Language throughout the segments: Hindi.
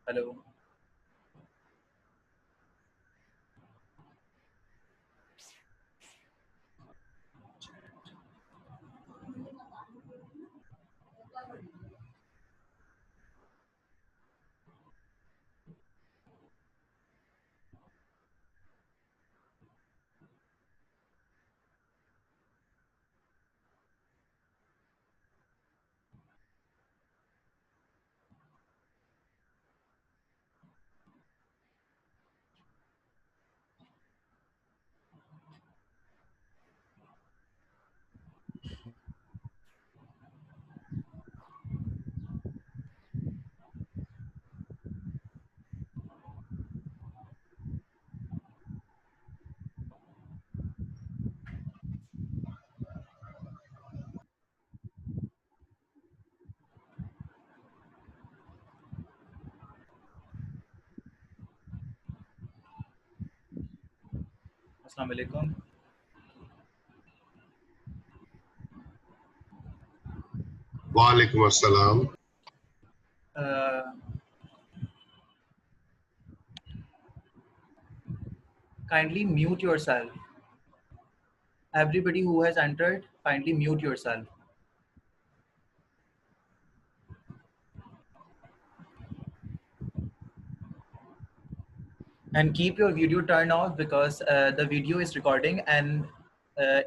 Hello. Assalamu alaikum. Walaikum assalam. Uh, Kindly mute yourself. Everybody who has entered, kindly mute yourself. And keep your video turned off because the video is recording, and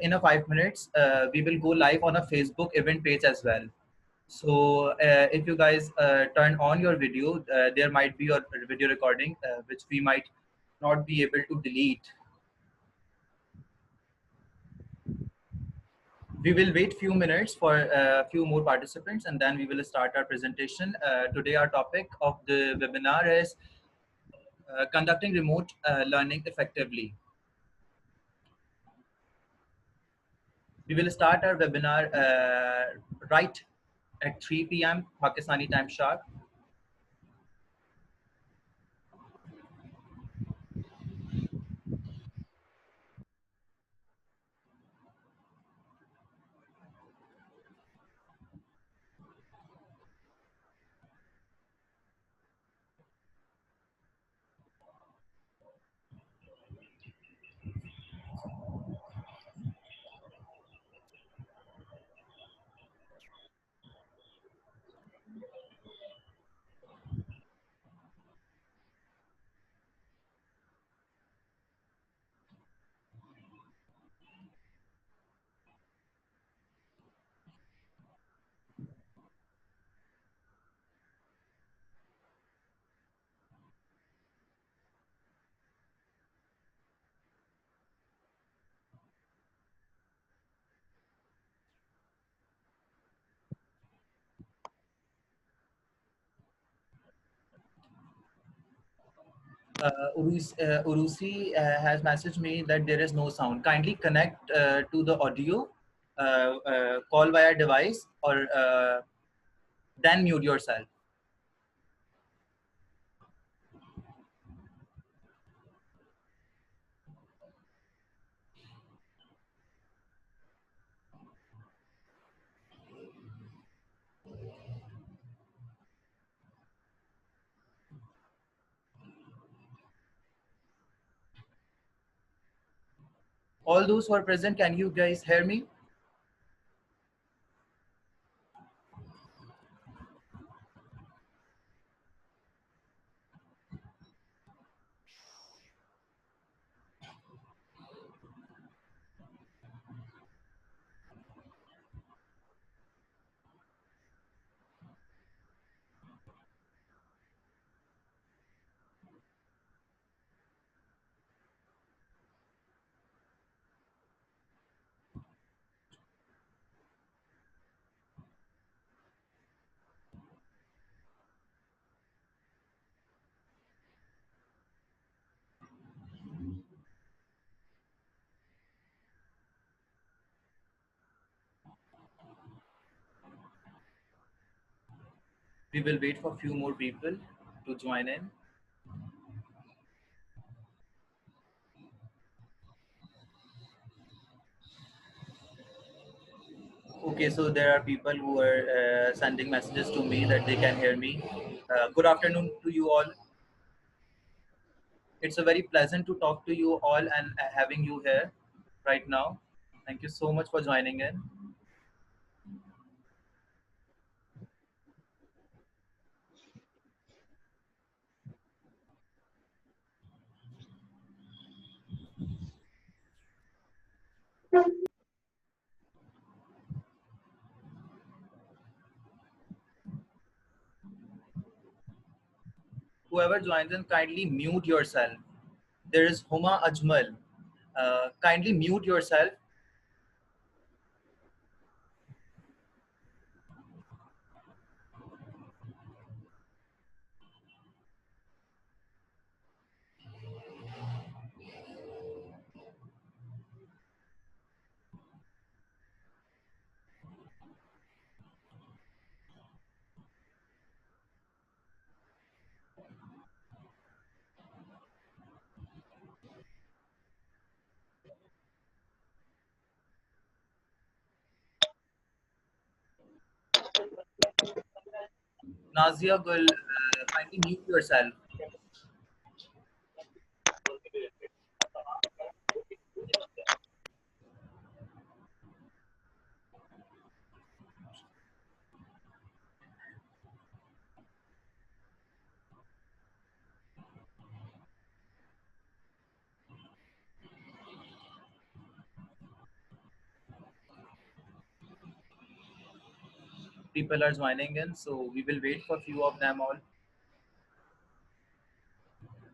in a 5 minutes we will go live on a Facebook event page as well. So if you guys turn on your video, there might be a video recording which we might not be able to delete. We will wait few minutes for a few more participants, and then we will start our presentation. Today our topic of the webinar is conducting remote learning effectively. We will start our webinar right at 3 p.m. Pakistani time sharp. Urusi has messaged me that there is no sound. Kindly connect to the audio, call via device, or then mute yourself. All those who are present, can you guys hear me? We will wait for a few more people to join in. Okay, so there are people who are sending messages to me that they can hear me. Good afternoon to you all. It's a very pleasant to talk to you all and having you here right now. Thank you so much for joining in. Whoever joins in, kindly mute yourself. There is Huma Ajmal. Kindly mute yourself. Nazia Gul, kindly mute yourself. People are joining in, so we will wait for a few of them all.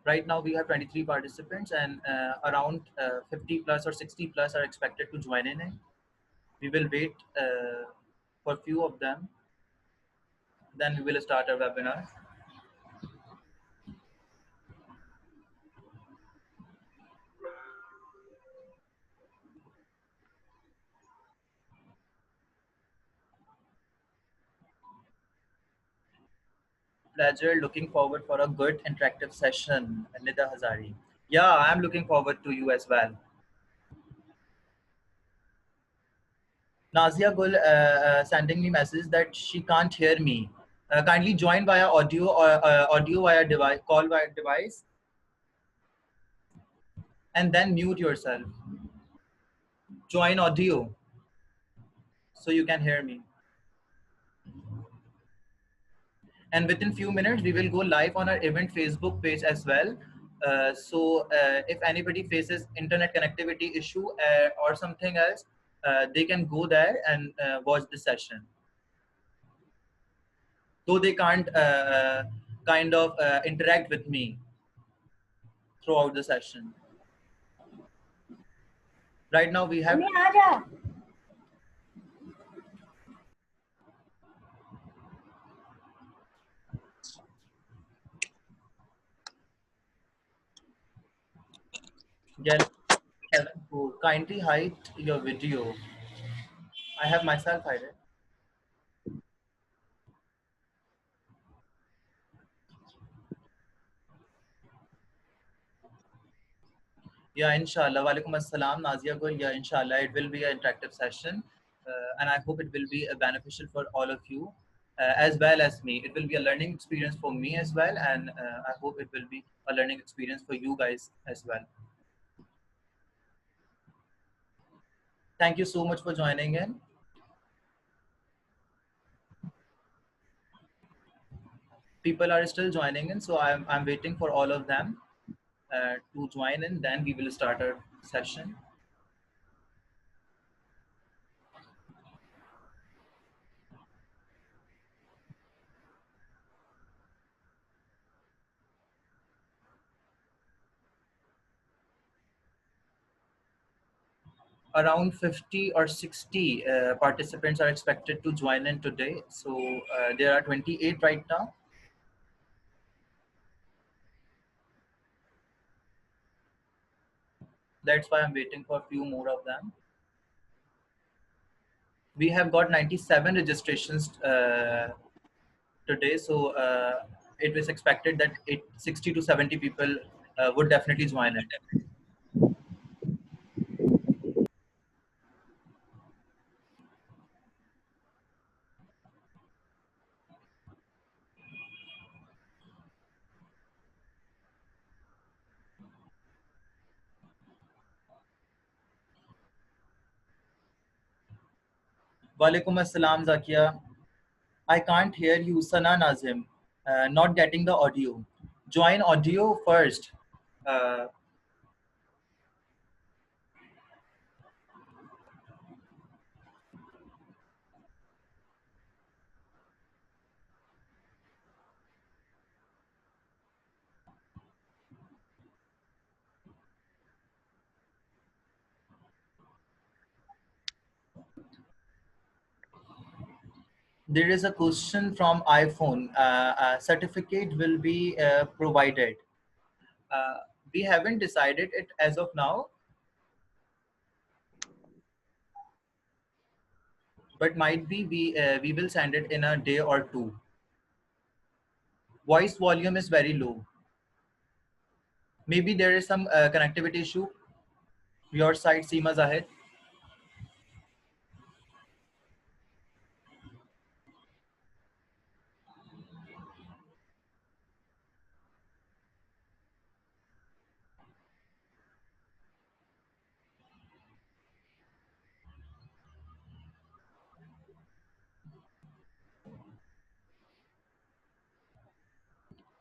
Right now we have 23 participants and around 50 plus or 60 plus are expected to join in. We will wait for few of them, then we will start our webinar. Pleasure, looking forward for a good interactive session. Nida Hazari. Yeah, I'm looking forward to you as well. Nazia Gul sending me message that she can't hear me. Kindly join via audio or audio via device, call via device, and then mute yourself. Join audio so you can hear me. And within few minutes, we will go live on our event Facebook page as well. If anybody faces internet connectivity issue or something else, they can go there and watch the session. Though they can't kind of interact with me throughout the session. Right now we have Get kindly hide your video. I have myself hide it. Yeah, inshallah. Walaikum assalam, Nazia Gul. Yeah, inshallah, it will be an interactive session. And I hope it will be beneficial for all of you as well as me. It will be a learning experience for me as well. And I hope it will be a learning experience for you guys as well. Thank you so much for joining in. People are still joining in, so I'm waiting for all of them to join in. Then we will start our session. Around 50 or 60 participants are expected to join in today. So there are 28 right now. That's why I'm waiting for a few more of them. We have got 97 registrations today. So it was expected that 60 to 70 people would definitely join in. Walaikum assalam, Zakia. I can't hear you, Sana Nazim. Not getting the audio. Join audio first. Uh, there is a question from iPhone. A certificate will be provided. Uh, we haven't decided it as of now, but might be we will send it in a day or two. Voice volume is very low. Maybe there is some connectivity issue. Your side, Seema Zahid.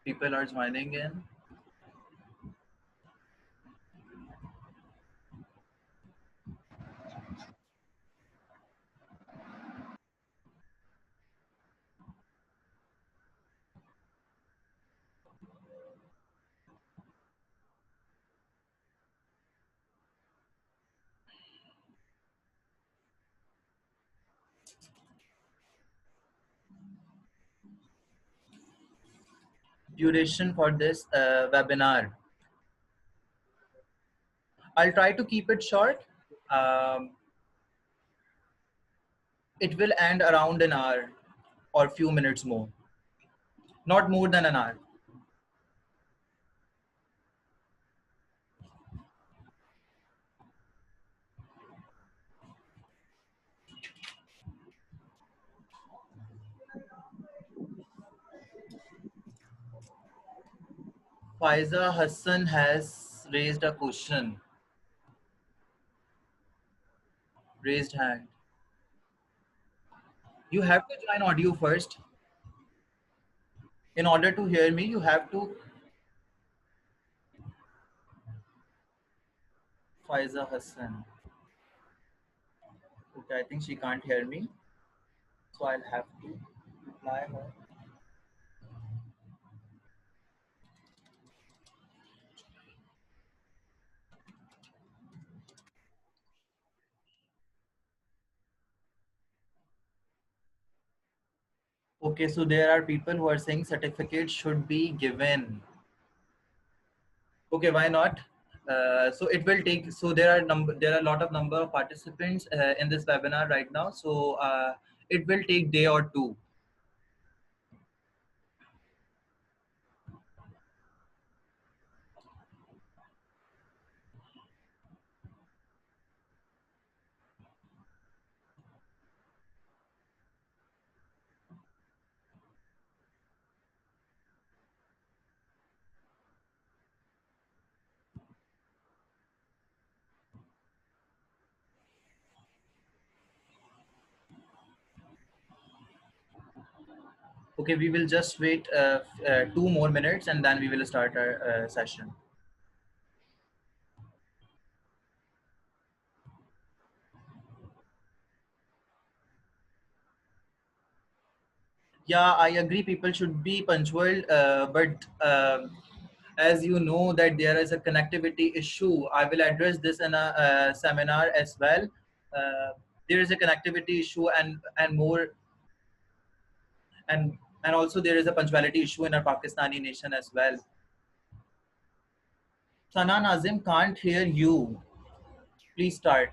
People are joining in. Duration for this webinar. I'll try to keep it short. Um, it will end around an hour or few minutes more, not more than an hour. Faiza Hassan has raised a question. Raised hand. You have to join audio first. In order to hear me, you have to. Faiza Hassan. Okay, I think she can't hear me, so I'll have to reply her. Okay, so there are people who are saying certificates should be given. Okay, why not? So it will take. So there are a lot of number of participants in this webinar right now. So it will take day or two. Okay, we will just wait 2 more minutes and then we will start our session. Yeah, I agree. People should be punctual, but as you know that there is a connectivity issue. I will address this in a seminar as well. Uh, there is a connectivity issue and more and and also there is a punctuality issue in our Pakistani nation as well. Sana Nazim can't hear you. Please start.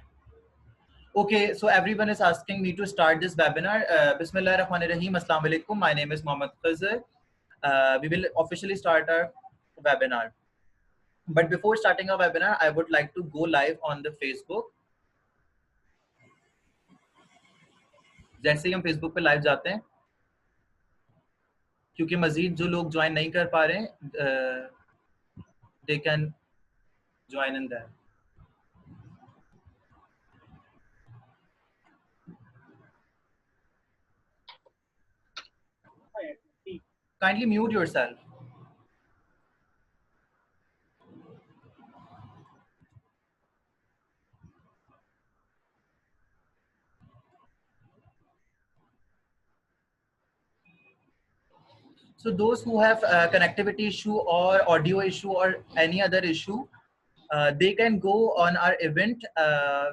Okay, so everyone is asking me to start this webinar. Bismillah ar-Rahman ar-Rahim. Assalamu alaikum. My name is Mohammed Khazir. We will officially start our webinar. But before starting our webinar, I would like to go live on the Facebook. जैसे ही हम Facebook पे live जाते हैं, क्योंकि मजीद जो लोग join नहीं कर पा रहे हैं, they can join in there. Kindly mute yourself. So those who have connectivity issue or audio issue or any other issue, they can go on our event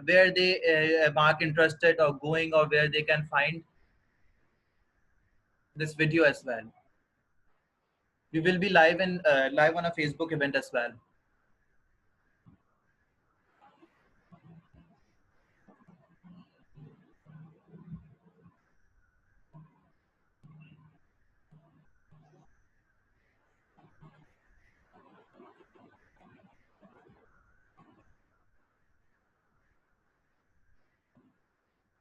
where they mark interested or going, or where they can find this video as well. We will be live on a Facebook event as well.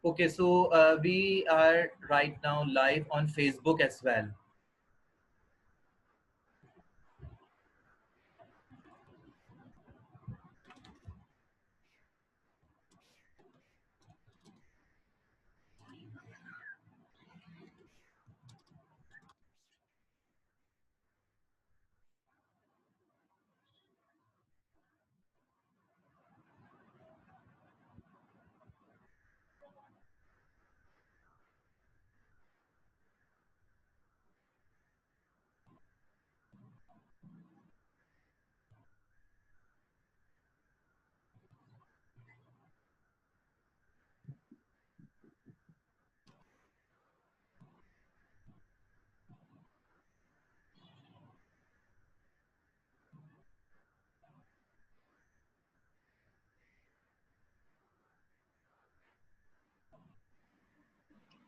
Okay, so we are right now live on Facebook as well.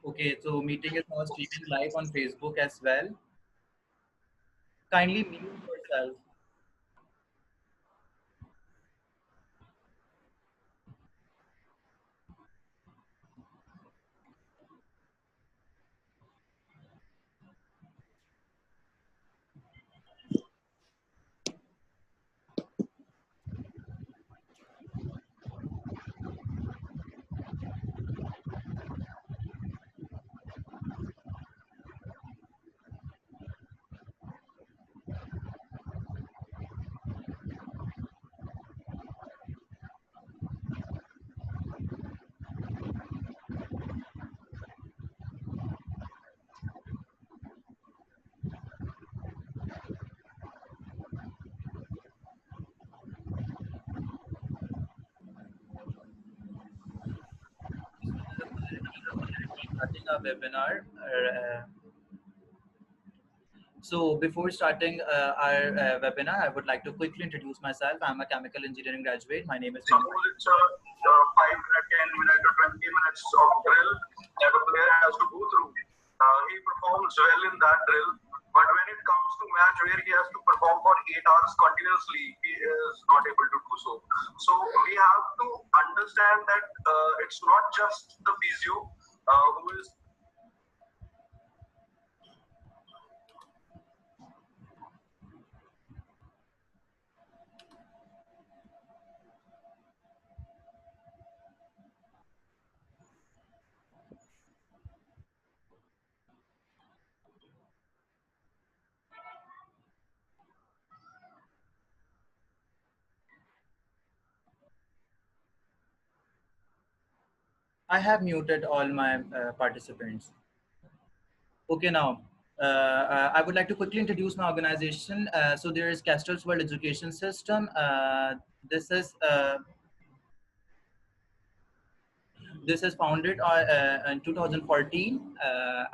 Okay, so meeting is now streaming live on Facebook as well. Kindly mute yourself. Starting our webinar. So before starting our webinar, I would like to quickly introduce myself. I'm a chemical engineering graduate. My name is Mohammed. Suppose it's a 5 minute, 10 minute, or 20 minutes of drill that a player has to go through. He performs well in that drill, but when it comes to match where he has to perform for 8 hours continuously, he is not able to do so. So we have to understand that it's not just the physio who is. I have muted all my participants. Okay, now I would like to quickly introduce my organization. So there is Castrol's World Education System. This is this is founded in 2014.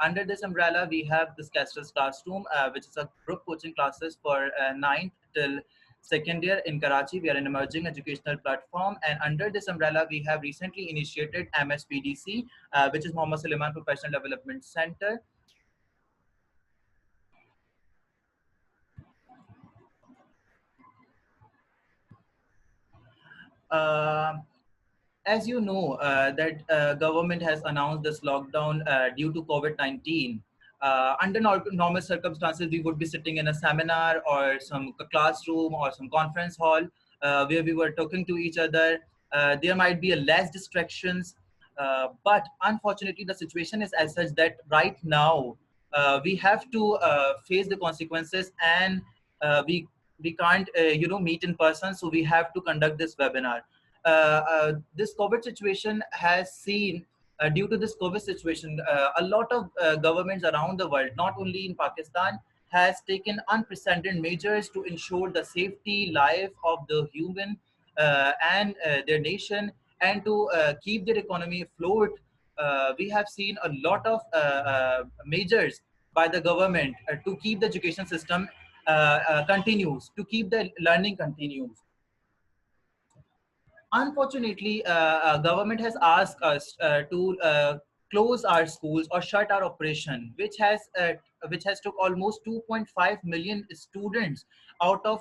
Under this umbrella, we have this Castrol's Classroom, which is a group coaching classes for 9th till second year in Karachi. We are an emerging educational platform, and under this umbrella, we have recently initiated MSPDC, which is Mohammed Suleiman Professional Development Center. Uh, as you know, that government has announced this lockdown due to COVID-19. Under normal circumstances, we would be sitting in a seminar or some classroom or some conference hall where we were talking to each other. There might be a less distractions, but unfortunately, the situation is as such that right now we have to face the consequences, and we can't meet in person, so we have to conduct this webinar. This COVID situation has seen, due to this COVID situation, a lot of governments around the world, not only in Pakistan, has taken unprecedented measures to ensure the safety, life of the human and their nation, and to keep their economy afloat. We have seen a lot of measures by the government to keep the education system continues, to keep the learning continues. Unfortunately, government has asked us to close our schools or shut our operation, which has took almost 2.5 million students out of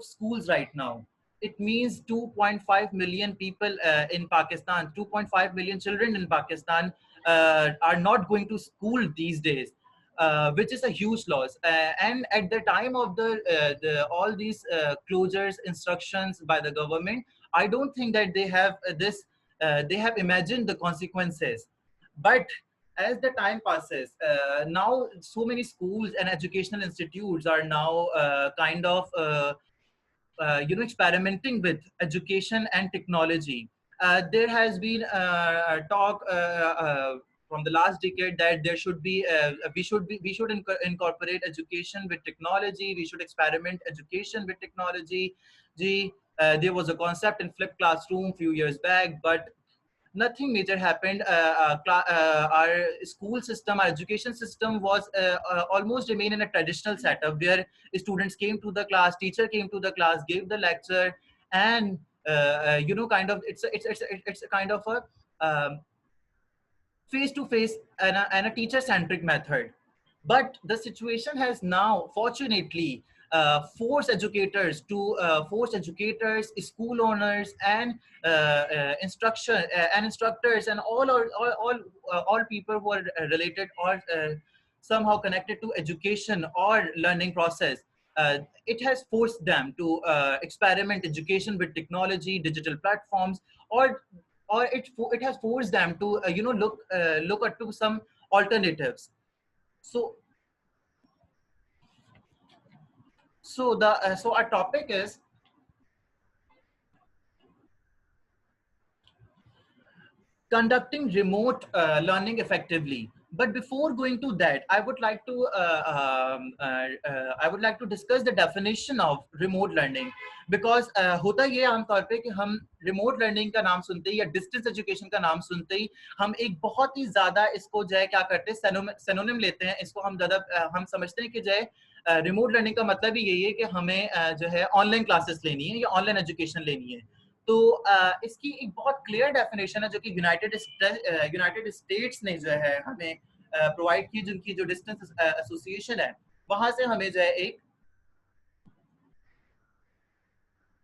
schools right now. It means 2.5 million people in Pakistan, 2.5 million children in Pakistan are not going to school these days, which is a huge loss. And at the time of the all these closures instructions by the government, I don't think that they have they have imagined the consequences. But as the time passes, now so many schools and educational institutes are now experimenting with education and technology. There has been talk from the last decade that there should be we should incorporate education with technology. We should experiment education with technology. There was a concept in flipped classroom few years back, but nothing major happened. Our school system, our education system was almost remain in a traditional setup where students came to the class, teacher came to the class, gave the lecture, and kind of it's a kind of a face to face and a teacher centric method. But the situation has now, fortunately, force educators, school owners, and instructors, and all people who are related or somehow connected to education or learning process. It has forced them to experiment education with technology, digital platforms, or it has forced them to look at to some alternatives. So so our topic is conducting remote learning effectively. But before going to that, I would like to discuss the definition of remote learning, because होता ये आमतौर पे कि हम remote learning का नाम सुनते ही या distance education का नाम सुनते ही हम एक बहुत ही ज़्यादा इसको जो है क्या करते हैं, synonym लेते हैं इसको, हम ज़्यादा हम समझते हैं कि जो है remote learning का मतलब ही यही है कि हमें जो है online classes लेनी है या online education लेनी है. तो इसकी एक बहुत क्लियर डेफिनेशन है जो कि यूनाइटेड स्टेट्स ने जो है हमें प्रोवाइड की, जिनकी जो डिस्टेंस एसोसिएशन है वहां से हमें जो है एक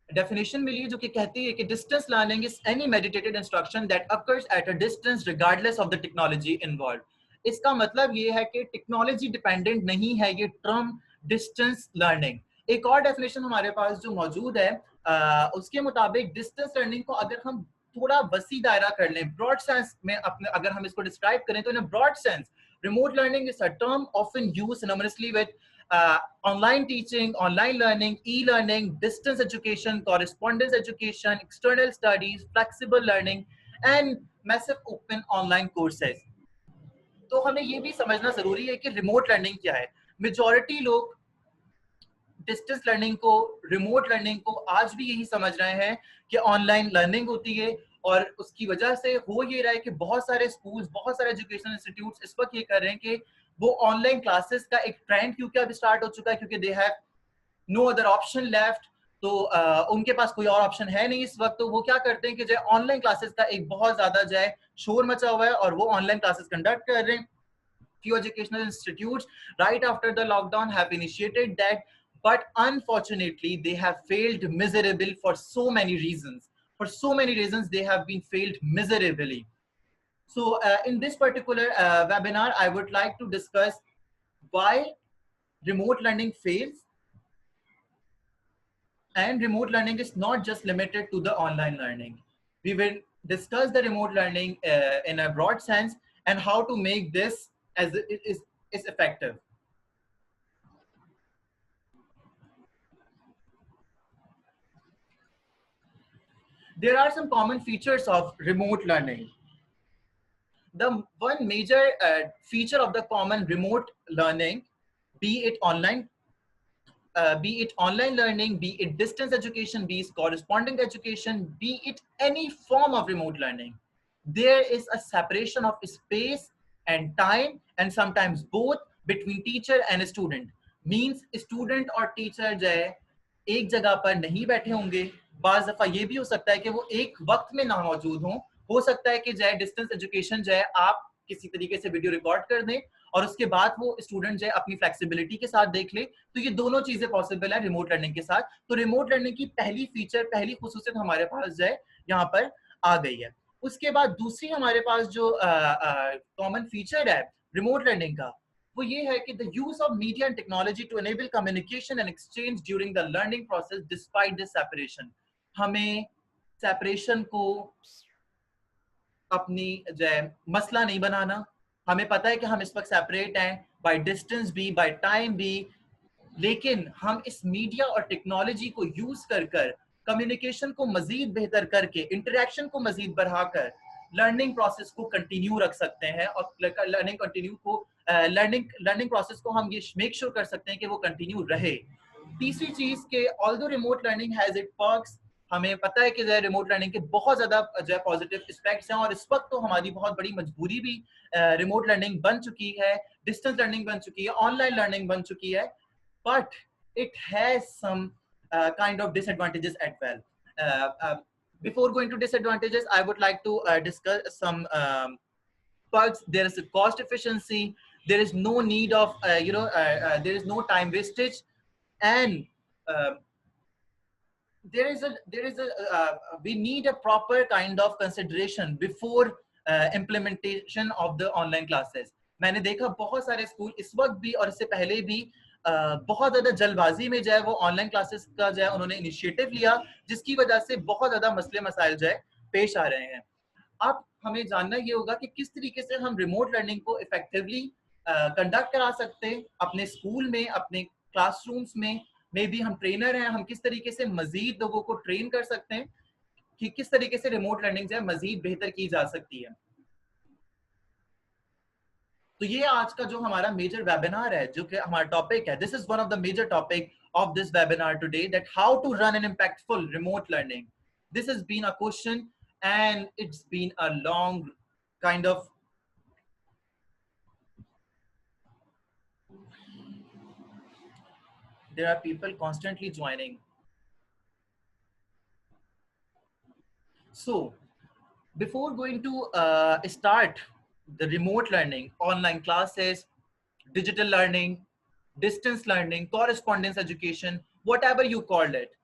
डेफिनेशन मिली जो कि कहती है कि distance learning is any meditated instruction that occurs at a distance regardless of the technology involve. इसका मतलब ये है कि टेक्नोलॉजी डिपेंडेंट नहीं है ये टर्म डिस्टेंस लर्निंग. एक और डेफिनेशन हमारे पास जो मौजूद है उसके मुताबिक डिस्टेंस लर्निंग को अगर हम थोड़ा वसी दायरा कर लें, ब्रॉड सेंस में अपने अगर हम इसको डिस्क्राइब करें, तो in broad sense remote learning is a term often used synonymously with online teaching, online learning, e-learning, distance education, correspondence education, external studies, flexible learning, and massive open online courses. तो हमें ये भी समझना जरूरी है कि रिमोट लर्निंग क्या है. मेजॉरिटी लोग डिस्टेंस लर्निंग को, रिमोट लर्निंग को आज भी यही समझ रहे हैं कि ऑनलाइन लर्निंग होती है, और उसकी वजह से हो ये रहा है कि बहुत सारे स्कूल्स, बहुत सारे एजुकेशनल इंस्टीट्यूट्स इस वक्त ये कर रहे हैं कि वो ऑनलाइन क्लासेस का एक ट्रेंड क्योंकि अब स्टार्ट हो चुका है, क्योंकि they have no other option left. तो उनके पास कोई और ऑप्शन है नहीं इस वक्त, तो वो क्या करते हैं कि जो ऑनलाइन क्लासेस का एक बहुत ज्यादा जो है शोर मचा हुआ है और वो ऑनलाइन क्लासेस कंडक्ट कर रहे हैं. Few educational institutes right after the lockdown have initiated that, but unfortunately they have failed miserably for so many reasons. For so many reasons they have been failed miserably. So in this particular webinar I would like to discuss why remote learning fails, and remote learning is not just limited to the online learning. We will discuss the remote learning in a broad sense and how to make this as it is is effective. There are some common features of remote learning. The one major feature of the common remote learning, be it online learning, be it distance education, be it corresponding education, be it any form of remote learning, there is a separation of space and time, and sometimes both, between teacher and student. Means student और teacher जो है एक जगह पर नहीं बैठे होंगे, बाज़ दफा ये भी हो सकता है कि वो एक वक्त में ना मौजूद हों, हो सकता है कि जो है डिस्टेंस एजुकेशन जो है आप किसी तरीके से वीडियो रिकॉर्ड कर दें और उसके बाद वो स्टूडेंट जो है अपनी फ्लेक्सिबिलिटी के साथ देख ले, तो ये दोनों चीजें पॉसिबल है रिमोट लर्निंग के साथ। तो रिमोट लर्निंग की पहली फीचर, पहली खुसूसियत हमारे पास जो है यहाँ पर आ गई है। उसके बाद दूसरी हमारे पास जो कॉमन फीचर है रिमोट लर्निंग का, वो ये है कि the use of media and technology to enable communication and exchange during the learning process despite this separation. हमें सेपरेशन को अपनी जो है मसला नहीं बनाना। हमें पता है कि हम इस वक्त सेपरेट हैं बाय डिस्टेंस भी, बाय टाइम भी, लेकिन हम इस मीडिया और टेक्नोलॉजी को यूज कर कम्युनिकेशन को मजीद बेहतर करके, इंटरेक्शन को मजीद बढ़ाकर लर्निंग प्रोसेस को कंटिन्यू रख सकते हैं और लर्निंग प्रोसेस को हम ये मेक श्योर कर सकते हैं कि वो कंटिन्यू रहे। तीसरी चीज के although remote learning has it perks, हमें पता है कि जो है रिमोट लर्निंग के बहुत ज्यादा जो है पॉजिटिव एस्पेक्ट्स हैं, और इस वक्त तो हमारी बहुत बड़ी मजबूरी भी रिमोट लर्निंग बन चुकी है, डिस्टेंस लर्निंग बन चुकी है, ऑनलाइन लर्निंग बन चुकी है, but it has some kind of disadvantages as well. Before going to disadvantages, I would like to discuss some perks. There is a cost efficiency, there is no need of there is no time wastage, and we need a proper kind of consideration before implementation of the online classes. मैंने देखा बहुत सारे स्कूल इस वक्त भी और इससे पहले भी बहुत ज्यादा जल्दबाजी में जो है वो ऑनलाइन क्लासेस का जो है उन्होंने इनिशिएटिव लिया, जिसकी वजह से बहुत ज्यादा मसले मसाइल जो है पेश आ रहे हैं। अब हमें जानना ये होगा कि किस तरीके से हम रिमोट लर्निंग को इफेक्टिवली कंडक्ट करा सकते हैं अपने स्कूल में, अपने क्लासरूम्स में। मे बी हम ट्रेनर हैं, हम किस तरीके से मजीद लोगों को ट्रेन कर सकते हैं कि किस तरीके से रिमोट लर्निंग जो है मजीद बेहतर की जा सकती है। तो ये आज का जो हमारा मेजर वेबिनार है, जो कि हमारा टॉपिक है, this is one of the major topic of this webinar today, that how to run an impactful remote learning. This has been a question and it's been a long kind of there are people constantly joining. So before going to start the remote learning, online classes, digital learning, distance learning, correspondence education, whatever you call it,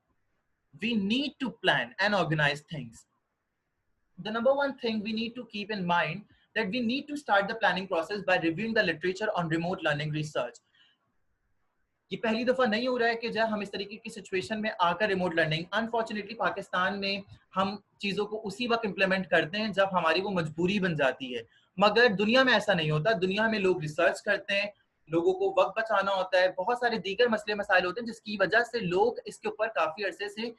we need to plan and organize things. The number one thing we need to keep in mind that we need to start the planning process by reviewing the literature on remote learning research. ये पहली दफा नहीं हो रहा है कि जब हम इस तरीके की सिचुएशन में आकर रिमोट लर्निंग, अनफॉर्चुनेटली पाकिस्तान में हम चीज़ों को उसी वक्त इम्प्लीमेंट करते हैं जब हमारी वो मजबूरी बन जाती है, मगर दुनिया में ऐसा नहीं होता। दुनिया में लोग रिसर्च करते हैं, लोगों को वक्त बचाना होता है, बहुत सारे दीगर मसले मसाइल होते हैं जिसकी वजह से लोग इसके ऊपर काफ़ी अरसे से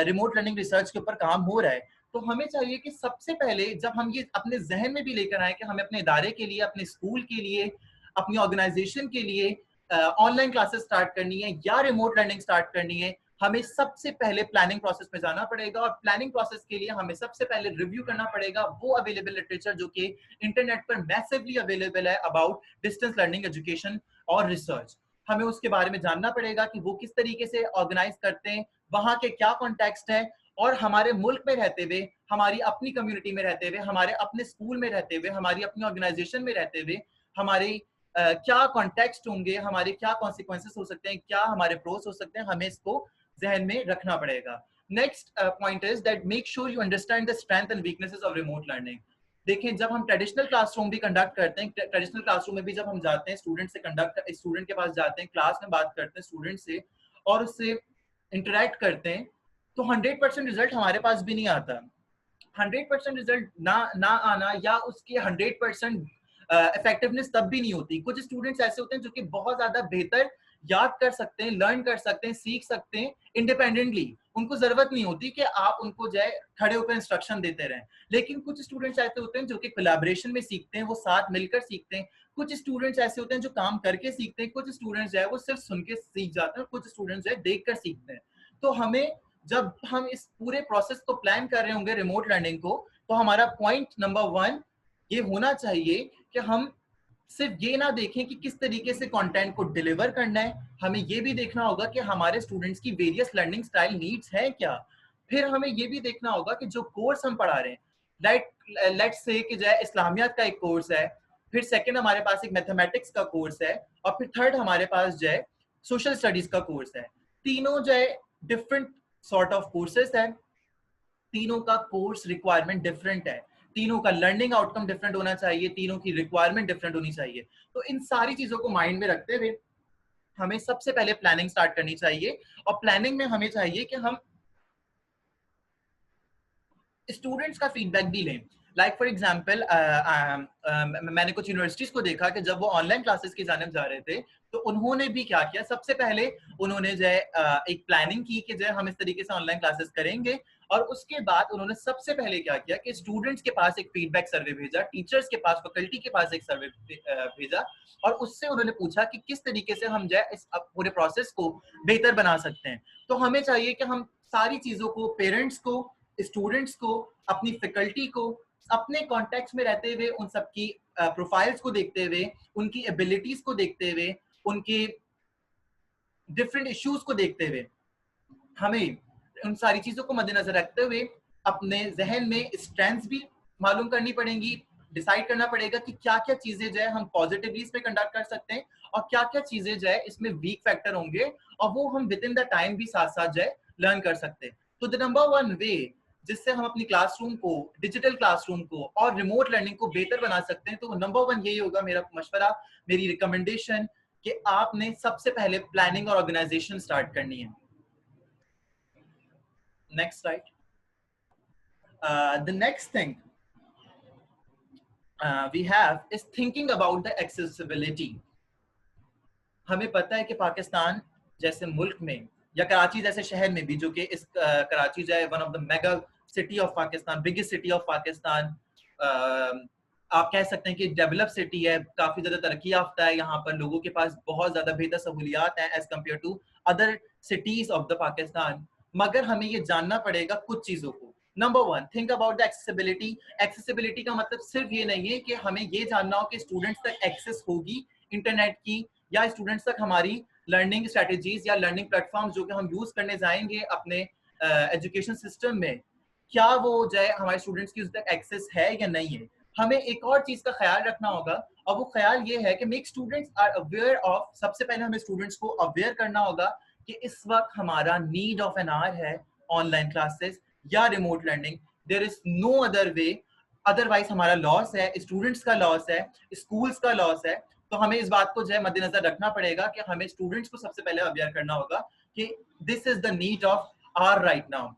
रिमोट लर्निंग रिसर्च के ऊपर काम हो रहा है। तो हमें चाहिए कि सबसे पहले जब हम ये अपने जहन में भी लेकर आए कि हमें अपने इदारे के लिए, अपने स्कूल के लिए, अपनी ऑर्गेनाइजेशन के लिए ऑनलाइन क्लासेस स्टार्ट करनी है या रिमोट लर्निंग स्टार्ट करनी है, हमें सबसे पहले प्लानिंग प्रोसेस में जाना पड़ेगा। और प्लानिंग प्रोसेस के लिए हमें सबसे पहले रिव्यू करना पड़ेगा वो अवेलेबल लिटरेचर जो कि इंटरनेट पर मैसिवली अवेलेबल है अबाउट डिस्टेंस लर्निंग एजुकेशन और रिसर्च। हमें उसके बारे में जानना पड़ेगा कि वो किस तरीके से ऑर्गेनाइज करते हैं, वहाँ के क्या कॉन्टेक्स्ट है, और हमारे मुल्क में रहते हुए, हमारी अपनी कम्युनिटी में रहते हुए, हमारे अपने स्कूल में रहते हुए, हमारी अपनी ऑर्गेनाइजेशन में रहते हुए हमारे क्या कॉन्टेक्स्ट होंगे, हमारे क्या कॉन्सिक्वेंसेस हो सकते हैं, क्या हमारे प्रोस हो सकते हैं, हमें इसको जहन में रखना पड़ेगा। Next point is that make sure you understand the strength and weaknesses of remote learning. देखें, जब हम ट्रेडिशनल क्लासरूम भी कंडक्ट करते हैं, ट्रेडिशनल क्लासरूम में भी जब हम जाते हैं, स्टूडेंट के पास जाते हैं, क्लास में बात करते हैं स्टूडेंट से और उससे इंटरेक्ट करते हैं, तो 100% रिजल्ट हमारे पास भी नहीं आता। 100% रिजल्ट ना आना या उसके 100% इफेक्टिवनेस तब भी नहीं होती। कुछ स्टूडेंट्स ऐसे होते हैं जो कि बहुत ज्यादा बेहतर याद कर सकते हैं, लर्न कर सकते हैं, सीख सकते हैं इंडिपेंडेंटली, उनको जरूरत नहीं होती कि आप उनको जो है खड़े होकर इंस्ट्रक्शन देते रहें। लेकिन कुछ स्टूडेंट्स ऐसे होते हैं जो कि कोलैबोरेशन में सीखते हैं, वो साथ मिलकर सीखते हैं। कुछ स्टूडेंट्स ऐसे होते हैं जो काम करके सीखते हैं, कुछ स्टूडेंट्स जो है वो सिर्फ सुन के सीख जाते हैं, कुछ स्टूडेंट्स जो है देख कर सीखते हैं। तो हमें, जब हम इस पूरे प्रोसेस को प्लान कर रहे होंगे रिमोट लर्निंग को, तो हमारा पॉइंट नंबर 1 ये होना चाहिए कि हम सिर्फ ये ना देखें कि किस तरीके से कंटेंट को डिलीवर करना है, हमें ये भी देखना होगा कि हमारे स्टूडेंट्स की वेरियस लर्निंग स्टाइल नीड्स है क्या। फिर हमें ये भी देखना होगा कि जो कोर्स हम पढ़ा रहे हैं, लेट्स से कि जो है इस्लामियात का एक कोर्स है, फिर सेकंड हमारे पास एक मैथमेटिक्स का कोर्स है, और फिर थर्ड हमारे पास जो है सोशल स्टडीज का कोर्स है। तीनों जो है डिफरेंट सॉर्ट ऑफ कोर्सेस है, तीनों का कोर्स रिक्वायरमेंट डिफरेंट है, तीनों का लर्निंग आउटकम डिफरेंट होना चाहिए, तीनों की रिक्वायरमेंट डिफरेंट होनी चाहिए। तो इन सारी चीजों को माइंड में रखते हुए हमें सबसे पहले प्लानिंग स्टार्ट करनी चाहिए। और प्लानिंग में हमें चाहिए कि हम स्टूडेंट्स का फीडबैक भी लें। लाइक फॉर एग्जाम्पल, मैंने कुछ यूनिवर्सिटीज को देखा कि जब वो ऑनलाइन क्लासेस की जानिब जा रहे थे, तो उन्होंने भी क्या किया, सबसे पहले उन्होंने जो है एक प्लानिंग की कि जो है हम इस तरीके से ऑनलाइन क्लासेस करेंगे, और उसके बाद उन्होंने सबसे पहले क्या किया कि स्टूडेंट्स के पास एक फीडबैक सर्वे भेजा, टीचर्स के पास, फैकल्टी के पास एक सर्वे भेजा, और उससे उन्होंने पूछा कि किस तरीके से हम जो है इस पूरे प्रोसेस को बेहतर बना सकते हैं। तो हमें चाहिए कि हम सारी चीजों को, पेरेंट्स को, स्टूडेंट्स को, अपनी फैकल्टी को, अपने कॉन्टेक्ट में रहते हुए, उन सबकी प्रोफाइल्स को देखते हुए, उनकी एबिलिटीज को देखते हुए, उनके डिफरेंट इश्यूज को देखते हुए, हमें उन सारी चीजों को मद्देनजर रखते हुए अपने जहन में स्ट्रेंथ्स भी मालूम करनी पड़ेंगी, डिसाइड करना पड़ेगा कि क्या क्या चीजें जो है हम पॉजिटिवली इसमें कंडक्ट कर सकते हैं, और क्या क्या चीजें जो है इसमें वीक फैक्टर होंगे, और वो हम विद इन द टाइम भी साथ साथ जो है लर्न कर सकते हैं। तो द नंबर 1 वे जिससे हम अपनी क्लासरूम को, डिजिटल क्लासरूम को और रिमोट लर्निंग को बेहतर बना सकते हैं, तो नंबर 1 यही होगा मेरा मशवरा, मेरी रिकमेंडेशन, कि आपने सबसे पहले प्लानिंग और ऑर्गेनाइजेशन स्टार्ट करनी है। Next slide. The next thing we have is thinking about the accessibility. हमें पता है कि पाकिस्तान जैसे मुल्क में, या कराची जैसे शहर में भी, जो कि इस कराची जो है one of the mega city of Pakistan, biggest city of Pakistan, आप कह सकते हैं कि डेवलप सिटी है, काफी ज्यादा तरक्की याफ्ता है, यहाँ पर लोगों के पास बहुत ज्यादा बेहतर सहूलियात हैं as compare to other cities of the Pakistan. मगर हमें ये जानना पड़ेगा कुछ चीजों को। Number 1, think about the accessibility. Accessibility का मतलब सिर्फ ये नहीं है कि हमें ये जानना हो कि स्टूडेंट्स तक एक्सेस होगी इंटरनेट की, या स्टूडेंट्स तक हमारी लर्निंग स्ट्रेटेजीज या लर्निंग प्लेटफॉर्म जो कि हम यूज करने जाएंगे अपने एजुकेशन सिस्टम में, क्या वो जो है हमारे स्टूडेंट्स की उस तक एक्सेस है या नहीं है। हमें एक और चीज का ख्याल रखना होगा, और वो ख्याल ये है कि make students are aware of, सबसे पहले हमें स्टूडेंट्स को अवेयर करना होगा कि इस वक्त हमारा नीड ऑफ एन आवर है ऑनलाइन क्लासेस या remote learning. There is no other way, otherwise हमारा लॉस है, स्टूडेंट्स का लॉस है, स्कूल्स का लॉस है। तो हमें इस बात को जो है मद्देनजर रखना पड़ेगा कि हमें स्टूडेंट्स को सबसे पहले अवेयर करना होगा कि this is the need of hour right now.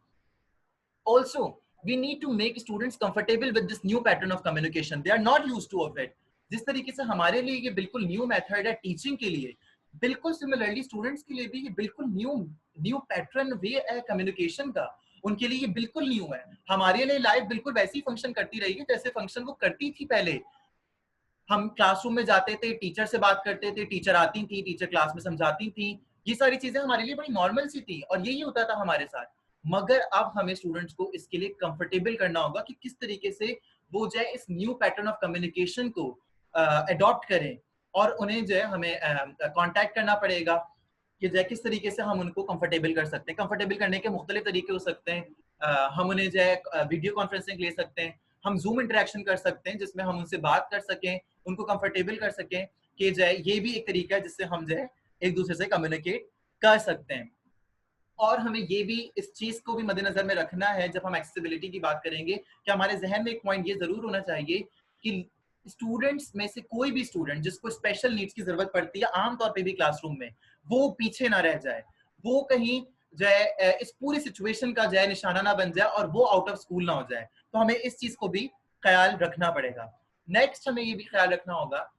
Also, we need to make students comfortable with this new pattern of communication. They are not used to of it. जिस तरीके से हमारे लिए ये बिल्कुल न्यू मेथड है टीचिंग के लिए, बिल्कुल सिमिलरली स्टूडेंट्स के लिए भी ये बिल्कुल न्यू पैटर्न वे है कम्युनिकेशन का। उनके लिए ये बिल्कुल न्यू है। हमारे लिए लाइफ बिल्कुल वैसी फंक्शन करती रही है जैसे फंक्शन वो करती थी पहले। हम क्लासरूम में जाते थे, टीचर से बात करते थे, टीचर आती थी, टीचर क्लास में समझाती थी, ये सारी चीजें हमारे लिए बड़ी नॉर्मल सी थी, और यही होता था हमारे साथ। मगर अब हमें स्टूडेंट्स को इसके लिए कंफर्टेबल करना होगा कि किस तरीके से वो जो है इस न्यू पैटर्न ऑफ कम्युनिकेशन को अडॉप्ट करें, और उन्हें जो है हमें कांटेक्ट करना पड़ेगा कि जो है किस तरीके से हम उनको कंफर्टेबल कर सकते हैं। कंफर्टेबल करने के मुख्तलिफ तरीके हो सकते हैं। हम उन्हें जो है वीडियो कॉन्फ्रेंसिंग ले सकते हैं, हम जूम इंटरेक्शन कर सकते हैं जिसमें हम उनसे बात कर सकें, उनको कंफर्टेबल कर सकें, कि जो है ये भी एक तरीका है जिससे हम जो है एक दूसरे से कम्युनिकेट कर सकते हैं। और हमें ये भी इस चीज को भी मद्देनजर में रखना है जब हम एक्सेसिबिलिटी की बात करेंगे, कि हमारे जहन में एक पॉइंट ये जरूर होना चाहिए कि स्टूडेंट्स में से कोई भी स्टूडेंट जिसको स्पेशल नीड्स की जरूरत पड़ती है आमतौर पे भी क्लासरूम में, वो पीछे ना रह जाए, वो कहीं जो है इस पूरी सिचुएशन का जो है निशाना ना बन जाए और वो आउट ऑफ स्कूल ना हो जाए। तो हमें इस चीज को भी ख्याल रखना पड़ेगा। नेक्स्ट हमें ये भी ख्याल रखना होगा,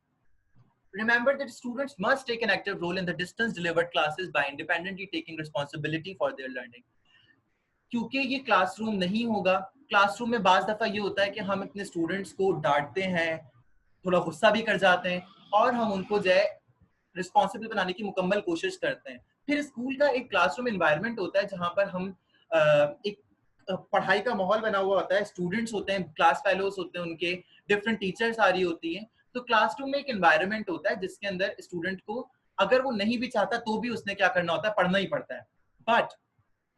remember that students must take an active role in the distance delivered classes by independently taking responsibility for their learning. क्योंकि ये क्लासरूम नहीं होगा, क्लासरूम में बाज दफा ये होता है कि हम अपने स्टूडेंट्स को डांटते हैं, थोड़ा गुस्सा भी कर जाते हैं और हम उनको जो है रिस्पॉन्सिबल बनाने की मुकम्मल कोशिश करते हैं। फिर स्कूल का एक क्लासरूम एनवायरनमेंट होता है जहाँ पर हम एक पढ़ाई का माहौल बना हुआ होता है, स्टूडेंट्स होते हैं, क्लास फेलोज होते हैं, उनके डिफरेंट टीचर्स आ रही होती हैं, तो क्लासरूम में एक एनवायरनमेंट होता है जिसके अंदर स्टूडेंट को अगर वो नहीं भी चाहता तो भी उसने क्या करना होता है, पढ़ना ही पड़ता है। बट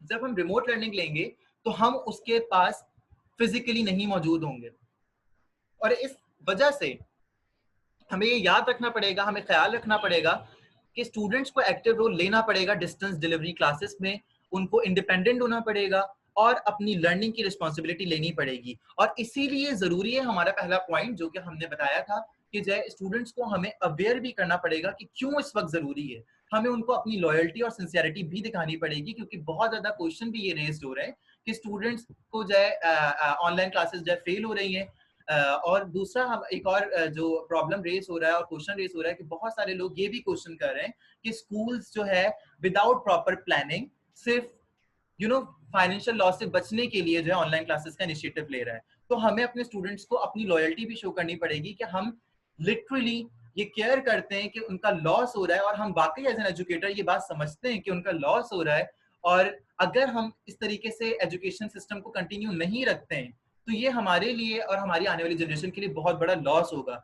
जब हम रिमोट लर्निंग लेंगे तो हम उसके पास फिजिकली नहीं मौजूद होंगे और इस वजह से हमें ये याद रखना पड़ेगा, हमें ख्याल रखना पड़ेगा कि स्टूडेंट्स को एक्टिव रोल लेना पड़ेगा डिस्टेंस डिलीवरी क्लासेस में, उनको इंडिपेंडेंट होना पड़ेगा और अपनी लर्निंग की रिस्पॉन्सिबिलिटी लेनी पड़ेगी। और इसीलिए जरूरी है हमारा पहला पॉइंट जो कि हमने बताया था कि जो स्टूडेंट्स को हमें अवेयर भी करना पड़ेगा कि क्यों इस वक्त जरूरी है, हमें उनको अपनी लॉयल्टी और सिंसियरिटी भी दिखानी पड़ेगी, क्योंकि बहुत ज्यादा क्वेश्चन भी ये रेज्ड हो रहे हैं कि स्टूडेंट्स को जो है ऑनलाइन क्लासेस जो है फेल हो रही हैं। और दूसरा हम एक और जो प्रॉब्लम रेस हो रहा है और क्वेश्चन रेस हो रहा है कि बहुत सारे लोग ये भी क्वेश्चन कर रहे हैं कि स्कूल्स जो है विदाउट प्रॉपर प्लानिंग सिर्फ फाइनेंशियल लॉस से बचने के लिए जो है ऑनलाइन क्लासेस का इनिशिएटिव ले रहा है। तो हमें अपने स्टूडेंट्स को अपनी लॉयल्टी भी शो करनी पड़ेगी कि हम लिटरली ये केयर करते हैं कि उनका लॉस हो रहा है और हम वाकई एज एन एजुकेटर ये बात समझते हैं कि उनका लॉस हो रहा है, और अगर हम इस तरीके से एजुकेशन सिस्टम को कंटिन्यू नहीं रखते हैं तो ये हमारे लिए और हमारी आने वाली जनरेशन के लिए बहुत बड़ा लॉस होगा।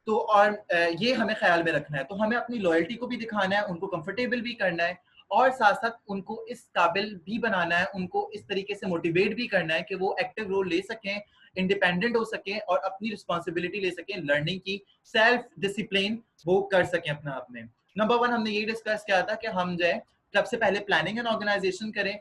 तो और ये हमें ख्याल में रखना है, तो हमें अपनी लॉयल्टी को भी दिखाना है, उनको कंफर्टेबल भी करना है और साथ साथ उनको इस काबिल भी बनाना है, उनको इस तरीके से मोटिवेट भी करना है कि वो एक्टिव रोल ले सकें, इंडिपेंडेंट हो सकें और अपनी रिस्पॉन्सिबिलिटी ले सकें, लर्निंग की सेल्फ डिसिप्लिन वो कर सकें अपने आप में। नंबर 1 हमने ये डिस्कस किया था कि हम जो है सबसे पहले प्लानिंग एंड ऑर्गेनाइजेशन करें।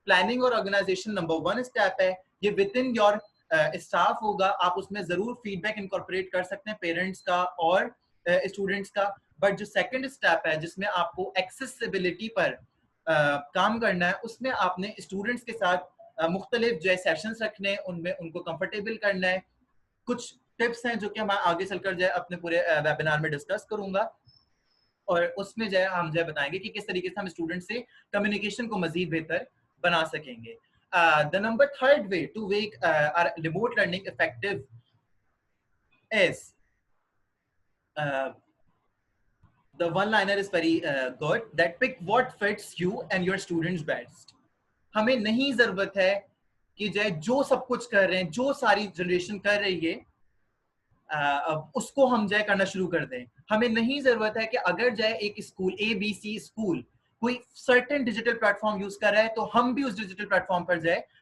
प्लानिंग और ऑर्गेनाइजेशन नंबर 1 स्टेप है, ये विद इन योर स्टाफ होगा, आप उसमें जरूर फीडबैक इनकॉर्पोरेट कर सकते हैं पेरेंट्स का और स्टूडेंट्स का। बट जो सेकंड स्टेप है जिसमें आपको एक्सेसिबिलिटी पर काम करना है, उसमें आपने स्टूडेंट्स के साथ मुख्तलिफ जो है सेशंस रखने, उनमें उनको कंफर्टेबल करना है। कुछ टिप्स हैं जो कि हम आगे चलकर जो है अपने पूरे वेबिनार में डिस्कस करूंगा और उसमें जो है हम जो है बताएंगे कि किस तरीके से हम स्टूडेंट से कम्युनिकेशन को मजीद बेहतर बना सकेंगे। The number 3rd way to make our remote learning effective is the one-liner is very good, that pick what fits you and your students best. हमें नहीं जरूरत है कि जो सब कुछ कर रहे हैं, जो सारी जनरेशन कर रही है उसको हम करना शुरू कर दें। हमें नहीं जरूरत है कि अगर एक स्कूल ABC स्कूल कोई सर्टेन डिजिटल प्लेटफॉर्म यूज कर रहा है तो हम भी उस डिजिटल प्लेटफॉर्म पर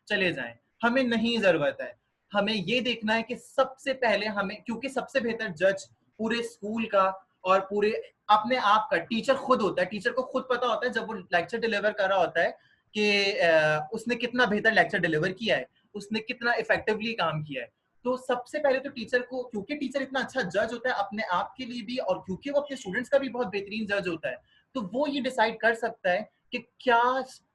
चले जाएं। हमें नहीं जरूरत है। हमें ये देखना है कि सबसे पहले हमें, क्योंकि सबसे बेहतर जज पूरे स्कूल का और पूरे अपने आप का टीचर खुद होता है। टीचर को खुद पता होता है जब वो लेक्चर डिलीवर कर रहा होता है कि उसने कितना बेहतर लेक्चर डिलीवर किया है, उसने कितना इफेक्टिवली काम किया है। तो सबसे पहले तो टीचर को, क्योंकि टीचर इतना अच्छा जज होता है अपने आप के लिए भी और क्योंकि वो अपने स्टूडेंट्स का भी बहुत बेहतरीन जज होता है, तो वो ये डिसाइड कर सकता है कि क्या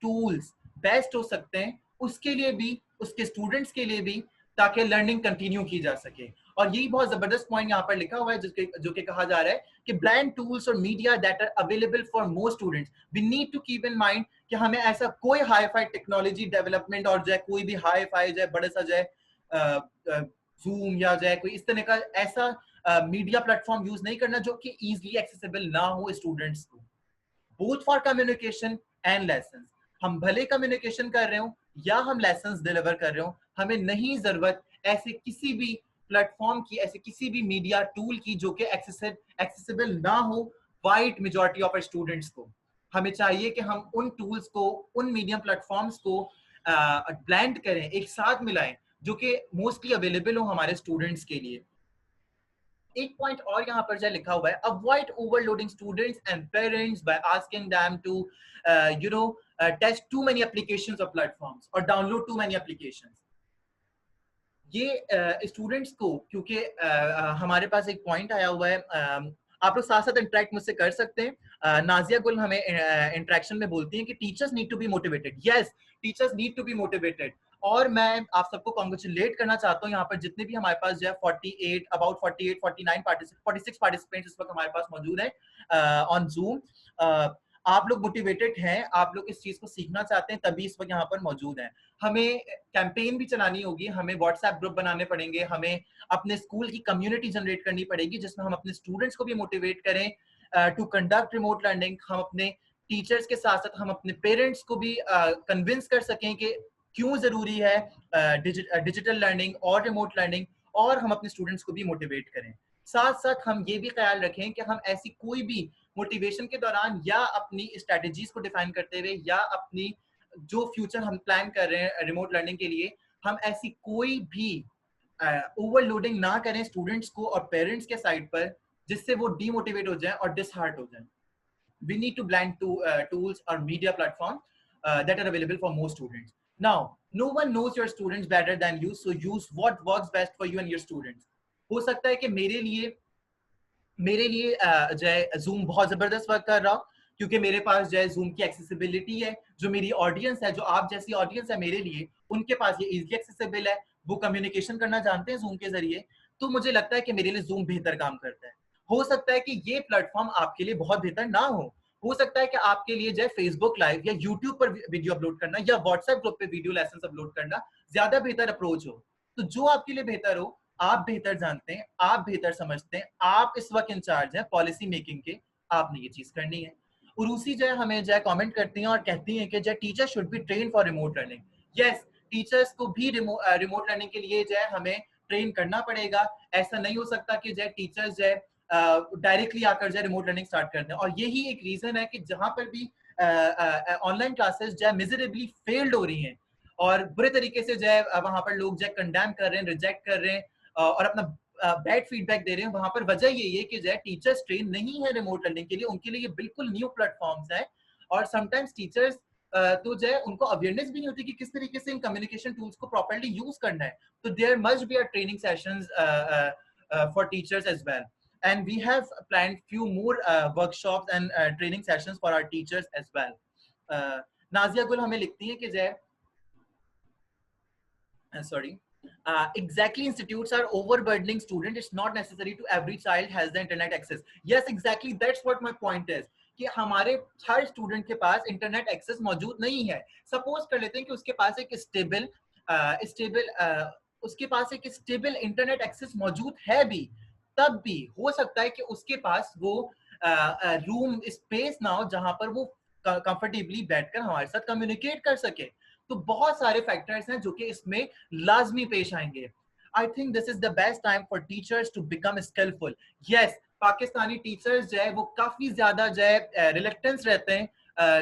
टूल्स बेस्ट हो सकते हैं उसके लिए भी, उसके स्टूडेंट्स के लिए भी, ताकि लर्निंग कंटिन्यू की जा सके। और यही बहुत जबरदस्त पॉइंट यहाँ पर लिखा हुआ है जो कि कहा जा रहा है कि ब्रांड टूल्स और media that are available for most students, we need to keep in mind कि हमें ऐसा कोई हाई फाई टेक्नोलॉजी डेवलपमेंट और कोई भी हाई फाई बड़े सा जूम या कोई इस तरह का ऐसा मीडिया प्लेटफॉर्म यूज नहीं करना जो कि इजीली एक्सेसिबल ना हो स्टूडेंट्स को, both for communication and lessons. हम भले कम्युनिकेशन कर रहे हो या हम लेसन्स डिलीवर कर रहे हो, हमें नहीं जरूरत ऐसे किसी भी प्लेटफॉर्म की, ऐसे किसी भी मीडिया टूल की जो कि एक्सेसिबल ना हो वाइड मेजॉरिटी ऑफ स्टूडेंट्स को। हमें चाहिए कि हम उन टूल्स को, उन मीडियम प्लेटफॉर्म्स को ब्लेंड करें, एक साथ मिलाएं जो कि मोस्टली अवेलेबल हो हमारे स्टूडेंट्स के लिए। एक पॉइंट और यहाँ पर लिखा हुआ है, avoid overloading students and parents by asking them to test too many applications और प्लेटफॉर्म्स और डाउनलोड टू मेनी एप्लीकेशंस। ये स्टूडेंट्स को, क्योंकि हमारे पास एक पॉइंट आया हुआ है, आप लोग साथ साथ इंटरेक्ट मुझसे कर सकते हैं। नाजिया गुल हमें इंटरेक्शन में बोलती हैं कि teachers need to be motivated. Yes, teachers need to be motivated और मैं आप सबको कॉन्ग्रेचुलेट करना चाहता हूँ यहाँ पर जितने भी हमारे पास जो है 48 अबाउट 48 49 46 पार्टिसिपेंट्स इस वक्त हमारे पास मौजूद हैं ऑन जूम। आप लोग मोटिवेटेड हैं, आप लोग इस चीज को सीखना चाहते हैं, तभी इस वक्त यहाँ पर मौजूद हैं। हमें कैंपेन भी चलानी होगी, हमें व्हाट्सएप ग्रुप बनाने पड़ेंगे, हमें अपने स्कूल की कम्युनिटी जनरेट करनी पड़ेगी जिसमें हम अपने स्टूडेंट्स को भी मोटिवेट करें टू कंडक्ट रिमोट लर्निंग। हम अपने टीचर्स के साथ साथ हम अपने पेरेंट्स को भी कन्विंस कर सकें कि क्यों जरूरी है डिजिटल लर्निंग और रिमोट लर्निंग, और हम अपने स्टूडेंट्स को भी मोटिवेट करें। साथ साथ हम ये भी ख्याल रखें कि हम ऐसी कोई भी मोटिवेशन के दौरान या अपनी स्ट्रेटजीज को डिफाइन करते हुए या अपनी जो फ्यूचर हम प्लान कर रहे हैं रिमोट लर्निंग के लिए, हम ऐसी कोई भी ओवरलोडिंग ना करें स्टूडेंट्स को और पेरेंट्स के साइड पर जिससे वो डीमोटिवेट हो जाएं और डिसहार्ट हो जाएं। We need to blend tools or media platform that are available for most students. Now, no one knows your students better than you, so use what works best for you and your students. हो सकता है कि मेरे लिए जो है जूम बहुत जबरदस्त वर्क कर रहा हो क्योंकि मेरे पास जो है जूम की एक्सेसिबिलिटी है, जो मेरी ऑडियंस है, जो आप जैसी ऑडियंस है मेरे लिए, उनके पास ये इजीली एक्सेसिबल है, वो कम्युनिकेशन करना जानते हैं जूम के जरिए, तो मुझे लगता है कि मेरे लिए जूम बेहतर काम करता है। हो सकता है कि ये प्लेटफॉर्म आपके लिए बहुत बेहतर ना हो सकता है कि आपके लिए जो है फेसबुक लाइव या यूट्यूब पर वीडियो अपलोड करना या व्हाट्सएप ग्रुप पे वीडियो लेसन अपलोड करना ज्यादा बेहतर अप्रोच हो। तो जो आपके लिए बेहतर हो, आप बेहतर जानते हैं, आप बेहतर समझते हैं, आप इस वक्त इंचार्ज हैं पॉलिसी मेकिंग के, आपने ये चीज करनी है। उरूसी जो है हमें जो है कमेंट करती हैं और कहती हैं कि जो teacher should be train for remote learning. Yes, teachers को भी रिमोट लर्निंग के लिए जो है हमें ट्रेन करना पड़ेगा। ऐसा नहीं हो सकता कि जो है टीचर्स जो है डायरेक्टली आकर जो है रिमोट लर्निंग स्टार्ट कर दें। और यही एक रीजन है कि जहां पर भी ऑनलाइन क्लासेस जो है मिजरेबली फेल्ड हो रही हैं और बुरे तरीके से जो है वहां पर लोग जो है कंडेम कर रहे हैं, रिजेक्ट कर रहे हैं और अपना बैड फीडबैक दे रहे हैं, वहां पर वजह यही है कि जो है टीचर्स ट्रेन नहीं है रिमोट लर्निंग के लिए। उनके लिए ये बिल्कुल न्यू प्लेटफॉर्म्स है और समटाइम्स टीचर्स तो जो है उनको अवेयरनेस भी नहीं होती कि किस तरीके से इन कम्युनिकेशन टूल्स को प्रॉपर्ली यूज करना है। तो there must be a training sessions for teachers as well, and we have planned few more workshops and training sessions for our teachers as well. Nazia गुल हमें लिखती है कि जय exactly institutes are overburdening students. It's not necessary to every child has the internet access. Yes, exactly, that's what my point is कि हमारे हर स्टूडेंट के पास इंटरनेट एक्सेस मौजूद नहीं है। सपोज कर लेते हैं कि उसके पास एक स्टेबल इंटरनेट एक्सेस मौजूद है भी, तब भी हो सकता है कि उसके पास वो रूम स्पेस ना हो जहां पर वो कंफर्टेबली बैठकर हमारे साथ कम्युनिकेट कर सके। तो बहुत सारे फैक्टर्स हैं जो कि इसमें लाजमी पेश आएंगे। I think this is the best time for teachers to become skilful. Yes, Pakistani teachers जो है वो काफी ज्यादा जो है रिलेक्टेंस रहते हैं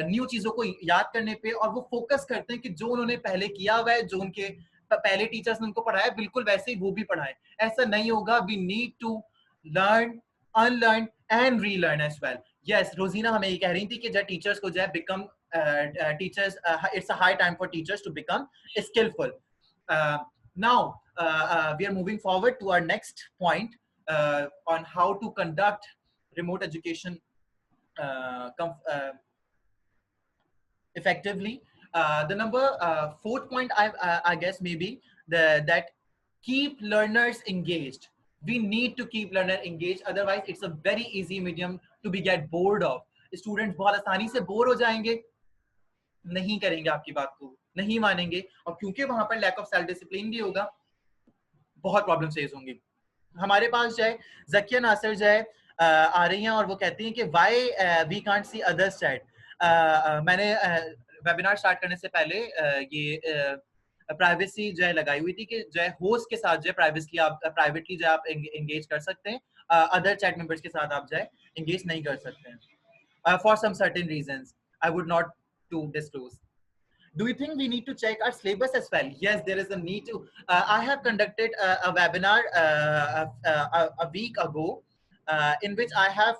न्यू चीजों को याद करने पे, और वो फोकस करते हैं कि जो उन्होंने पहले किया हुआ है, जो उनके पहले टीचर्स ने उनको पढ़ाया बिल्कुल वैसे ही वो भी पढ़ाए। ऐसा नहीं होगा। We need to learn, unlearn and relearn as well. Yes, Rozina हमें ये कह रही थी कि जब टीचर्स को जो है become teachers, it's a high time for teachers to become skilful. Now we are moving forward to our next point on how to conduct remote education effectively. The number fourth point I guess maybe that keep learners engaged. We need to keep learner engaged, otherwise it's a very easy medium to be get bored of. Students बहुत आसानी से बोर हो जाएंगे, नहीं करेंगे, आपकी बात को नहीं मानेंगे, और क्योंकि वहां पर लैक ऑफ सेल्फ डिसिप्लिन भी होगा, बहुत प्रॉब्लम फेस होंगी। हमारे पास जो है जकिया नासिर जो है आ रही हैं और वो कहती हैं कि why we can't see others chat. मैंने वेबिनार स्टार्ट करने से पहले ये प्राइवेसी जो है लगाई हुई थी कि जो है होस्ट के साथ जो है प्राइवेटली जो आप एंगेज कर सकते हैं, अदर चैट मेंबर्स के साथ आप जो है एंगेज नहीं कर सकते हैं for some certain reasons I would not to disclose. Do you think we need to check our syllabus as well? Yes, there is a need to. I have conducted a webinar a week ago in which I have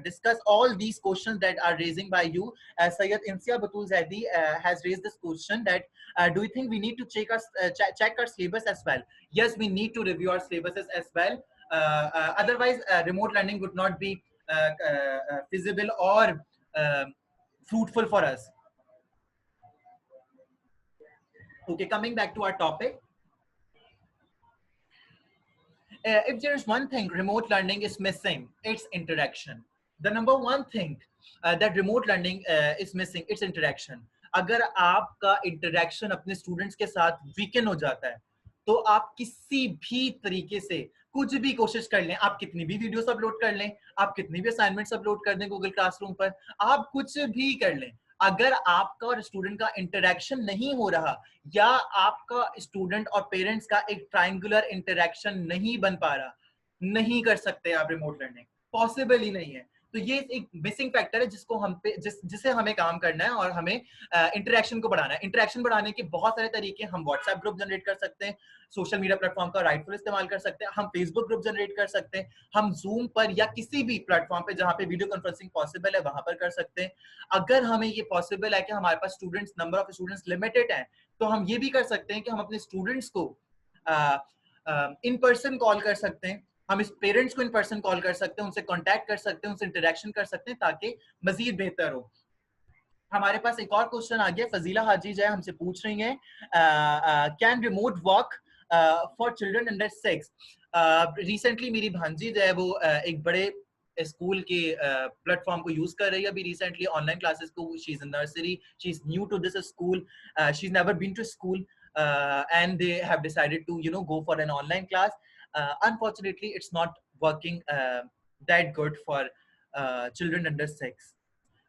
discussed all these questions that are raising by you. Sayyid Insia Batul Zaidi has raised this question that do you think we need to check our syllabus as well? Yes, we need to review our syllabuses as well. Otherwise, remote learning would not be feasible or fruitful for us. Okay, coming back to our topic. If there's one thing remote learning is missing, it's interaction. The number one thing that remote learning is missing, it's interaction. अगर आपका interaction अपने students के साथ weaken हो जाता है, तो आप किसी भी तरीके से कुछ भी कोशिश कर लें, आप कितनी भी वीडियोस अपलोड कर लें, आप कितनी भी असाइनमेंट्स अपलोड कर दें गूगल क्लासरूम पर, आप कुछ भी कर लें, अगर आपका और स्टूडेंट का इंटरेक्शन नहीं हो रहा या आपका स्टूडेंट और पेरेंट्स का एक ट्रायंगुलर इंटरेक्शन नहीं बन पा रहा, नहीं कर सकते आप रिमोट लर्निंग, पॉसिबल ही नहीं है। तो ये एक मिसिंग फैक्टर है जिसको हम पे जिसे हमें काम करना है और हमें इंटरेक्शन को बढ़ाना है। इंटरेक्शन बढ़ाने के बहुत सारे तरीके, हम व्हाट्सएप ग्रुप जनरेट कर सकते हैं, सोशल मीडिया प्लेटफॉर्म का राइटफुल इस्तेमाल कर सकते हैं, हम फेसबुक ग्रुप जनरेट कर सकते हैं, हम जूम पर या किसी भी प्लेटफॉर्म पे जहां पे वीडियो कॉन्फ्रेंसिंग पॉसिबल है वहां पर कर सकते हैं। अगर हमें ये पॉसिबल है कि हमारे पास students, number of students limited है, तो हम ये भी कर सकते हैं कि हम अपने स्टूडेंट्स को इन पर्सन कॉल कर सकते हैं, हम इस पेरेंट्स को इन पर्सन कॉल कर सकते हैं, उनसे कांटेक्ट कर सकते हैं, उनसे इंटरेक्शन कर सकते हैं ताकि मजीद बेहतर हो। हमारे पास एक और क्वेश्चन आ गया, फजीला हाजी जो है हमसे पूछ रही हैं, can remote work for children under 6? Recently मेरी भांजी जो है वो एक बड़े स्कूल के प्लेटफॉर्म को यूज कर रही है, अभी रिसेंटली ऑनलाइन क्लासेस को, she is in nursery, she is new to this school, she is never been to school and they have decided to go for an online class. Unfortunately it's not working that good for children under 6.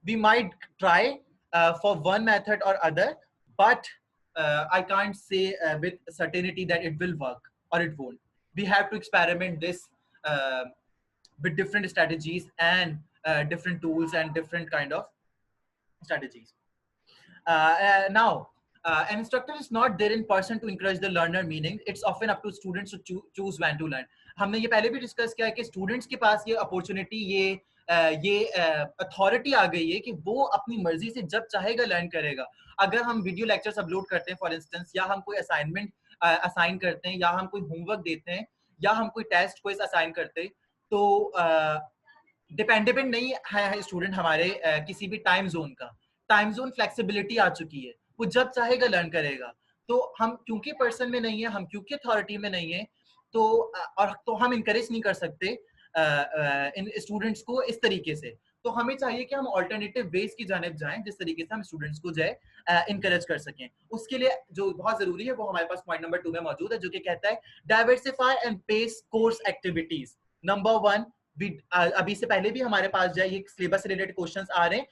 We might try for one method or other, but I can't say with certainty that it will work or it won't. We have to experiment this with different strategies and different tools and different kind of strategies. Now an instructor is not there in person to encourage the learner, meaning it's often up to students to choose when to learn. हमने ये पहले भी डिस्कस किया है कि स्टूडेंट्स के पास ये अपॉर्चुनिटी, ये अथॉरिटी आ गई है कि वो अपनी मर्जी से जब चाहेगा लर्न करेगा। अगर हम वीडियो लेक्चर्स अपलोड करते हैं फॉर इंस्टेंस, या हम कोई असाइनमेंट असाइन करते हैं, या हम कोई होमवर्क देते हैं, या हम कोई टेस्ट कोई असाइन करते हैं, तो डिपेंडेबल नहीं है स्टूडेंट हमारे किसी भी टाइम जोन का। टाइम जोन फ्लेक्सिबिलिटी आ चुकी है, वो जब चाहेगा लर्न करेगा। तो हम क्योंकि पर्सन में नहीं है, हम क्योंकि अथॉरिटी में नहीं है, तो हम इनकरेज नहीं कर सकते इन स्टूडेंट्स को इस तरीके से। तो हमें चाहिए कि हम ऑल्टरनेटिव वेज की जानिब जाएं जिस तरीके से हम स्टूडेंट्स को जो है इनकरेज कर सकें। उसके लिए जो बहुत जरूरी है वो हमारे पास पॉइंट नंबर 2 में मौजूद है, जो कि कहता है diversify and pace course activities. Number 1, अभी से पहले भी हमारे पास जो है ये सिलेबस से रिलेटेड क्वेश्चंस आ रहे हैं,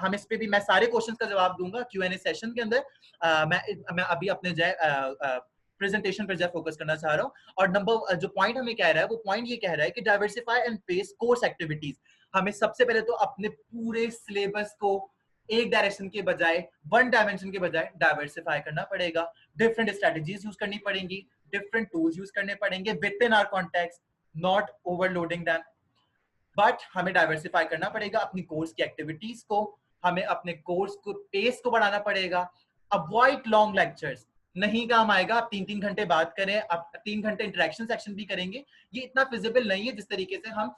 हम इस पे भी मैं सारे क्वेश्चंस का जवाब दूंगा Q&A सेशन के अंदर। मैं अभी अपने जो है प्रेजेंटेशन पर जो फोकस करना चाह रहा हूँ। और नंबर जो पॉइंट हमें कह रहा है, वो पॉइंट ये कह रहा है कि diversify and pace course activities. हमें सबसे पहले तो अपने पूरे सिलेबस को एक डायरेक्शन के बजाय, वन डायमेंशन के बजाय डाइवर्सिफाई करना पड़ेगा। डिफरेंट स्ट्रेटजीज यूज करनी पड़ेंगी, डिफरेंट टूल्स यूज करने पड़ेंगे with in our context, not overloading them. But हमें डाइवर्सिफाई करना पड़ेगा अपनी कोर्स की एक्टिविटीज को, हमें अपने कोर्स को पेस को बढ़ाना पड़ेगा। अवॉइड लॉन्ग लेक्चर्स, नहीं काम आएगा आप 3-3 घंटे बात करें, आप 3 घंटे इंटरेक्शन सेक्शन भी करेंगे, ये इतना फिजिबल नहीं है जिस तरीके से हम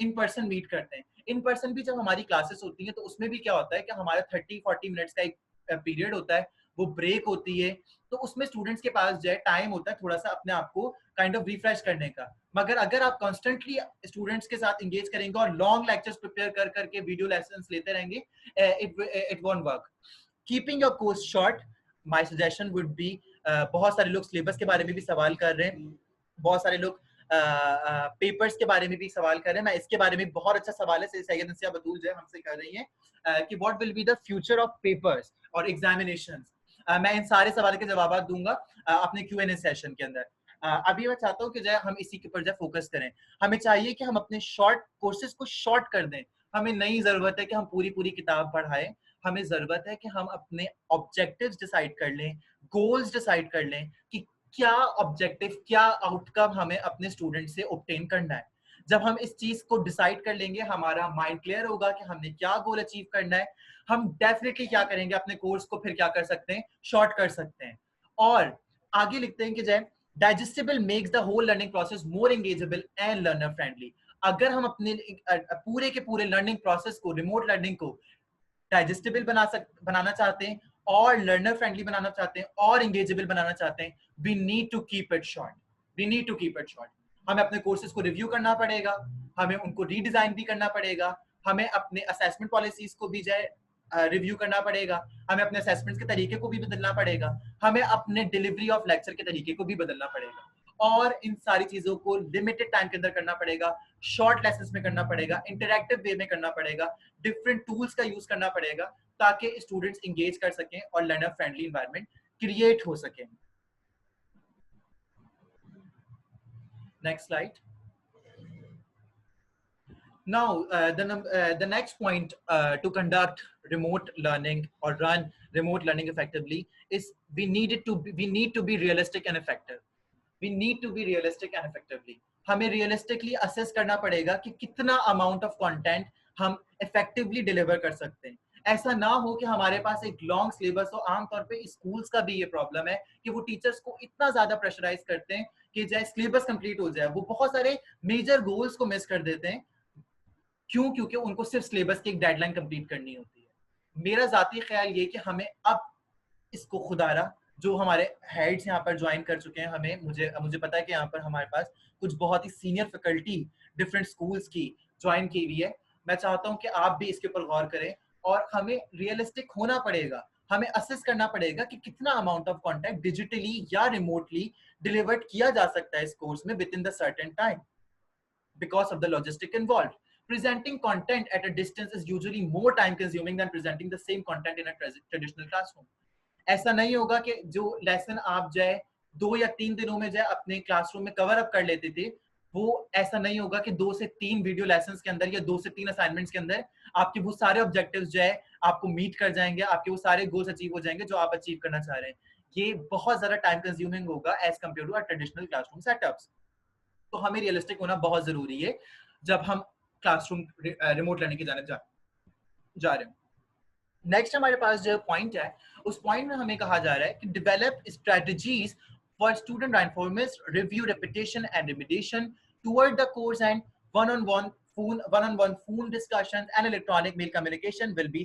इन पर्सन मीट करते हैं। इन पर्सन भी जब हमारी क्लासेस होती हैं तो उसमें भी क्या होता है कि हमारा 30-40 मिनट्स का एक पीरियड होता है, वो ब्रेक होती है, तो उसमें स्टूडेंट्स के पास जो है टाइम होता है थोड़ा सा अपने आप को काइंड ऑफ रिफ्रेश करने का। मगर अगर आप कॉन्स्टेंटली स्टूडेंट्स के साथ एंगेज करेंगे और लॉन्ग लेक्चर्स प्रिपेयर कर करके वीडियो लेसन्स लेते रहेंगे, it won't work. Keeping your course short, my suggestion would be, बहुत सारे लोग सिलेबस के बारे में भी सवाल कर रहे हैं, बहुत सारे लोग पेपर्स के बारे में भी सवाल कर रहे हैं। मैं इसके बारे में बहुत अच्छा सवाल है सैयद नसिया बतूल जो है हमसे कर रही हैं कि what will be the future of papers और एग्जामिनेशंस। मैं इन सारे सवाल के जवाब दूंगा अपने Q&A सेशन के अंदर। अभी मैं चाहता हूँ कि जो है हम इसी के ऊपर जो फोकस करें। हमें चाहिए कि हम अपने शॉर्ट कोर्सेज को शॉर्ट कर दें। हमें नहीं जरूरत है कि हम पूरी पूरी किताब पढ़ाएं, हमें जरूरत है कि हम अपने ऑब्जेक्टिव्स डिसाइड कर लें, गोल्स डिसाइड कर लें कि क्या ऑब्जेक्टिव, क्या आउटकम हमें अपने स्टूडेंट से ऑब्टेन करना है। जब हम इस चीज को डिसाइड कर लेंगे, हमारा माइंड क्लियर होगा कि हमने क्या गोल अचीव करना है, हम डेफिनेटली क्या करेंगे, अपने कोर्स को फिर क्या कर सकते हैं, शॉर्ट कर सकते हैं। और आगे लिखते हैं कि जय digestible makes the whole learning process more engageable and learner friendly. अगर हम अपने पूरे के पूरे लर्निंग प्रोसेस को, रिमोट लर्निंग को डाइजेस्टेबल बनाना चाहते हैं और लर्नर फ्रेंडली बनाना चाहते हैं और इंगेजेबल बनाना चाहते हैं, we need to keep it short, we need to keep it short. हमें अपने कोर्सेज को रिव्यू करना पड़ेगा, हमें उनको रीडिजाइन भी करना पड़ेगा, हमें अपने असेसमेंट पॉलिसीज को भी जो है रिव्यू करना पड़ेगा, हमें अपने असेसमेंट के तरीके को भी बदलना पड़ेगा, हमें अपने डिलीवरी ऑफ लेक्चर के तरीके को भी बदलना पड़ेगा, और इन सारी चीजों को लिमिटेड टाइम के अंदर करना पड़ेगा, शॉर्ट लेसन्स में करना पड़ेगा, इंटरैक्टिव वे में करना पड़ेगा, डिफरेंट टूल्स का यूज करना पड़ेगा ताकि स्टूडेंट्स एंगेज कर सकें और लर्नर फ्रेंडली एनवायरनमेंट क्रिएट हो सके। Next slide. Now, the next point to conduct remote learning or run remote learning effectively is we need to be realistic and effective. We need to be realistic and effectively. हमें realistically assess करना पड़ेगा कि कितना amount of content हम effectively deliver कर सकते हैं। ऐसा ना हो कि हमारे पास एक लॉन्ग सिलेबस हो। आमतौर पे स्कूल्स का भी ये प्रॉब्लम है कि वो टीचर्स को इतना ज्यादा प्रेशराइज करते हैं कि चाहे सिलेबस कंप्लीट हो जाए, वो बहुत सारे मेजर गोल्स को मिस कर देते हैं। क्यों? क्योंकि उनको सिर्फ सिलेबस की एक डेडलाइन कंप्लीट करनी होती है। मेरा जाती ख्याल ये कि हमें अब इसको खुदारा, जो हमारे हेड्स यहाँ पर ज्वाइन कर चुके हैं, हमें मुझे पता है कि यहाँ पर हमारे पास कुछ बहुत ही सीनियर फैकल्टी डिफरेंट स्कूल्स की ज्वाइन की हुई है। मैं चाहता हूँ कि आप भी इसके ऊपर गौर करें और हमें रियलिस्टिक होना पड़ेगा। हमें असेस करना पड़ेगा कि कितना अमाउंट ऑफ कंटेंट डिजिटली या रिमोटली डिलीवर्ड किया जा सकता है इस कोर्स में with in the certain time because of the logistic involved. Presenting content at a distance is usually more time consuming than presenting the same content in a traditional classroom. ऐसा नहीं होगा कि जो लेसन आप जाए 2 या 3 दिनों में जाए अपने क्लासरूम में कवर अप कर लेते थे, वो ऐसा नहीं होगा कि 2 से 3 वीडियो लेसन्स के अंदर या 2 से 3 असाइनमेंट्स के अंदर आपके वो सारे ऑब्जेक्टिव्स जो है आपको मीट कर जाएंगे, आपके वो सारे गोल्स अचीव हो जाएंगे जो आप अचीव करना चाह रहे हैं। ये बहुत ज्यादा टाइम कंज्यूमिंग होगा as compare to traditional classroom setups. तो हमें रियलिस्टिक होना बहुत जरूरी है जब हम क्लासरूम रिमोट लर्निंग की जाने जा रहे हैं। नेक्स्ट हमारे पास जो पॉइंट है, उस पॉइंट में हमें कहा जा रहा है कि develop strategies for student reinforcement, review, repetition and remediation toward the course and one-on-one phone discussions and electronic mail communication will be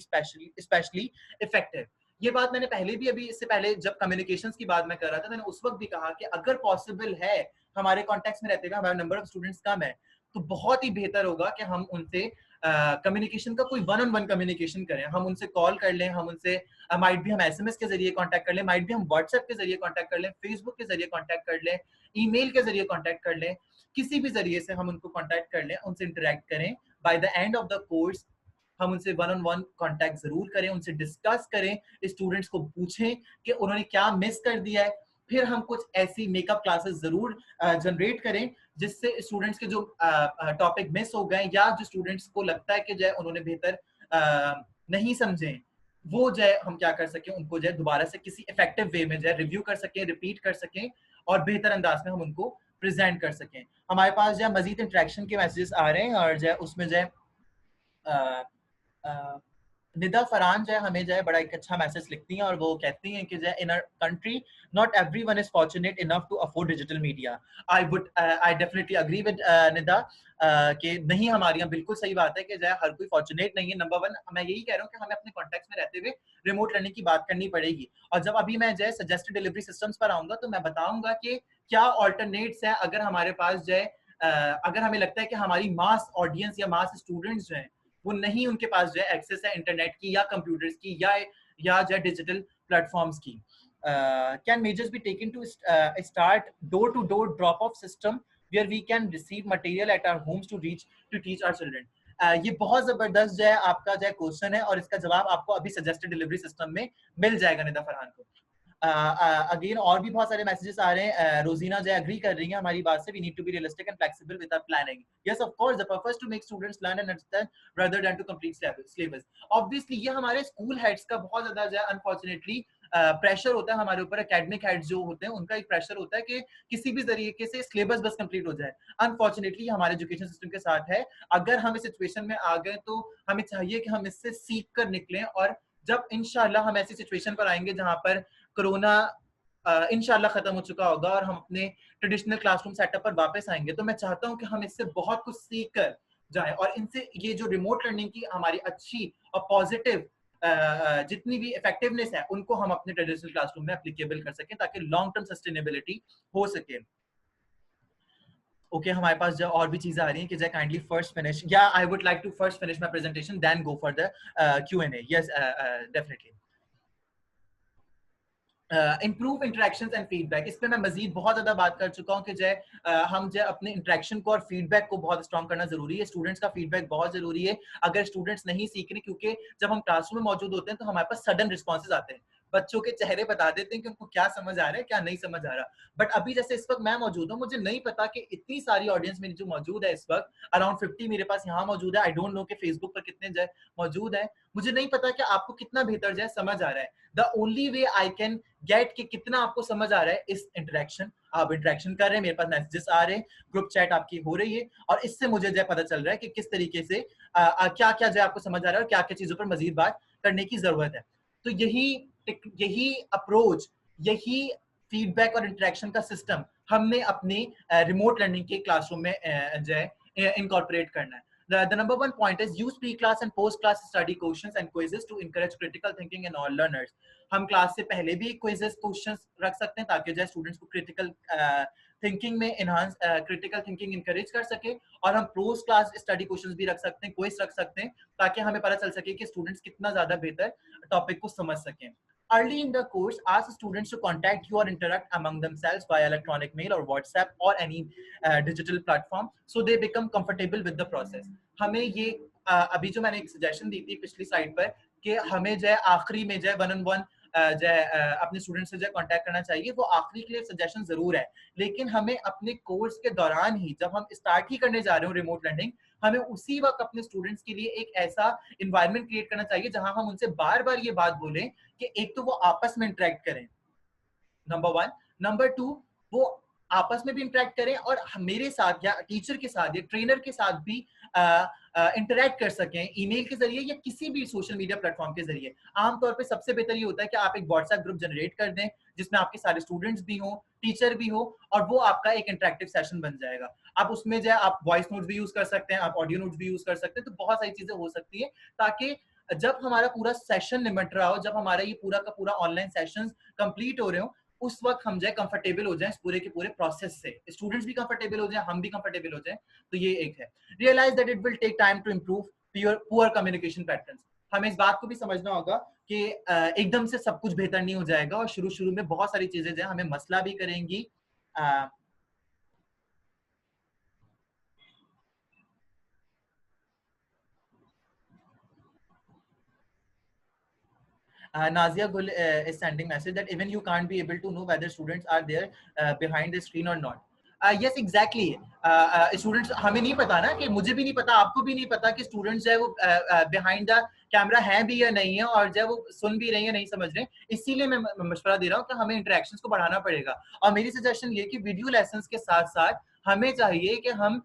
especially effective. ये बात मैंने पहले भी इससे पहले जब कम्युनिकेशंस की बात मैं कर रहा था, मैंने उस वक्त भी कहा कि अगर पॉसिबल है हमारे कॉन्टेक्ट में रहते हुए हमारा नंबर ऑफ स्टूडेंट्स कम है, तो बहुत ही बेहतर होगा कि हम उनसे कम्युनिकेशन का कोई वन-ऑन-वन कम्युनिकेशन करें। हम उनसे कॉल कर लें, हम उनसे माइट भी हम एसएमएस के जरिए कांटेक्ट कर लें, माइट भी हम व्हाट्सएप के जरिए कांटेक्ट कर लें, फेसबुक के जरिए कांटेक्ट कर लें, ईमेल के जरिए कांटेक्ट कर लें, किसी भी जरिए से हम उनको कांटेक्ट कर लें, उनसे इंटरेक्ट करें। By the end of the course हम उनसे वन-ऑन-वन कांटेक्ट जरूर करें, उनसे डिस्कस करें, स्टूडेंट्स को पूछें कि उन्होंने क्या मिस कर दिया है। फिर हम कुछ ऐसी मेकअप क्लासेस जरूर जनरेट करें जिससे स्टूडेंट्स के जो टॉपिक मिस हो गए या जो स्टूडेंट्स को लगता है कि जो है उन्होंने बेहतर नहीं समझे, वो जो है हम क्या कर सकें, उनको जो है दोबारा से किसी इफेक्टिव वे में जो है रिव्यू कर सकें, रिपीट कर सकें और बेहतर अंदाज में हम उनको प्रेजेंट कर सकें। हमारे पास जो है मजीद इंटरेक्शन के मैसेजेस आ रहे हैं और जो है उसमें जो है निदा फरहान जो है हमें जो है बड़ा एक अच्छा मैसेज लिखती हैं और वो कहती हैं कि जो है in our country not everyone is fortunate enough to afford digital media. I definitely agree with Nida कि नहीं, हमारे यहाँ बिल्कुल सही बात है कि जो है हर कोई फॉर्चुनेट नहीं है। नंबर 1 मैं यही कह रहा हूँ कि हमें अपने कॉन्टेक्ट में रहते हुए रिमोट लर्निंग की बात करनी पड़ेगी। और जब अभी मैं जो है सजेस्टेड डिलीवरी सिस्टम्स पर आऊंगा तो मैं बताऊंगा कि क्या ऑल्टरनेट्स हैं अगर हमारे पास जो है अगर हमें लगता है कि हमारी मास ऑडियंस या मास स्टूडेंट्स जो हैं वो नहीं, उनके पास जो है एक्सेस है इंटरनेट की या कंप्यूटर्स की या जो है डिजिटल प्लेटफॉर्म्स की। Can measures be taken to start door to door drop off system where we can receive material at our homes to teach our children. ये बहुत जबरदस्त जो है आपका जो है क्वेश्चन है और इसका जवाब आपको अभी सजेस्टेड डिलीवरी सिस्टम में मिल जाएगा निदा फरहान को। अगेन और भी बहुत सारे मैसेजेस आ रहे हैं। रोजीना जो एग्री कर रही है हमारी बात से, we need to be realistic and flexible with our planning. Yes of course the purpose to make students learn and understand rather than to complete syllabus. Obviously ये हमारे स्कूल हेड्स का बहुत ज्यादा जो है अनफॉर्चुनेटली प्रेशर होता है हमारे ऊपर। एकेडमिक हेड्स जो होते हैं उनका एक प्रेशर होता है कि किसी भी तरीके से सिलेबस बस कंप्लीट हो जाए। अनफॉर्चुनेटली हमारे एजुकेशन सिस्टम के साथ है। अगर हम इस सिचुएशन में आ गए तो हमें चाहिए कि हम इससे सीख कर निकलें और जब इंशाल्लाह हम ऐसी सिचुएशन पर आएंगे जहां पर कोरोना इंशाल्लाह खत्म हो चुका होगा और हम अपने ट्रेडिशनल क्लासरूम सेटअप पर वापस आएंगे, तो मैं चाहता हूं कि हम इससे बहुत कुछ सीख कर जाएं और इनसे ये जो रिमोट लर्निंग की हमारी अच्छी और पॉजिटिव जितनी भी इफेक्टिवनेस है उनको हम अपने ट्रेडिशनल क्लासरूम में एप्लीकेबल कर सकें ताकि लॉन्ग टर्म सस्टेनेबिलिटी हो सके। ओके हमारे पास जो और भी चीजें आ रही हैं कि जय काइंडली फर्स्ट फिनिश, या I would like to first finish my presentation then go for the Q&A। Yes definitely. Improve interactions and feedback, इस पे मैं मजीद बहुत ज्यादा बात कर चुका हूँ कि जय हम जो अपने इंटरेक्शन को और फीडबैक को बहुत स्ट्रॉन्ग करना जरूरी है। स्टूडेंट्स का फीडबैक बहुत जरूरी है। अगर स्टूडेंट्स नहीं सीख रहे, क्योंकि जब हम क्लासरूम में मौजूद होते हैं तो हमारे पास सडन रिस्पॉन्सेज आते हैं, बच्चों के चेहरे बता देते हैं कि उनको क्या समझ आ रहा है क्या नहीं समझ आ रहा। बट अभी जैसे इस वक्त मैं मौजूद हूँ, मुझे नहीं पता कि इतनी सारी ऑडियंस मेरी जो मौजूद है इस वक्त अराउंड 50 मेरे पास यहाँ मौजूद है। आई डोंट नो कि फेसबुक पर कितने जय मौजूद है, मुझे नहीं पता कि आपको कितना बेहतर जय समझ आ रहा है। The only way I can get कि कितना आपको समझ आ रहा है इस इंटरेक्शन, आप इंटरेक्शन कर रहे हैं, मेरे पास मैसेजेस आ रहे हैं, ग्रुप चैट आपकी हो रही है, और इससे मुझे जो पता चल रहा है कि किस तरीके से क्या क्या जो आपको समझ आ रहा है और क्या क्या चीजों पर मजीद बात करने की जरूरत है। तो यही अप्रोच, यही फीडबैक और इंटरेक्शन का सिस्टम हमने अपनी रिमोट लर्निंग के क्लासरूम में जो है इनकॉर्पोरेट करना है। The number one point is use pre-class and post-class study questions and quizzes to encourage critical thinking in all learners. हम क्लास से पहले भी क्विजेस क्वेश्चंस रख सकते हैं ताकि जो स्टूडेंट्स को क्रिटिकल थिंकिंग में इनहांस क्रिटिकल थिंकिंग इंकरेज कर सके, और हम पोस्ट क्लास स्टडी क्वेश्चंस भी रख सकते हैं, क्विज रख सकते हैं, ताकि हमें पता चल सके कि स्टूडेंट्स कितना ज्यादा बेहतर टॉपिक को समझ सकें। Early in the course, ask students to contact you or interact among themselves via electronic mail or WhatsApp or any digital platform, so they become comfortable with the process. हमें ये अभी जो मैंने एक सजेशन दी थी पिछली साइड पर कि हमें जो है आखिरी में जो है 1-on-1 जो है अपने स्टूडेंट से जो है कांटेक्ट करना चाहिए, वो आखिरी के लिए सजेशन जरूर है, लेकिन हमें अपने कोर्स के दौरान ही, जब हम स्टार्ट ही करने जा रहे हो रिमोट लर्निंग, हमें उसी वक्त अपने स्टूडेंट्स के लिए एक ऐसा इन्वायरमेंट क्रिएट करना चाहिए जहां हम उनसे बार बार ये बात बोलें कि एक तो वो आपस में इंटरेक्ट करें, नंबर 1, नंबर 2 वो आपस में भी इंटरेक्ट करें और मेरे साथ या टीचर के साथ या ट्रेनर के साथ भी इंटरेक्ट कर सकें, ईमेल के जरिए या किसी भी सोशल मीडिया प्लेटफॉर्म के जरिए। आमतौर पे सबसे बेहतर ये होता है कि आप एक व्हाट्सएप ग्रुप जनरेट कर दें जिसमें आपके सारे स्टूडेंट्स भी हों, टीचर भी हो, और वो आपका एक इंटरेक्टिव सेशन बन जाएगा। आप उसमें जो है आप वॉइस नोट्स भी यूज कर सकते हैं, आप ऑडियो नोट्स भी यूज कर सकते हैं, तो बहुत सारी चीजें हो सकती है ताकि जब हमारा पूरा सेशन निमट रहा हो, जब हमारा ये पूरा का पूरा ऑनलाइन सेशन कंप्लीट हो रहे हो, उस वक्त हम जाए कंफर्टेबल हो जाएं पूरे के पूरे प्रोसेस से, स्टूडेंट्स भी कंफर्टेबल हो जाएं, हम भी कंफर्टेबल हो जाएं। तो ये एक है। Realize that it will take time to improve poor communication patterns. हमें इस बात को भी समझना होगा कि एकदम से सब कुछ बेहतर नहीं हो जाएगा, और शुरू में बहुत सारी चीजें जो हमें मसला भी करेंगी। Nazia Gul is sending message that even you can't be able to know whether students are there behind the screen or not. Yes, exactly. Students, हमें नहीं पता ना, कि मुझे भी नहीं पता, आपको भी नहीं पता कि स्टूडेंट्स जो है वो बिहाइंड द कैमरा हैं भी या नहीं है, और जो है वो सुन भी रहे हैं या नहीं समझ रहे हैं। इसीलिए मैं मशवरा दे रहा हूँ कि हमें इंटरेक्शंस को बढ़ाना पड़ेगा। और मेरी सजेशन ये कि वीडियो लेसन्स के साथ साथ हमें चाहिए कि हम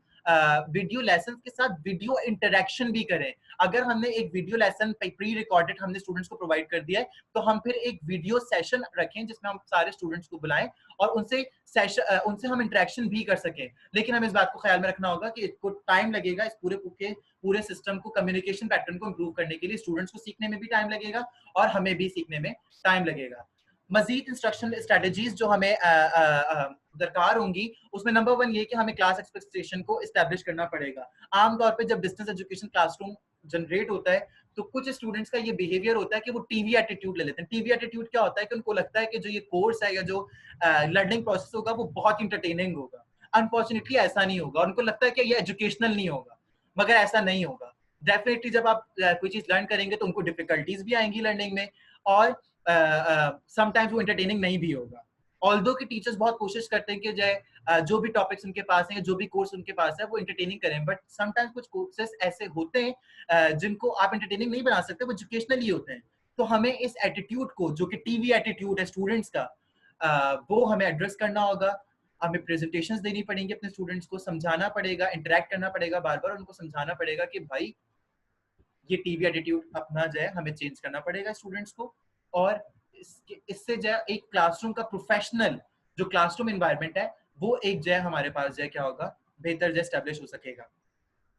वीडियो लेसन के साथ वीडियो इंटरेक्शन भी करें। अगर हमने एक वीडियो लेसन प्री रिकॉर्डेड हमने स्टूडेंट्स को प्रोवाइड कर दिया है, तो हम फिर एक वीडियो सेशन रखें जिसमें हम सारे स्टूडेंट्स को बुलाएं और उनसे हम इंटरेक्शन भी कर सकें। लेकिन हमें इस बात को ख्याल में रखना होगा कि इसको टाइम लगेगा, इस पूरे सिस्टम को, कम्युनिकेशन पैटर्न को इंप्रूव करने के लिए स्टूडेंट्स को सीखने में भी टाइम लगेगा और हमें भी सीखने में टाइम लगेगा। मजीद इंस्ट्रक्शन स्ट्रेटजीज जो हमें दरकार होंगी, उसमें नंबर 1 ये कि हमें क्लास एक्सपेक्टेशन को एस्टैब्लिश करना पड़ेगा। आमतौर पे जब डिस्टेंस एजुकेशन क्लासरूम जनरेट होता है तो कुछ स्टूडेंट्स का ये बिहेवियर होता है कि वो टीवी एटीट्यूड ले लेते हैं। टीवी एटीट्यूड क्या होता है कि उनको लगता है कि जो ये कोर्स है या जो लर्निंग प्रोसेस होगा वो बहुत इंटरटेनिंग होगा। अनफॉर्चुनेटली ऐसा नहीं होगा। उनको लगता है कि ये एजुकेशनल नहीं होगा, मगर ऐसा नहीं होगा। डेफिनेटली जब आप कोई चीज लर्न करेंगे तो उनको डिफिकल्टीज भी आएंगी लर्निंग में, और समटाइम्स वो एंटरटेनिंग नहीं भी होगा। ऑल्दो कि टीचर्स बहुत कोशिश करते हैं कि जो भी टॉपिक्स उनके पास हैं, जो भी कोर्स उनके पास है, वो एंटरटेनिंग करें, बट समटाइम्स कुछ कोर्सेस ऐसे होते हैं जिनको आप एंटरटेनिंग नहीं बना सकते, वो एजुकेशनल ही होते हैं। तो हमें इस एटीट्यूड को, जो कि टीवी एटीट्यूड है स्टूडेंट्स का, वो हमें एड्रेस करना होगा। हमें प्रेजेंटेशंस देनी पड़ेंगी अपने स्टूडेंट्स को, समझाना पड़ेगा, इंटरेक्ट करना पड़ेगा बार बार, उनको समझाना पड़ेगा कि भाई ये टीवी एटीट्यूड अपना जो है हमें चेंज करना पड़ेगा स्टूडेंट्स को। और इससे जो है एक क्लासरूम का प्रोफेशनल जो क्लासरूम एनवायरनमेंट है वो एक जो है हमारे पास जो है क्या होगा, बेहतर जो एस्टेब्लिश हो सकेगा।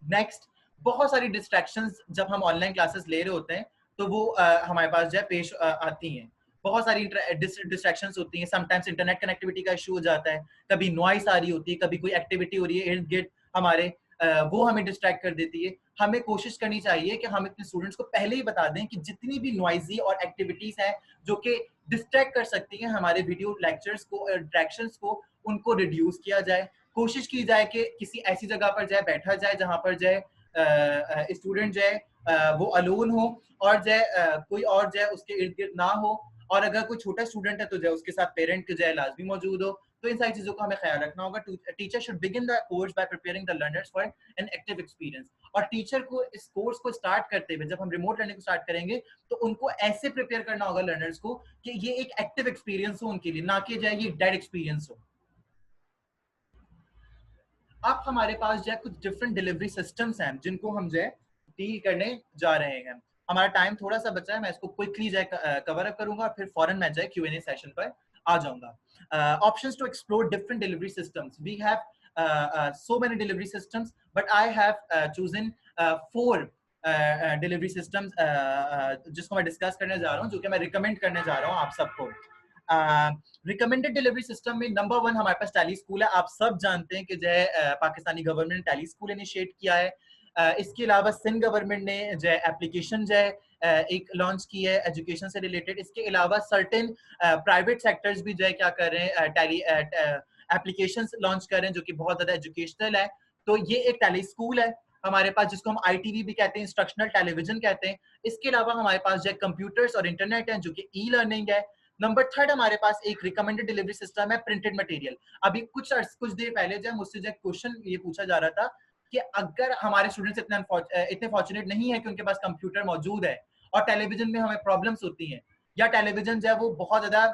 नेक्स्ट, बहुत सारी डिस्ट्रैक्शंस जब हम ऑनलाइन क्लासेस ले रहे होते हैं तो वो हमारे पास जो है पेश आती हैं। बहुत सारी डिस्ट्रैक्शंस होती हैं, समटाइम्स इंटरनेट कनेक्टिविटी का इशू हो जाता है, कभी नॉइस आ रही होती है, कभी कोई एक्टिविटी हो रही है इर्द गिर्द हमारे, वो हमें डिस्ट्रैक्ट कर देती है। हमें कोशिश करनी चाहिए कि हम अपने स्टूडेंट्स को पहले ही बता दें कि जितनी भी नॉइजी और एक्टिविटीज हैं जो कि डिस्ट्रैक्ट कर सकती हैं हमारे वीडियो लेक्चर्स को, इंटरेक्शंस को, उनको रिड्यूस किया जाए। कोशिश की जाए कि किसी ऐसी जगह पर जाए, बैठा जाए जहाँ पर जाए स्टूडेंट जो है वो अलोन हो, और जो है कोई और जो है उसके इर्द गिर्द ना हो, और अगर कोई छोटा स्टूडेंट है तो जो है उसके साथ पेरेंट जो है लाजमी मौजूद हो। तो इन सारी चीजों का हमें ख्याल रखना होगा। Teacher should begin the course buy preparing the learners for an active experience. और टीचर को इस कोर्स को स्टार्ट करते हुए, जब हम रिमोट लर्निंग को स्टार्ट करेंगे, तो उनको ऐसे प्रिपेयर करना होगा लर्नर्स को कि ये एक एक्टिव एक्सपीरियंस हो उनके लिए, ना कि जो है ये डेड एक्सपीरियंस हो। अब हमारे पास जो है कुछ डिफरेंट डिलीवरी सिस्टम्स हैं जिनको हम जो है डील करने जा रहे हैं। हमारा टाइम थोड़ा सा बचा है, मैं इसको क्विकली जो है कवर अप करूंगा और फिर फौरन मैं जो है Q&A सेशन पर आ जाऊंगा। Options to explore different delivery systems, we have so many delivery systems, but I have chosen 4 delivery systems जिसको मैं डिस्कस करने जा रहा हूँ, जो कि मैं रिकमेंड करने जा रहा हूँ आप सबको। रिकमेंडेड डिलीवरी सिस्टम में नंबर 1 हमारे पास टैली स्कूल है। आप सब जानते हैं कि जो है पाकिस्तानी गवर्नमेंट ने टैली स्कूल इनिशिएट किया है। इसके अलावा सिंध गवर्नमेंट ने जो है एप्लीकेशन जो है एक लॉन्च की है एजुकेशन से रिलेटेड। इसके अलावा सर्टेन प्राइवेट सेक्टर्स भी जो है क्या कर रहे हैं, टैली एप्लीकेशंस लॉन्च कर रहे हैं जो कि बहुत ज्यादा एजुकेशनल है। तो ये एक टैली स्कूल है हमारे पास, जिसको हम ITV भी कहते हैं, इंस्ट्रक्शनल टेलीविजन कहते हैं। इसके अलावा हमारे पास जो है कंप्यूटर्स और इंटरनेट है जो कि ई लर्निंग है। नंबर 3 हमारे पास एक रिकमेंडेड डिलीवरी सिस्टम है प्रिंटेड मटेरियल। अभी कुछ देर पहले जो मुझसे जो क्वेश्चन ये पूछा जा रहा था कि अगर हमारे स्टूडेंट्स इतने फॉर्चुनेट नहीं है कि उनके पास कंप्यूटर मौजूद है और टेलीविजन में हमें प्रॉब्लम्स होती हैं, या टेलीविजन जो है वो बहुत ज्यादा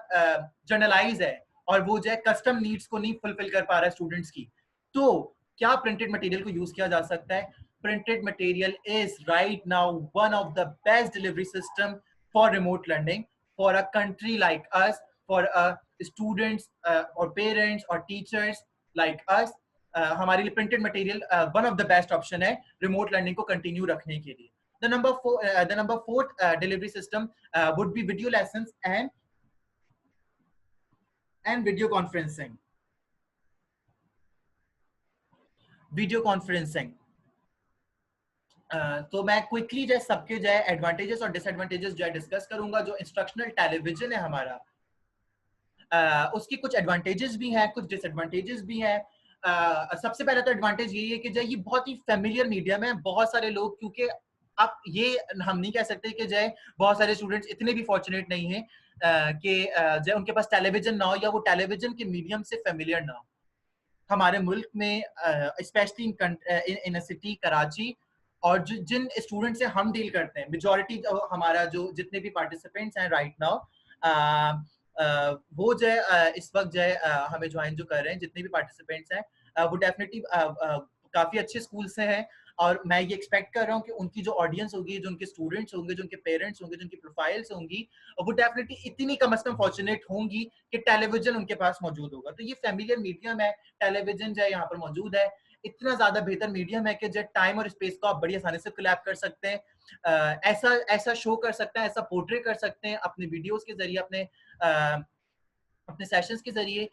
जर्नलाइज है और वो जो है कस्टम नीड्स को नहीं फुलफिल कर पा रहा है स्टूडेंट्स की, तो क्या प्रिंटेड मटेरियल को यूज किया जा सकता है? Printed material is right now one of the best delivery system for remote learning for a country like us, for students or parents or teachers like us. हमारे लिए printed material one of the best option है remote learning को continue रखने के लिए। The number 4th delivery system would be video lessons and video conferencing. Video conferencing. तो मैं क्विकली जो है सबके जो है एडवांटेजेस और डिसएडवांटेजेस जो है डिस्कस करूंगा। जो इंस्ट्रक्शनल टेलीविजन है हमारा, उसकी कुछ एडवांटेजेस भी हैं, कुछ डिसएडवांटेजेस भी हैं। सबसे पहला तो एडवांटेज यही है कि जो ये बहुत ही फेमिलियर मीडियम है। बहुत सारे लोग, क्योंकि अब ये हम नहीं कह सकते कि जो है बहुत सारे स्टूडेंट्स इतने भी फॉर्चुनेट नहीं है कि जो उनके पास टेलीविजन ना हो या वो टेलीविजन के मीडियम से फेमिलियर ना हो। हमारे मुल्क में स्पेशली इन सिटी कराची, और जिन स्टूडेंट से हम डील करते हैं, मेजॉरिटी हमारा जो जितने भी पार्टिसिपेंट्स हैं राइट नाउ, वो जो है इस वक्त जो है हमें ज्वाइन जो कर रहे हैं, जितने भी पार्टिसिपेंट्स हैं वो डेफिनेटली काफी अच्छे स्कूल से हैं। और मैं ये एक्सपेक्ट कर रहा हूँ कि उनकी जो ऑडियंस होगी, जो उनके स्टूडेंट्स होंगे, जो उनके पेरेंट्स होंगे, जो उनकी प्रोफाइल्स होंगी, वो डेफिनेटली इतनी कम से कम फॉर्चुनेट होंगी कि टेलीविजन उनके पास मौजूद होगा। तो ये फैमिलियर मीडियम है, टेलीविजन जो है यहाँ पर मौजूद है। इतना ज्यादा बेहतर मीडियम है कि जो टाइम और स्पेस को आप बड़ी आसानी से कोलैब कर सकते हैं, ऐसा शो कर सकते हैं, ऐसा पोर्ट्रे कर सकते हैं अपने वीडियोस के जरिए, अपने सेशंस के जरिए,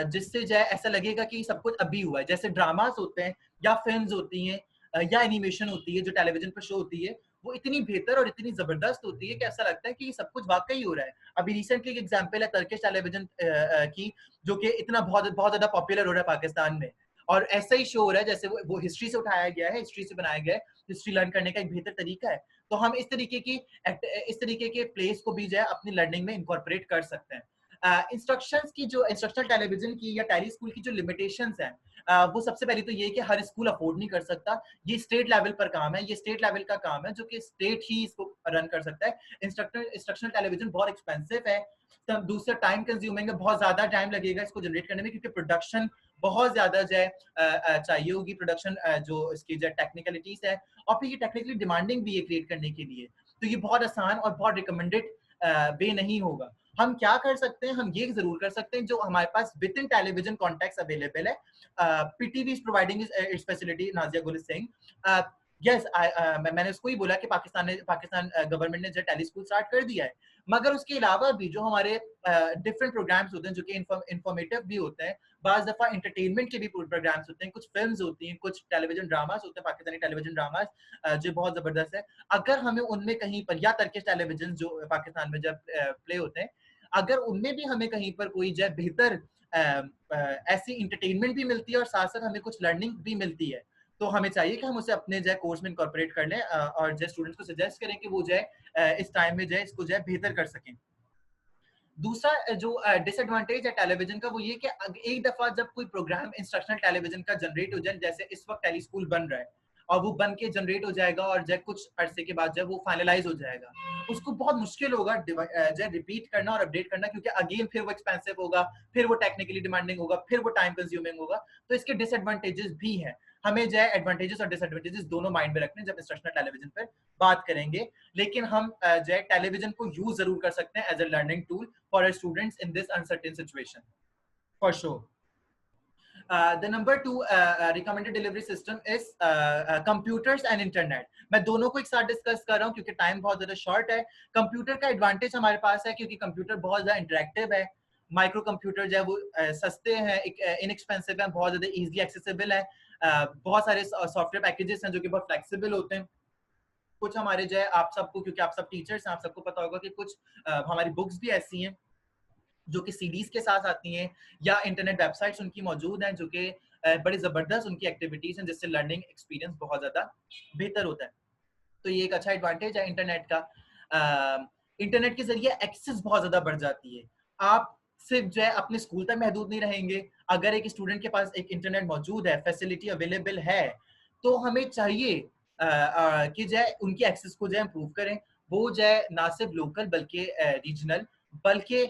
जिससे जो है ऐसा लगेगा कि सब कुछ अभी हुआ है। जैसे ड्रामास होते हैं या फिल्म्स होती हैं या एनिमेशन होती है जो टेलीविजन पर शो होती है, वो इतनी बेहतर और इतनी जबरदस्त होती है कि ऐसा लगता है कि सब कुछ वाकई हो रहा है। अभी रिसेंटली एक एग्जांपल है टर्किश टेलीविजन की, जो कि इतना बहुत ज्यादा पॉपुलर हो रहा है पाकिस्तान में, और ऐसा ही शो हो रहा है जैसे वो हिस्ट्री से उठाया गया है, हिस्ट्री से बनाया गया है। हिस्ट्री लर्न करने का एक बेहतर तरीका है। तो हम इस तरीके के प्लेस को भी जो है अपनी लर्निंग में इनकॉर्पोरेट कर सकते हैं। इंस्ट्रक्शंस की, जो इंस्ट्रक्शनल टेलीविजन की या टैली स्कूल की जो लिमिटेशंस हैं, वो सबसे पहले तो ये है कि हर स्कूल अफोर्ड नहीं कर सकता। ये स्टेट लेवल पर काम है, ये स्टेट लेवल का काम है जो कि स्टेट ही इसको रन कर सकता है। इंस्ट्रक्शनल टेलीविजन बहुत एक्सपेंसिव है, दूसरा टाइम कंज्यूमिंग है, बहुत ज्यादा टाइम लगेगा इसको जनरेट करने में, क्योंकि प्रोडक्शन बहुत ज्यादा जो है चाहिए होगी, प्रोडक्शन जो इसकी जो टेक्निकलिटीज है, और फिर ये टेक्निकली डिमांडिंग भी है क्रिएट करने के लिए। तो ये बहुत आसान और बहुत रिकमेंडेड वे नहीं होगा। हम क्या कर सकते हैं? हम ये जरूर कर सकते हैं, जो हमारे पास within television contact available है, PTV is providing its facility, Nazia Gul is saying, yes मैंने उसको ही बोला कि पाकिस्तान गवर्नमेंट ने जो टेली स्कूल स्टार्ट कर दिया है, मगर उसके अलावा भी जो हमारे डिफरेंट प्रोग्राम्स होते हैं जो कि इंफॉर्मेटिव भी होते हैं, बाज दफा एंटरटेनमेंट के भी प्रोग्राम्स होते हैं, कुछ फिल्म्स होती हैं, कुछ टेलीविजन ड्रामास होते हैं, पाकिस्तानी टेलीविजन ड्रामास जो बहुत जबरदस्त है। अगर हमें उनमें कहीं पर, या टर्किश टेलीविजन जो पाकिस्तान में जब प्ले होते हैं, अगर उनमें भी हमें कहीं पर कोई जो बेहतर ऐसी इंटरटेनमेंट भी मिलती है और साथ साथ हमें कुछ लर्निंग भी मिलती है, तो हमें चाहिए कि हम उसे अपने जो कोर्स में इनकॉर्पोरेट कर लें और जो स्टूडेंट्स को सजेस्ट करें कि वो जो है इस टाइम में जो है इसको जो है बेहतर कर सकें। दूसरा जो डिसएडवांटेज है टेलीविजन का, वो ये कि एक दफा जब कोई प्रोग्राम इंस्ट्रक्शनल टेलीविजन का जनरेट हो जाए, जैसे इस वक्त टेली स्कूल बन रहा है और वो बन के जनरेट हो जाएगा और जब कुछ अरसे के बाद जब वो फाइनलाइज हो जाएगा, उसको बहुत मुश्किल होगा जो रिपीट करना और अपडेट करना, क्योंकि अगेन फिर वो एक्सपेंसिव होगा, फिर वो टेक्निकली डिमांडिंग होगा, फिर वो टाइम कंज्यूमिंग होगा। तो इसके डिसएडवांटेजेस भी हैं। हमें जो है एडवांटेजेस और डिसएडवांटेजेस दोनों माइंड में रखने जब इंस्ट्रक्शनल टेलीविजन पर बात करेंगे। लेकिन हम जो है टेलीविजन को यूज जरूर कर सकते हैं as a learning tool for students in this uncertain situation, for sure. The number 2 recommended delivery system is computers and internet. मैं दोनों को एक साथ डिस्कस कर रहा हूँ क्योंकि टाइम बहुत ज्यादा शॉर्ट है। कंप्यूटर का एडवांटेज हमारे पास है क्योंकि कंप्यूटर बहुत ज्यादा इंटरेक्टिव है। माइक्रो कंप्यूटर जो है वो सस्ते हैं, इनएक्सपेंसिव है, बहुत ज्यादा इजीली एक्सेसिबल है। बहुत सारे सॉफ्टवेयर पैकेजेस हैं जो कि बहुत फ्लेक्सिबल होते हैं। कुछ हमारे जो है आप सबको, क्योंकि आप सब टीचर्स हैं, आप सबको पता होगा कि कुछ हमारी बुक्स भी ऐसी हैं जो कि सीडीज के साथ आती हैं, या इंटरनेट वेबसाइट्स उनकी मौजूद हैं जो कि बड़ी जबरदस्त उनकी एक्टिविटीज हैं जिससे लर्निंग एक्सपीरियंस बहुत ज्यादा बेहतर होता है। तो ये एक अच्छा एडवांटेज है इंटरनेट का। इंटरनेट के जरिए एक्सेस बहुत ज्यादा बढ़ जाती है। आप सिर्फ जो है अपने स्कूल तक महदूद नहीं रहेंगे। अगर एक स्टूडेंट के पास एक इंटरनेट मौजूद है, फैसिलिटी अवेलेबल है, तो हमें चाहिए कि जो है उनकी एक्सेस को जो है इम्प्रूव करें। वो जो है ना सिर्फ लोकल बल्कि रीजनल, बल्कि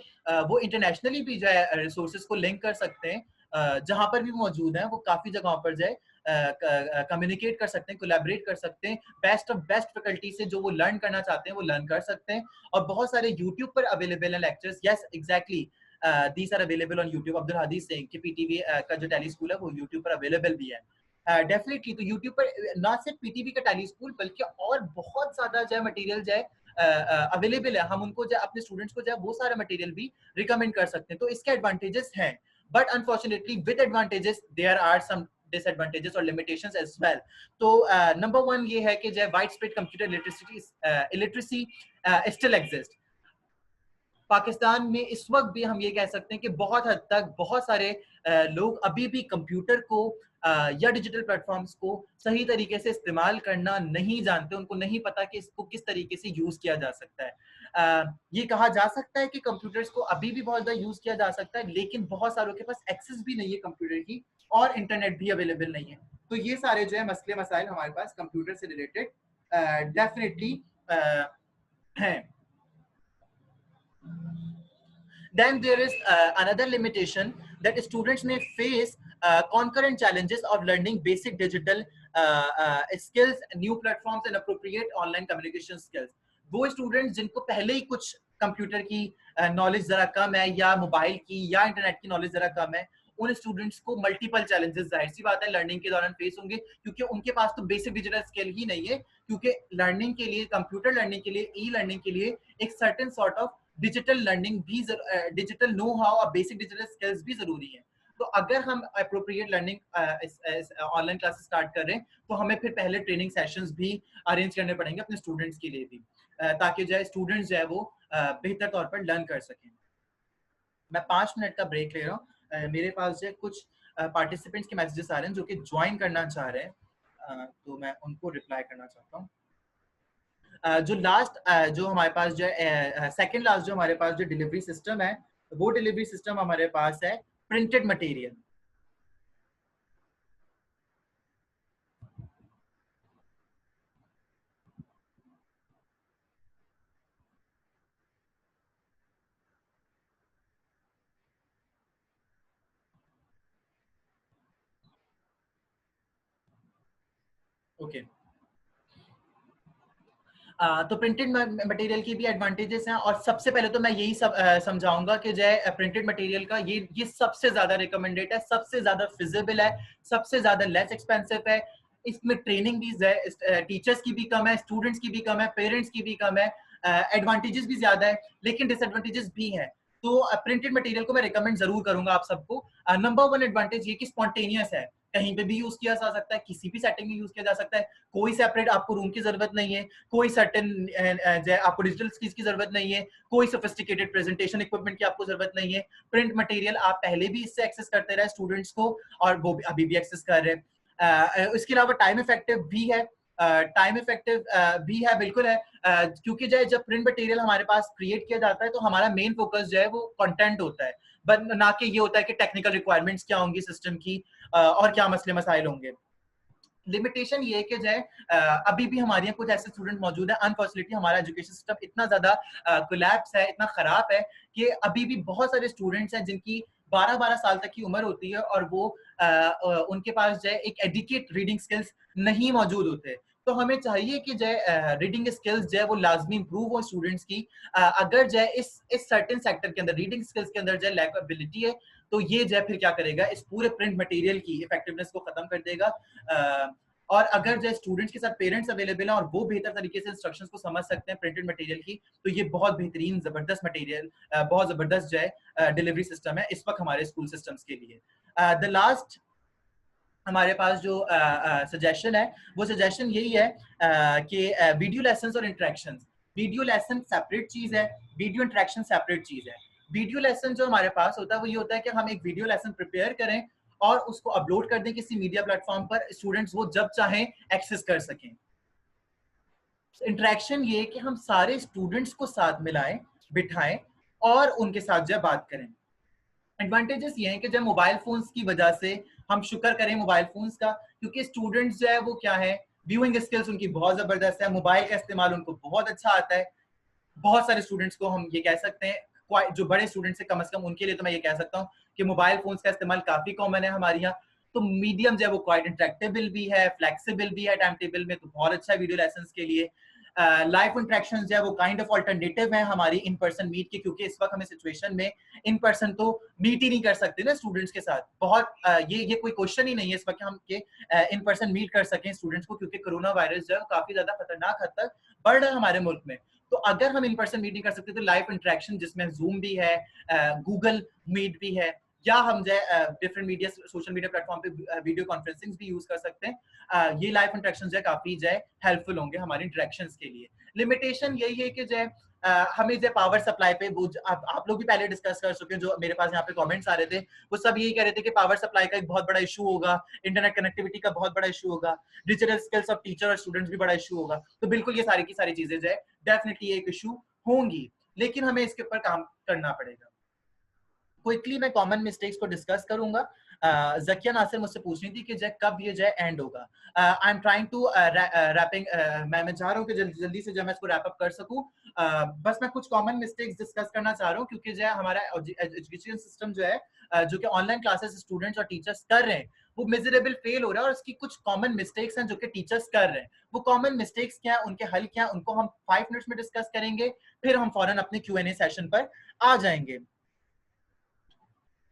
वो इंटरनेशनली भी जो है रिसोर्सेज को लिंक कर सकते हैं। जहां पर भी मौजूद हैं वो काफी जगहों पर जो है कम्युनिकेट कर सकते हैं, कोलैबोरेट कर सकते हैं। बेस्ट ऑफ बेस्ट फैकल्टी से जो वो लर्न करना चाहते हैं वो लर्न कर सकते हैं। और बहुत सारे यूट्यूब पर अवेलेबल हैं lectures. Yes exactly, these are available on YouTube. Abdul Hadi Singh की पीटीवी का जो टेली स्कूल है वो यूट्यूब पर अवेलेबल भी है। डेफिनेटली तो यूट्यूब पर ना सिर्फ पीटीवी का टेली स्कूल बल्कि और बहुत ज्यादा जो है मटेरियल जो है अवेलेबल है। हम उनको जो अपने स्टूडेंट्स को जो है वो सारा मटेरियल भी रिकमेंड कर सकते हैं। तो इसके एडवांटेजेस हैं, but unfortunately with advantages there are some disadvantages और लिमिटेशंस एज वेल। तो नंबर 1 ये है कि जो है wide spread computer illiteracy still exist. Pakistan में इस वक्त भी हम ये कह सकते हैं कि बहुत हद तक बहुत सारे लोग अभी भी कंप्यूटर को या डिजिटल प्लेटफॉर्म्स को सही तरीके से इस्तेमाल करना नहीं जानते। उनको नहीं पता कि इसको किस तरीके से यूज किया जा सकता है। ये कहा जा सकता है कि कंप्यूटर्स को अभी भी बहुत ज्यादा यूज किया जा सकता है, लेकिन बहुत सारों के पास एक्सेस भी नहीं है कंप्यूटर की और इंटरनेट भी अवेलेबल नहीं है। तो ये सारे जो है मसले मसाइल हमारे पास कंप्यूटर से रिलेटेड डेफिनेटली हैं। Then there is another limitation that students may face concurrent challenges of learning basic digital skills, new platforms and appropriate online communication skills. वो स्टूडेंट्स जिनको पहले ही कुछ कंप्यूटर की नॉलेज जरा कम है, या मोबाइल की या इंटरनेट की नॉलेज जरा कम है, उन स्टूडेंट्स को मल्टीपल चैलेंजेस जाहिर सी बात है लर्निंग के दौरान फेस होंगे, क्योंकि उनके पास तो बेसिक डिजिटल स्किल ही नहीं है। क्योंकि लर्निंग के लिए, कंप्यूटर लर्निंग के लिए, ई लर्निंग के लिए एक certain sort of digital learning भी, डिजिटल नो हाउ और बेसिक डिजिटल स्किल्स भी जरूरी है। तो अगर हम appropriate learning online classes start कर रहे हैं तो हमें फिर पहले ट्रेनिंग सेशंस भी अरेंज करने पड़ेंगे अपने स्टूडेंट्स के लिए भी, ताकि जो है स्टूडेंट्स जो है वो बेहतर तौर पर लर्न कर सकें। मैं 5 मिनट का ब्रेक ले रहा हूँ। मेरे पास जो है कुछ पार्टिसिपेंट्स के मैसेजेस आ रहे हैं जो कि ज्वाइन करना चाह रहे हैं, तो मैं उनको रिप्लाई करना चाहता हूँ। जो लास्ट जो हमारे पास जो है सेकंड लास्ट जो हमारे पास जो डिलीवरी सिस्टम है, वो डिलीवरी सिस्टम हमारे पास है प्रिंटेड मटेरियल। ओके, तो प्रिंटेड मटेरियल की भी एडवांटेजेस हैं, और सबसे पहले तो मैं यही समझाऊंगा कि जो है प्रिंटेड मटेरियल का ये सबसे ज्यादा रिकमेंडेड है, सबसे ज्यादा फिजिबल है, सबसे ज्यादा लेस एक्सपेंसिव है। इसमें ट्रेनिंग भी है, टीचर्स की भी कम है, स्टूडेंट्स की भी कम है, पेरेंट्स की भी कम है, एडवांटेजेस भी ज्यादा है लेकिन डिसएडवांटेजेस भी हैं। तो प्रिंटेड मटेरियल को मैं रिकमेंड जरूर करूंगा आप सबको। नंबर वन एडवांटेज ये कि स्पॉन्टेनियस है, कहीं पे भी यूज किया जा सकता है, किसी भी सेटिंग में यूज किया जा सकता है, कोई सेपरेट आपको रूम की जरूरत नहीं है, कोई सर्टेन आपको डिजिटल स्किल्स की जरूरत नहीं है, कोई सोफिस्टिकेटेड प्रेजेंटेशन इक्विपमेंट की आपको जरूरत नहीं है। प्रिंट मटेरियल आप पहले भी इससे एक्सेस करते रहे स्टूडेंट्स को और वो अभी भी एक्सेस कर रहे हैं। इसके अलावा टाइम इफेक्टिव भी है, टाइम इफेक्टिव भी है, बिल्कुल है, क्योंकि जब प्रिंट मटेरियल हमारे पास क्रिएट किया जाता है तो हमारा मेन फोकस जो है वो कंटेंट होता है, बट ना कि ये होता है कि टेक्निकल रिक्वायरमेंट्स क्या होंगी सिस्टम की और क्या मसले मसाइल होंगे। लिमिटेशन ये है कि अभी भी हमारे यहाँ कुछ ऐसे स्टूडेंट मौजूद है, अनफॉर्चुनेटली हमारा एजुकेशन सिस्टम इतना ज्यादा कोलैप्स है, इतना खराब है कि अभी भी बहुत सारे स्टूडेंट्स हैं जिनकी 12-12 साल तक की उम्र होती है और वो उनके पास जो है एक एडिकेट रीडिंग स्किल्स नहीं मौजूद होते। तो हमें चाहिए कि जो है रीडिंग स्किल्स जो है वो लाजमी इंप्रूव हो स्टूडेंट्स की। अगर जो है इस सर्टेन सेक्टर के अंदर रीडिंग स्किल्स के अंदर जो है लैक एबिलिटी है तो ये जो है फिर क्या करेगा, इस पूरे प्रिंट मटेरियल की इफेक्टिवनेस को खत्म कर देगा। और अगर जो स्टूडेंट्स के साथ पेरेंट्स अवेलेबल हैं और वो बेहतर तरीके से इंस्ट्रक्शंस को समझ सकते हैं प्रिंटेड मटेरियल की, तो ये बहुत बेहतरीन जबरदस्त मटेरियल, बहुत जबरदस्त जो है डिलीवरी सिस्टम है इस वक्त हमारे स्कूल सिस्टम्स के लिए। द लास्ट हमारे पास जो सजेशन है वो सजेशन यही है कि वीडियो लेसन्स और इंटरेक्शंस, वीडियो लेसन सेपरेट चीज है, वीडियो इंटरेक्शन सेपरेट चीज है। वीडियो लेसन जो हमारे पास होता है वो ये होता है कि हम एक वीडियो लेसन प्रिपेयर करें और उसको अपलोड कर दें किसी मीडिया प्लेटफॉर्म पर, स्टूडेंट्स वो जब चाहें एक्सेस कर सकें। इंटरेक्शन ये कि हम सारे स्टूडेंट्स को साथ मिलाएं, बिठाएं और उनके साथ जब बात करें। एडवांटेजेस ये हैं कि जब मोबाइल फोन्स की वजह से हम शुक्र करें मोबाइल फोन्स का, क्योंकि स्टूडेंट्स जो है वो क्या है, व्यूइंग स्किल्स उनकी बहुत जबरदस्त है, मोबाइल का इस्तेमाल उनको बहुत अच्छा आता है। बहुत सारे स्टूडेंट्स को हम ये कह सकते हैं, जो बड़े स्टूडेंट्स है कम से कम उनके लिए तो मैं ये कह सकता हूँ कि मोबाइल फोन्स का इस्तेमाल काफी कॉमन है हमारे यहाँ। तो मीडियम जो है वो क्वाइट इंटरेक्टेबल भी है, फ्लेक्सिबल भी है टाइम टेबल में, तो बहुत अच्छा है वीडियो लेसन्स के लिए। लाइव इंटरेक्शन जो है वो काइंड ऑफ ऑल्टरनेटिव है हमारी इन पर्सन मीट के, क्योंकि इस वक्त हमें सिचुएशन में इन पर्सन तो मीट ही नहीं कर सकते ना स्टूडेंट्स के साथ। बहुत ये कोई क्वेश्चन ही नहीं है इस वक्त हम के इन पर्सन मीट कर सकें स्टूडेंट्स को, क्योंकि कोरोना वायरस जो है काफी ज्यादा खतरनाक हद तक बढ़ रहा है हमारे मुल्क में। तो अगर हम इन पर्सन मीट नहीं कर सकते तो लाइव इंटरेक्शन जिसमें जूम भी है, गूगल मीट भी है, या हम जो है different media social media platform पे वीडियो कॉन्फ्रेंसिंग भी यूज कर सकते हैं। ये लाइव इंटरेक्शन जो है काफी जो है हेल्पफुल होंगे हमारे इंटरेक्शंस के लिए। लिमिटेशन यही है कि जो है हमें जो पावर सप्लाई पे वो आप लोग भी पहले डिस्कस कर चुके हैं, जो मेरे पास यहाँ पे कमेंट्स आ रहे थे वो सब यही कह रहे थे कि पावर सप्लाई का एक बहुत बड़ा इशू होगा, इंटरनेट कनेक्टिविटी का बहुत बड़ा इशू होगा, डिजिटल स्किल्स ऑफ टीचर और स्टूडेंट्स भी बड़ा इशू होगा। तो बिल्कुल ये सारी की सारी चीजें जो है डेफिनेटली एक इशू होंगी, लेकिन हमें इसके ऊपर काम करना पड़ेगा। क्विकली मैं कॉमन मिस्टेक्स को डिस्कस करूंगा। जकिया नासिर मुझसे पूछ रही थी कि जय कब ये जय एंड होगा। I am trying to wrapping, मैं चाह रहा हूँ कि जल्दी से जब मैं इसको रैप अप कर सकूं। बस मैं कुछ कॉमन मिस्टेक्स डिस्कस करना चाह रहा हूँ, क्योंकि जो है हमारा एजुकेशन सिस्टम जो है जो कि ऑनलाइन क्लासेस स्टूडेंट्स और टीचर्स कर रहे हैं वो मिजरेबल फेल हो रहा है, और इसकी कुछ कॉमन मिस्टेक्स हैं जो कि टीचर्स कर रहे हैं। वो कॉमन मिस्टेक्स क्या है, उनके हल क्या है, उनको हम 5 मिनट्स में डिस्कस करेंगे, फिर हम फौरन अपने Q&A सेशन पर आ जाएंगे।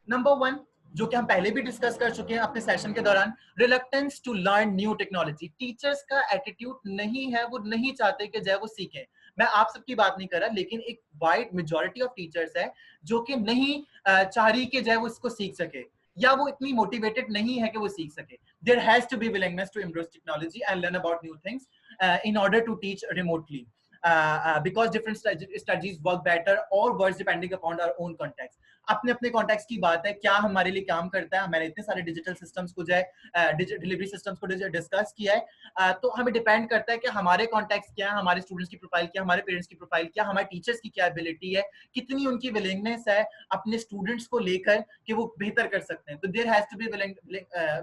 नंबर 1 जो कि हम पहले भी डिस्कस कर चुके हैं अपने सेशन के दौरान, reluctance to learn new technology. Teachers का एटीट्यूड नहीं है, वो नहीं चाहते कि जो है वो सीखें। मैं आप सबकी बात नहीं कर रहा, लेकिन एक वाइड मेजॉरिटी ऑफ टीचर्स है जो कि नहीं चाह रही कि जो है वो इसको सीख सके, या वो इतनी मोटिवेटेड नहीं है कि वो सीख सके। There has to be willingness to embrace technology and learn about new things in order to teach remotely, because different strategies work better or worse depending upon our own context. अपने अपने कॉन्टेक्स्ट की बात है, क्या हमारे लिए काम करता है। मैंने इतने सारे डिजिटल सिस्टम्स को जो है डिलीवरी सिस्टम्स को डिस्कस किया है, तो हमें डिपेंड करता है कि हमारे कॉन्टेक्स्ट क्या है, हमारे स्टूडेंट्स की प्रोफाइल क्या, हमारे पेरेंट्स की प्रोफाइल क्या, हमारे टीचर्स की क्या एबिलिटी है, कितनी उनकी विलिंगनेस है अपने स्टूडेंट्स को लेकर कि वो बेहतर कर सकते हैं। तो there has to be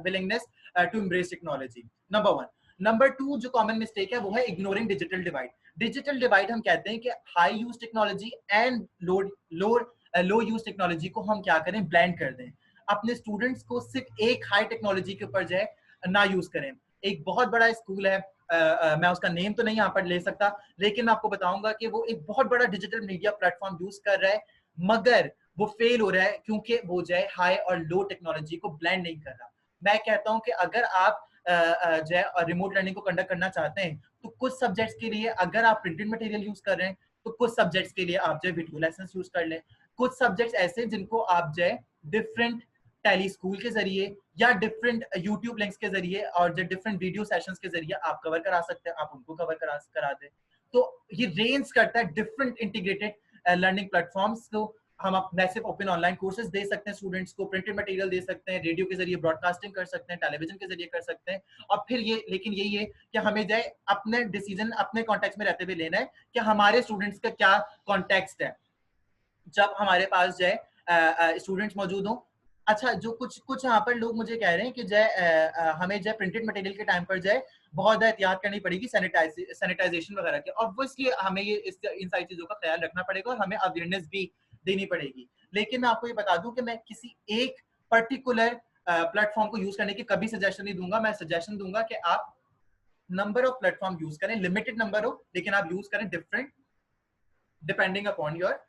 willingness to embrace technology, number 1। Number 2 जो कॉमन मिस्टेक है वो है ignoring digital divide. Digital divide हम कहते हैं कि high use technology and low use technology को हम क्या करें, ब्लेंड कर दें। अपने स्टूडेंट्स को सिर्फ एक हाई टेक्नोलॉजी के ऊपर जो है ना यूज करें। एक बहुत बड़ा स्कूल है, मैं उसका नेम तो नहीं यहाँ पर ले सकता, लेकिन मैं आपको बताऊंगा कि वो एक बहुत बड़ा डिजिटल मीडिया प्लेटफॉर्म यूज कर रहा है, मगर वो फेल हो रहा है क्योंकि वो जो है हाई और लो टेक्नोलॉजी को ब्लेंड नहीं कर रहा। मैं कहता हूं कि अगर आप जो है रिमोट लर्निंग को कंडक्ट करना चाहते हैं, तो कुछ सब्जेक्ट्स के लिए अगर आप प्रिंटेड मटेरियल यूज कर रहे हैं, तो कुछ सब्जेक्ट्स के लिए आप जो है वीडियो लेसन्स यूज कर लें। कुछ सब्जेक्ट्स ऐसे जिनको आप जो है डिफरेंट टैली स्कूल के जरिए या डिफरेंट यूट्यूब लिंक्स के जरिए और जो डिफरेंट वीडियो सेशंस के जरिए आप कवर करा सकते हैं, आप उनको कवर करा दें। तो ये रेंज करता है डिफरेंट इंटीग्रेटेड लर्निंग प्लेटफॉर्म्स को। हम मैसिव ओपन ऑनलाइन कोर्सेज दे सकते हैं स्टूडेंट्स को, प्रिंटेड मटेरियल दे सकते हैं, रेडियो के जरिए ब्रॉडकास्टिंग कर सकते हैं, टेलीविजन के जरिए कर सकते हैं। और फिर ये लेकिन यही है कि हमें जाए अपने डिसीजन अपने कॉन्टेक्स्ट में रहते हुए लेना है कि हमारे स्टूडेंट्स का क्या कॉन्टेक्स्ट है। जब हमारे पास जो है स्टूडेंट्स मौजूद हों, अच्छा जो कुछ यहाँ पर लोग मुझे कह रहे हैं कि जो है हमें जो है प्रिंटेड मटेरियल के टाइम पर जो है बहुत ज़्यादा एहतियात करनी पड़ेगी सैनिटाइजेशन वगैरह की। ऑब्वियसली हमें ये इन सारी चीज़ों का ख्याल रखना पड़ेगा और हमें अवेयरनेस भी देनी पड़ेगी। लेकिन मैं आपको ये बता दूं कि मैं किसी एक पर्टिकुलर प्लेटफॉर्म को यूज करने की कभी सजेशन नहीं दूंगा। मैं सजेशन दूंगा कि आप नंबर ऑफ प्लेटफॉर्म यूज करें, लिमिटेड नंबर हो, लेकिन आप यूज करें different depending upon your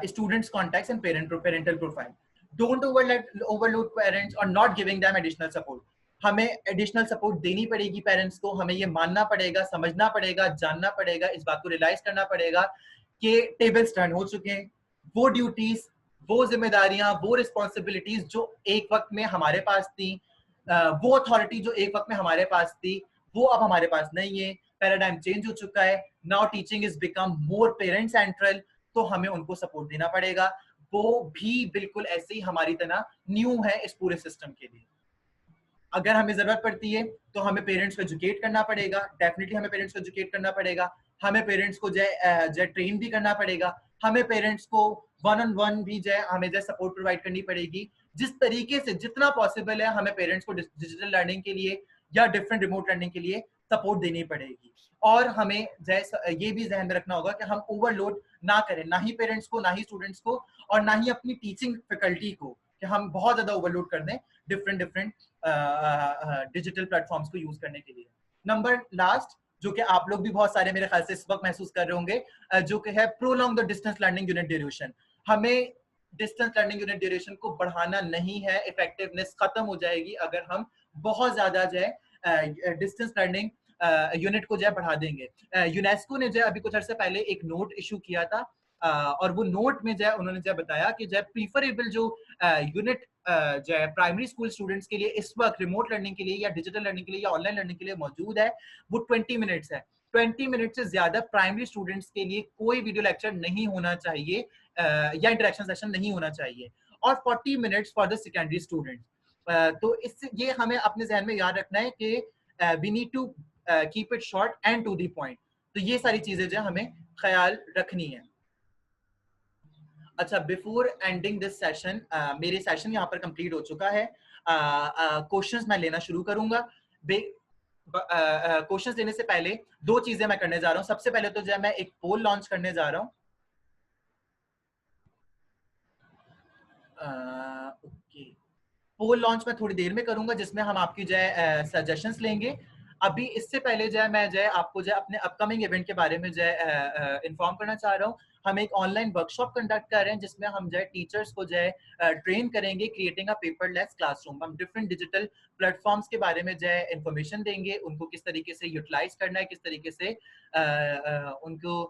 students contacts and parental profile. Don't overload parents or not giving them additional support. हमें एडिशनल सपोर्ट देनी पड़ेगी पेरेंट्स को, हमें ये मानना पड़ेगा, समझना पड़ेगा, जानना पड़ेगा, इस बात को रियलाइज करना पड़ेगा कि टेबल्स टर्न हो चुके हैं। वो ड्यूटीज, वो जिम्मेदारियां, वो रिस्पॉन्सिबिलिटीज जो एक वक्त में हमारे पास थी, वो अथॉरिटी जो एक वक्त में हमारे पास थी, वो अब हमारे पास नहीं है। पैराडाइम चेंज हो चुका है। Now teaching is become more parent central, तो हमें उनको सपोर्ट देना पड़ेगा। वो भी बिल्कुल ऐसे ही हमारी तरह न्यू है इस पूरे सिस्टम के लिए। अगर हमें जरूरत पड़ती है तो हमें पेरेंट्स को एजुकेट करना पड़ेगा, डेफिनेटली हमें पेरेंट्स को एजुकेट करना पड़ेगा। हमें पेरेंट्स को जो ट्रेन भी करना पड़ेगा। हमें पेरेंट्स को वन ऑन वन भी जो हमें जो सपोर्ट प्रोवाइड करनी पड़ेगी। जिस तरीके से जितना पॉसिबल है हमें पेरेंट्स को डिजिटल लर्निंग के लिए या डिफरेंट रिमोट लर्निंग के लिए सपोर्ट देनी पड़ेगी। और हमें ये भी ध्यान में रखना होगा कि हम ओवरलोड ना करें, ना ही पेरेंट्स को, ना ही स्टूडेंट्स को, और ना ही अपनी टीचिंग फैकल्टी को, कि हम बहुत ज्यादा ओवरलोड कर दें डिफरेंट डिजिटल प्लेटफॉर्म्स को यूज करने के लिए। नंबर लास्ट, जो कि आप लोग भी बहुत सारे मेरे ख्याल से इस वक्त महसूस कर रहे होंगे, जो कि है prolong the distance learning unit duration. हमें डिस्टेंस लर्निंग यूनिट ड्यूरेशन को बढ़ाना नहीं है। इफेक्टिवनेस खत्म हो जाएगी अगर हम बहुत ज्यादा जो है डिस्टेंस लर्निंग यूनिट को जो है बढ़ा देंगे। यूनेस्को ने जो है अभी कुछ अर्से पहले एक नोट इशू किया था, और वो नोट में जो है उन्होंने जो बताया कि जो प्रीफरेबल जो यूनिट जो है प्राइमरी स्कूल स्टूडेंट्स के लिए इस वक्त रिमोट लर्निंग के लिए या डिजिटल लर्निंग के लिए या ऑनलाइन लर्निंग के लिए मौजूद है, वो 20 मिनट्स है। 20 मिनट से ज्यादा प्राइमरी स्टूडेंट्स के लिए कोई वीडियो लेक्चर नहीं होना चाहिए या इंटरेक्शन सेशन नहीं होना चाहिए, और 40 minutes for the secondary students. तो इससे ये हमें अपने जहन में याद रखना है कि we need to keep it short and to the point. तो ये सारी चीजें जो हमें ख्याल रखनी है। अच्छा, बिफोर एंडिंग दिस सेशन, मेरे सेशन यहाँ पर कंप्लीट हो चुका है। क्वेश्चंस मैं लेना शुरू करूंगा। क्वेश्चंस लेने से पहले दो चीजें मैं करने जा रहा हूँ। सबसे पहले तो जो है मैं एक पोल लॉन्च करने जा रहा हूँ। ओके, पोल लॉन्च मैं थोड़ी देर में करूंगा, जिसमें हम आपकी जो है सजेशंस लेंगे। अभी इससे पहले जो है मैं जो है आपको जो है अपने अपकमिंग इवेंट के बारे में जो है इन्फॉर्म करना चाह रहा हूँ। हम एक ऑनलाइन वर्कशॉप कंडक्ट कर रहे हैं, जिसमें हम जो है टीचर्स को जो है ट्रेन करेंगे क्रिएटिंग अ पेपरलेस क्लासरूम। हम डिफरेंट डिजिटल प्लेटफॉर्म्स के बारे में जो है इंफॉर्मेशन देंगे, उनको किस तरीके से यूटिलाइज करना है, किस तरीके से उनको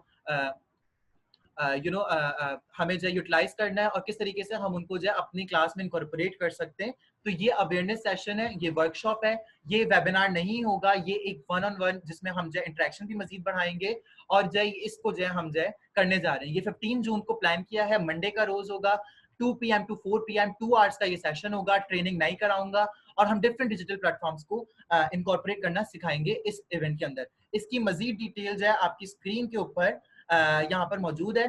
हमें जो यूटिलाइज करना है और किस तरीके से हम उनको जो है अपनी क्लास में इनकॉर्पोरेट कर सकते हैं। तो ये अवेयरनेस सेशन है, ये वर्कशॉप है, ये वेबिनार नहीं होगा, ये एक वन ऑन वन जिसमें हम जो है इंटरेक्शन भी मजीद बढ़ाएंगे और जो है इसको जो है हम जो है करने जा रहे हैं। ये 15 जून को प्लान किया है, मंडे का रोज होगा, 2 PM to 4 PM 2 आवर्स का ये सेशन होगा। ट्रेनिंग नहीं कराऊंगा और हम डिफरेंट डिजिटल प्लेटफॉर्म्स को इनकॉर्पोरेट करना सिखाएंगे इस इवेंट के अंदर। इसकी मजीद डिटेल जो है आपकी स्क्रीन के ऊपर यहाँ पर मौजूद है।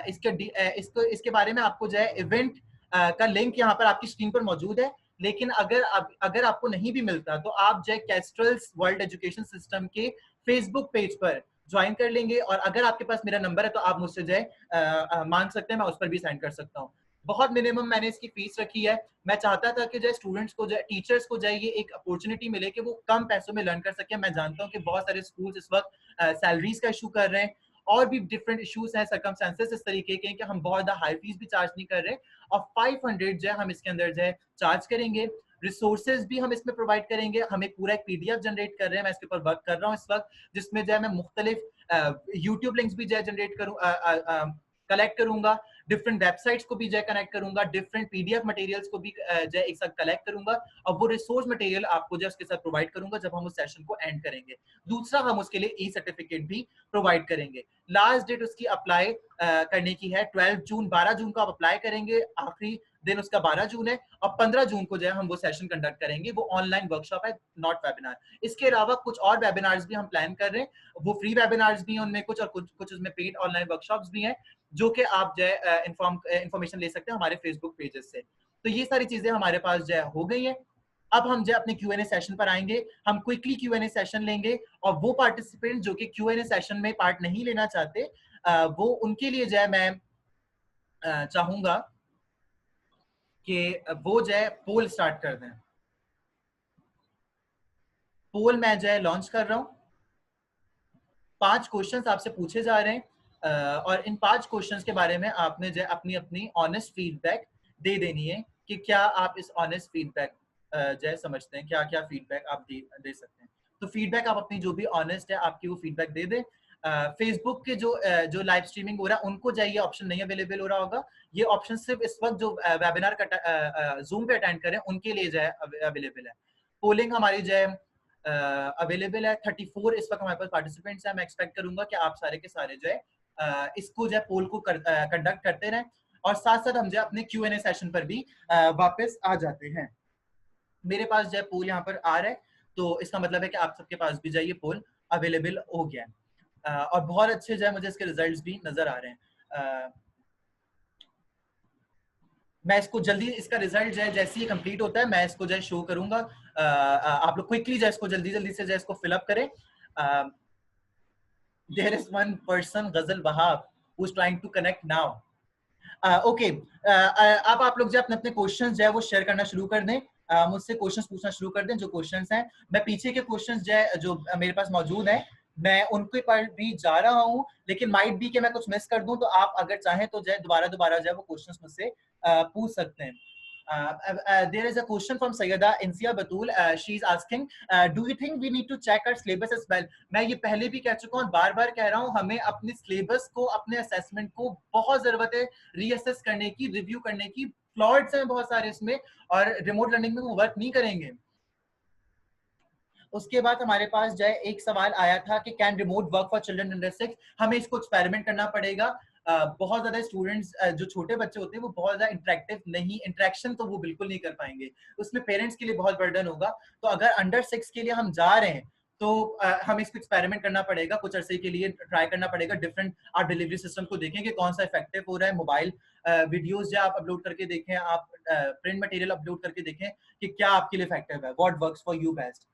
इसके बारे में आपको जो है इवेंट का लिंक यहाँ पर आपकी स्क्रीन पर मौजूद है। लेकिन अगर आपको नहीं भी मिलता तो आप जो है कैस्ट्रल्स वर्ल्ड एजुकेशन सिस्टम के फेसबुक पेज पर ज्वाइन कर लेंगे, और अगर आपके पास मेरा नंबर है तो आप मुझसे जो है मांग सकते हैं, मैं उस पर भी सेंड कर सकता हूँ। बहुत मिनिमम मैंने इसकी फीस रखी है। मैं चाहता था कि जो स्टूडेंट्स को, जो टीचर्स को जो ये एक अपॉर्चुनिटी मिले कि वो कम पैसों में लर्न कर सके। मैं जानता हूँ कि बहुत सारे स्कूल्स इस वक्त सैलरीज का इशू कर रहे हैं, और भी डिफरेंट इश्यूज हैं, सर्कमस्टेंसेस इस तरीके के कि हम बहुत ज्यादा हाई फीस भी चार्ज नहीं कर रहे, और 500 जो है हम इसके अंदर जो है चार्ज करेंगे। रिसोर्सेज भी हम इसमें प्रोवाइड करेंगे। हम एक पूरा एक पीडीएफ जनरेट कर रहे हैं, मैं इसके ऊपर वर्क कर रहा हूँ इस वक्त, जिसमें जो है मैं मुख्तलिफ यूट्यूब लिंक्स भी जो है जनरेट करूँ, कलेक्ट करूंगा, डिफरेंट वेबसाइट्स को भी जो है कनेक्ट करूंगा, डिफरेंट पीडीएफ मटेरियल्स को भी जो है एक साथ कलेक्ट करूंगा, और वो रिसोर्स मटेरियल आपको जो है उसके साथ प्रोवाइड करूंगा जब हम उस सेशन को एंड करेंगे। दूसरा, हम उसके लिए ई सर्टिफिकेट भी प्रोवाइड करेंगे। लास्ट डेट उसकी अप्लाई करने की है 12 जून, 12 जून को आप अप्लाई करेंगे, आखिरी दिन उसका 12 जून है, और 15 जून को जो है हम वो सेशन कंडक्ट करेंगे। वो ऑनलाइन वर्कशॉप है, नॉट वेबिनार। इसके अलावा कुछ और वेबिनार्स भी हम प्लान कर रहे हैं, वो फ्री वेबिनार्स भी हैं उनमें कुछ, और कुछ उसमें पेड ऑनलाइन वर्कशॉप्स भी हैं, जो कि आप जो है इंफॉर्मेशन ले सकते हैं हमारे फेसबुक पेजेस से। तो ये सारी चीजें हमारे पास जो है हो गई हैं। अब हम जो अपने Q&A सेशन पर आएंगे, हम क्विकली Q&A सेशन लेंगे, और वो पार्टिसिपेंट जो कि Q&A सेशन में पार्ट नहीं लेना चाहते, वो उनके लिए जो है मैं चाहूंगा कि वो जो है पोल स्टार्ट कर दें। पोल मैं जो है लॉन्च कर रहा हूं। 5 क्वेश्चंस आपसे पूछे जा रहे हैं, और इन 5 क्वेश्चंस के बारे में आपने जो अपनी अपनी ऑनेस्ट फीडबैक दे देनी है कि क्या आप इस ऑनेस्ट फीडबैक जो है समझते हैं, क्या क्या फीडबैक आप दे सकते हैं। तो फीडबैक आप अपनी जो भी ऑनेस्ट है आपकी वो फीडबैक दे दें। फेसबुक के जो लाइव स्ट्रीमिंग हो रहा है उनको चाहिए ऑप्शन नहीं अवेलेबल हो रहा होगा, ये ऑप्शन सिर्फ इस वक्त जो वेबिनार का जूम पे अटेंड करें उनके लिए जो है अवेलेबल है। पोलिंग हमारी जो है अवेलेबल है। 34 इस वक्त हमारे पास पार्टिसिपेंट्स हैं। मैं एक्सपेक्ट करूंगा कि आप सारे के सारे जो है इसको जो है पोल को कंडक्ट करते रहें, और साथ साथ हम जो अपने Q&A सेशन पर भी वापस आ जाते हैं। मेरे पास जो है पोल यहाँ पर आ रहा है, तो इसका मतलब है कि आप सबके पास भी जाइए पोल अवेलेबल हो गया है, और बहुत अच्छे जो है मुझे इसके रिजल्ट्स भी नजर आ रहे हैं। मैं इसको जल्दी, इसका रिजल्ट जो है जैसे ही कंप्लीट होता है मैं इसको जो है शो करूंगा। आप लोग क्विकली जो है इसको जल्दी जल्दी से जो है इसको फिलअप करें। There is one person, Ghazal Wahab, who is trying to connect now. Okay, अब आप लोग जो अपने अपने क्वेश्चंस जो है वो शेयर करना शुरू कर दें, मुझसे क्वेश्चंस पूछना शुरू कर दें। जो क्वेश्चंस हैं, मैं पीछे के क्वेश्चंस जो है जो मेरे पास मौजूद हैं मैं उनके पर भी जा रहा हूं, लेकिन माइट भी कि मैं कुछ मिस कर दूं, तो आप अगर चाहें तो जो है दोबारा जो है वो क्वेश्चंस मुझसे पूछ सकते हैं। There is a question from Sayyida Insia Batul. She is asking, do you think we need to check our syllabus as well? मैं ये पहले भी कह चुका हूँ, बार बार कह रहा हूँ, हमें अपने सिलेबस को, अपने असेसमेंट को बहुत जरूरत है रीअसेस करने की, रिव्यू करने की। फ्लॉट्स हैं बहुत सारे इसमें, और रिमोट लर्निंग में वो वर्क नहीं करेंगे। उसके बाद हमारे पास जो है एक सवाल आया था कि can remote work for children under 6। हमें इसको एक्सपेरिमेंट करना पड़ेगा। बहुत ज्यादा स्टूडेंट्स जो छोटे बच्चे होते हैं वो बहुत ज्यादा इंटरेक्टिव नहीं, इंटरेक्शन तो वो बिल्कुल नहीं कर पाएंगे, उसमें पेरेंट्स के लिए बहुत बर्डन होगा। तो अगर अंडर 6 के लिए हम जा रहे हैं तो हमें इसको एक्सपेरिमेंट करना पड़ेगा, कुछ अरसे के लिए ट्राई करना पड़ेगा। डिफरेंट आप डिलीवरी सिस्टम को देखें कि कौन सा इफेक्टिव हो रहा है। मोबाइल वीडियोस जो आप अपलोड करके देखें, आप प्रिंट मटेरियल अपलोड करके देखें कि क्या आपके लिए इफेक्टिव है, what works for you best.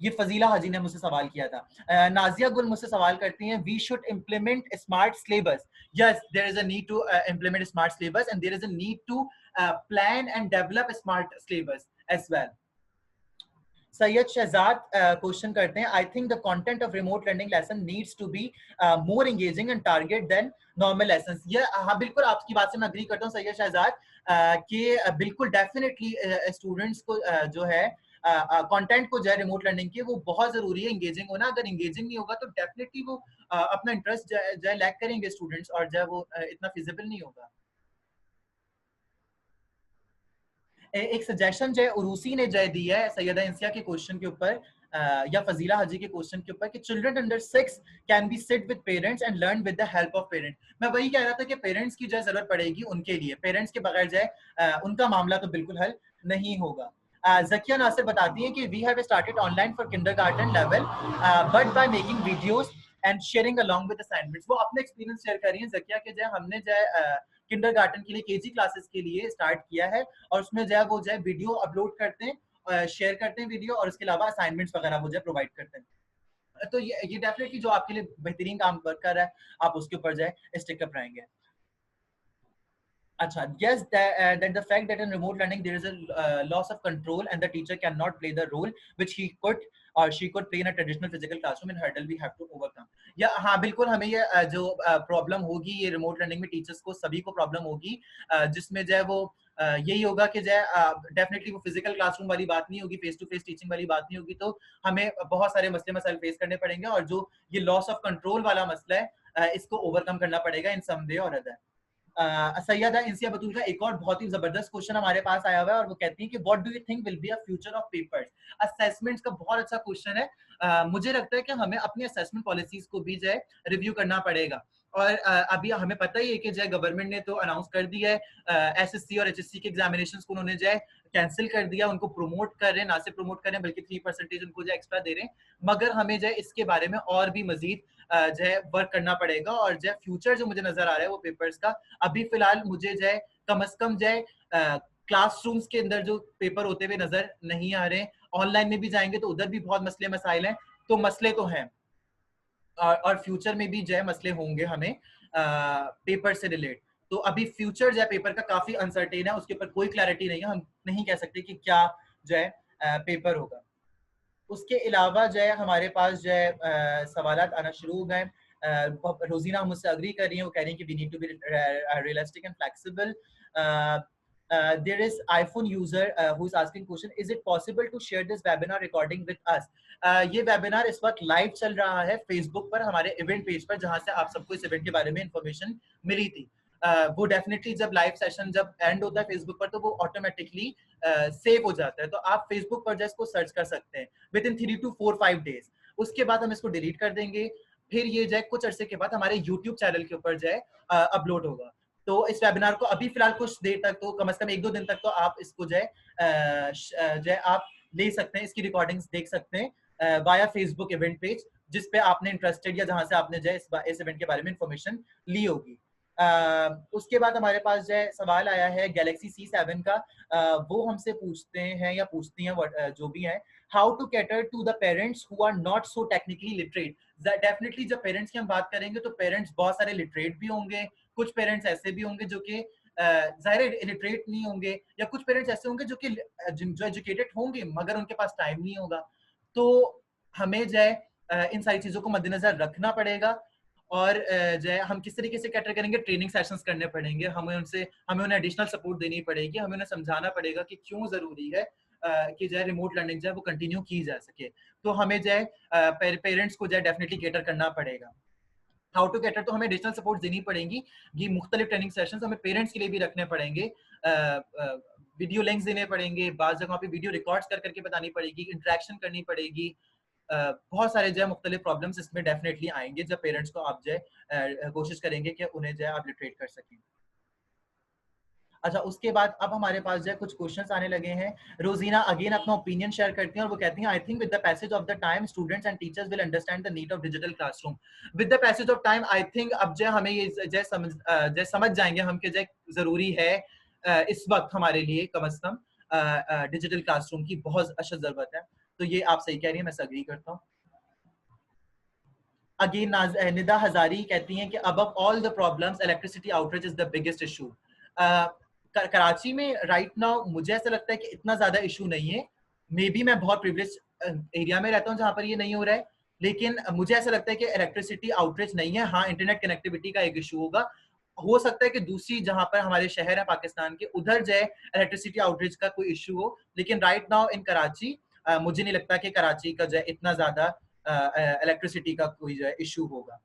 ये फजीला हाजी ने मुझसे सवाल किया था। नाजिया गुल मुझसे सवाल करती हैं, we should implement smart syllabus. Yes, there is a need to implement smart syllabus, and there is a need to plan and develop smart syllabus as well. Syed Shahzad question करते हैं, I think the content of remote learning lesson needs to be more engaging and target than normal lessons. ये हाँ बिल्कुल आपकी बात से मैं अग्री करता हूँ सैयद शहजाद, कि बिल्कुल डेफिनेटली स्टूडेंट्स को जो है कंटेंट को जो है रिमोट लर्निंग की वो बहुत जरूरी है एंगेजिंग होना। अगर एंगेजिंग नहीं होगा तो डेफिनेटली वो अपना इंटरेस्ट जो है लैक करेंगे स्टूडेंट्स, और जो है वो इतना फिजिबल नहीं होगा। एक सजेशन जो है उरूसी ने जो दी है सैयदा इंसिया के क्वेश्चन के ऊपर, या फजीला हाजी के क्वेश्चन के ऊपर, कि children under 6 can be sit with parents and learn with the help of parents. मैं वही कह रहा था कि पेरेंट्स की जो है जरूरत पड़ेगी उनके लिए, पेरेंट्स के बगैर जो है उनका मामला तो बिल्कुल हल नहीं होगा। जकिया नासिर बताती हैं कि we have started online for kindergarten level but by making videos and sharing along with assignments. वो अपने एक्सपीरियंस शेयर कर रही हैं जकिया के, जो है हमने जो है किंडरगार्टन के लिए केजी क्लासेस के लिए स्टार्ट किया है, और उसमें जो है वो जो है वीडियो अपलोड करते हैं, शेयर करते हैं वीडियो, और उसके अलावा असाइनमेंट्स वगैरह वो जो है प्रोवाइड करते हैं। तो ये डेफिनेटली जो आपके लिए बेहतरीन काम वर्क कर रहा है, आप उसके ऊपर जो है स्टिक अप रहेंगे। अच्छा, yes, that the fact that in remote learning there is a loss of control and the teacher cannot play the role which he could or she could play in a traditional physical classroom, in hurdle we have to overcome। या हाँ बिल्कुल, हमें ये जो प्रॉब्लम होगी ये रिमोट लर्निंग में टीचर्स को सभी को प्रॉब्लम होगी, जिसमें जो है वो यही होगा कि जो है डेफिनेटली वो फिजिकल क्लासरूम वाली बात नहीं होगी, फेस टू फेस टीचिंग वाली बात नहीं होगी, तो हमें बहुत सारे मसले मसाइल फेस करने पड़ेंगे और जो ये लॉस ऑफ कंट्रोल वाला मसला है इसको ओवरकम करना पड़ेगा इन सम वे और अदर। सैयदा इंसिया बतूल का एक और बहुत ही जबरदस्त क्वेश्चन हमारे पास आया हुआ है और वो कहती है कि what do you think will be a future of papers. Assessments का बहुत अच्छा क्वेश्चन है। मुझे लगता है कि हमें अपनी असेसमेंट पॉलिसीज को भी जो है रिव्यू करना पड़ेगा और अभी हमें पता ही है कि जो है गवर्नमेंट ने तो अनाउंस कर दिया है एसएससी और एचएससी के एग्जामिनेशंस को उन्होंने जो है कैंसिल कर दिया, उनको प्रमोट कर रहे हैं, ना सिर्फ प्रमोट कर रहे हैं बल्कि 3% उनको जो एक्स्ट्रा दे रहे हैं, मगर हमें जो है इसके बारे में और भी मजीद जो है वर्क करना पड़ेगा और जो है फ्यूचर जो मुझे नजर आ रहा है वो पेपर्स का अभी फिलहाल मुझे जो है कम से कम जो है क्लासरूम्स के अंदर जो पेपर होते हुए नजर नहीं आ रहे। ऑनलाइन में भी जाएंगे तो उधर भी बहुत मसले मसाइल हैं, तो मसले तो हैं और फ्यूचर में भी जो है मसले होंगे हमें पेपर से रिलेट। तो अभी फ्यूचर जो है पेपर का काफी अनसर्टेन है, उसके ऊपर कोई क्लैरिटी नहीं है, हम नहीं कह सकते कि क्या जो है पेपर होगा। उसके अलावा जो है हमारे पास जो है सवालात आना शुरू हो गए। रोजीना मुझसे अग्री कर रही हैं, वो कह रही हैं कि we need to be realistic and flexible. there is iPhone user who is asking question, is it possible to share this webinar recording with us? ये वेबिनार इस वक्त लाइव चल रहा है फेसबुक पर हमारे इवेंट पेज पर, जहां से आप सबको इस इवेंट के बारे में इंफॉर्मेशन मिली थी। वो डेफिनेटली जब लाइव सेशन जब एंड होता है फेसबुक पर तो वो ऑटोमेटिकली सेव हो जाता है, तो आप फेसबुक पर जस्ट को सर्च कर सकते हैं विद इन 3 to 4-5 डेज। उसके बाद हम इसको डिलीट कर देंगे, फिर ये जो है कुछ अरसे के बाद हमारे यूट्यूब चैनल के ऊपर जो है अपलोड होगा। तो इस वेबिनार को अभी फिलहाल कुछ देर तक तो कम से कम 1-2 दिन तक तो आप इसको जो है आप ले सकते हैं, इसकी रिकॉर्डिंग्स देख सकते हैं वाया फेसबुक इवेंट पेज, जिस पे आपने इंटरेस्टेड या जहां से आपने जो है इस इवेंट के बारे में इंफॉर्मेशन ली होगी। उसके बाद हमारे पास जो है सवाल आया है गैलेक्सी C7 का। वो हमसे पूछते हैं या पूछती हैं जो भी हैं, how to cater to the parents who are not so technically literate. Definitely जब पेरेंट्स की हम बात करेंगे तो पेरेंट्स बहुत सारे लिटरेट भी होंगे, कुछ पेरेंट्स ऐसे भी होंगे जो कि जाहिर इलिटरेट नहीं होंगे, या कुछ पेरेंट्स ऐसे होंगे जो एजुकेटेड होंगे मगर उनके पास टाइम नहीं होगा। तो हमें जो है इन सारी चीजों को मद्देनजर रखना पड़ेगा और जो है हम किस तरीके से कैटर करेंगे, ट्रेनिंग सेशंस करने पड़ेंगे, हमें उन्हें एडिशनल सपोर्ट देनी पड़ेगी, हमें उन्हें समझाना पड़ेगा कि क्यों जरूरी है कि जो है रिमोट लर्निंग जो है वो कंटिन्यू की जा सके। तो हमें जो है पेरेंट्स को जो है डेफिनेटली कैटर करना पड़ेगा। हाउ टू कैटर तो हमें एडिशनल सपोर्ट देनी पड़ेगी, ये मुख्तलिफ ट्रेनिंग सेशंस हमें पेरेंट्स के लिए भी रखने पड़ेंगे, वीडियो लिंक्स देने पड़ेंगे, बाज़ जगहों पे वीडियो रिकॉर्ड्स करके बतानी पड़ेगी, इंटरेक्शन करनी पड़ेगी। बहुत सारे जो है मुख्तलिफ प्रॉब्लम्स इसमें डेफिनेटली आएंगे जब पेरेंट्स को आप जो है कोशिश करेंगे कि उन्हें जो है आप लिटरेट कर सकें। अच्छा, उसके बाद अब हमारे पास जो है कुछ क्वेश्चंस आने लगे हैं। रोजीना अगेन अपना ओपिनियन शेयर करती हैं और वो कहती हैं, I think with the passage of the time students and teachers will understand the need of digital classroom. With the passage of time I think अब जो हमें ये जो समझ जाएंगे हम कि जो जरूरी है इस वक्त हमारे लिए कम से कम डिजिटल क्लासरूम की बहुत अशद जरूरत है। तो ये आप सही कह रही हैं, मैं अग्री करता हूँ। अगेन निदा हजारी कहती हैं कि above all the problems electricity outreach is the biggest issue. Karachi में राइट नाउ मुझे ऐसा लगता है कि इतना ज्यादा इशू नहीं है, मे बी मैं बहुत प्रिविलेज एरिया में रहता हूँ जहाँ पर ये नहीं हो रहा है, लेकिन मुझे ऐसा लगता है कि इलेक्ट्रिसिटी आउटरीच नहीं है। हाँ, इंटरनेट कनेक्टिविटी का एक इशू होगा, हो सकता है कि दूसरी जहां पर हमारे शहर है पाकिस्तान के उधर जो है इलेक्ट्रिसिटी आउटरीच का कोई इशू हो, लेकिन राइट नाउ इन कराची मुझे नहीं लगता कि कराची का जो है इतना ज्यादा इलेक्ट्रिसिटी का कोई जो है इशू होगा।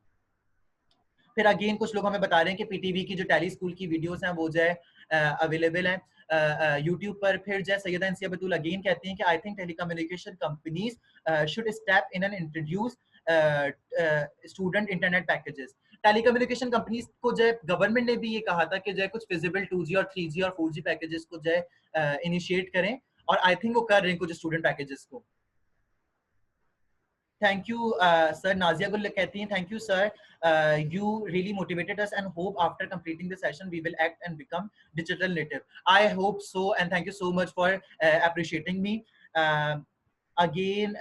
फिर अगेन कुछ लोग हमें बता रहे हैं कि पीटीवी की जो टेली स्कूल की वीडियोस हैं वो जो है अवेलेबल हैं यूट्यूब पर। फिर जो है सैयदा इंसिया बतूल अगेन कहती हैं कि I think telecommunication companies should step in and introduce student internet packages. Telecommunication companies को जो है गवर्नमेंट ने भी ये कहा था कि जो है कुछ फिजिबल 2G और 3G और 4G पैकेजेस को जो है इनिशिएट करें, और आई थिंक वो कर रहे हैं कुछ स्टूडेंट पैकेजेस को। Thank you sir. Nazia Gul कहती हैं, thank you sir, you really motivated us and hope after completing the session we will act and become digital native. I hope so and thank you so much for appreciating me. Again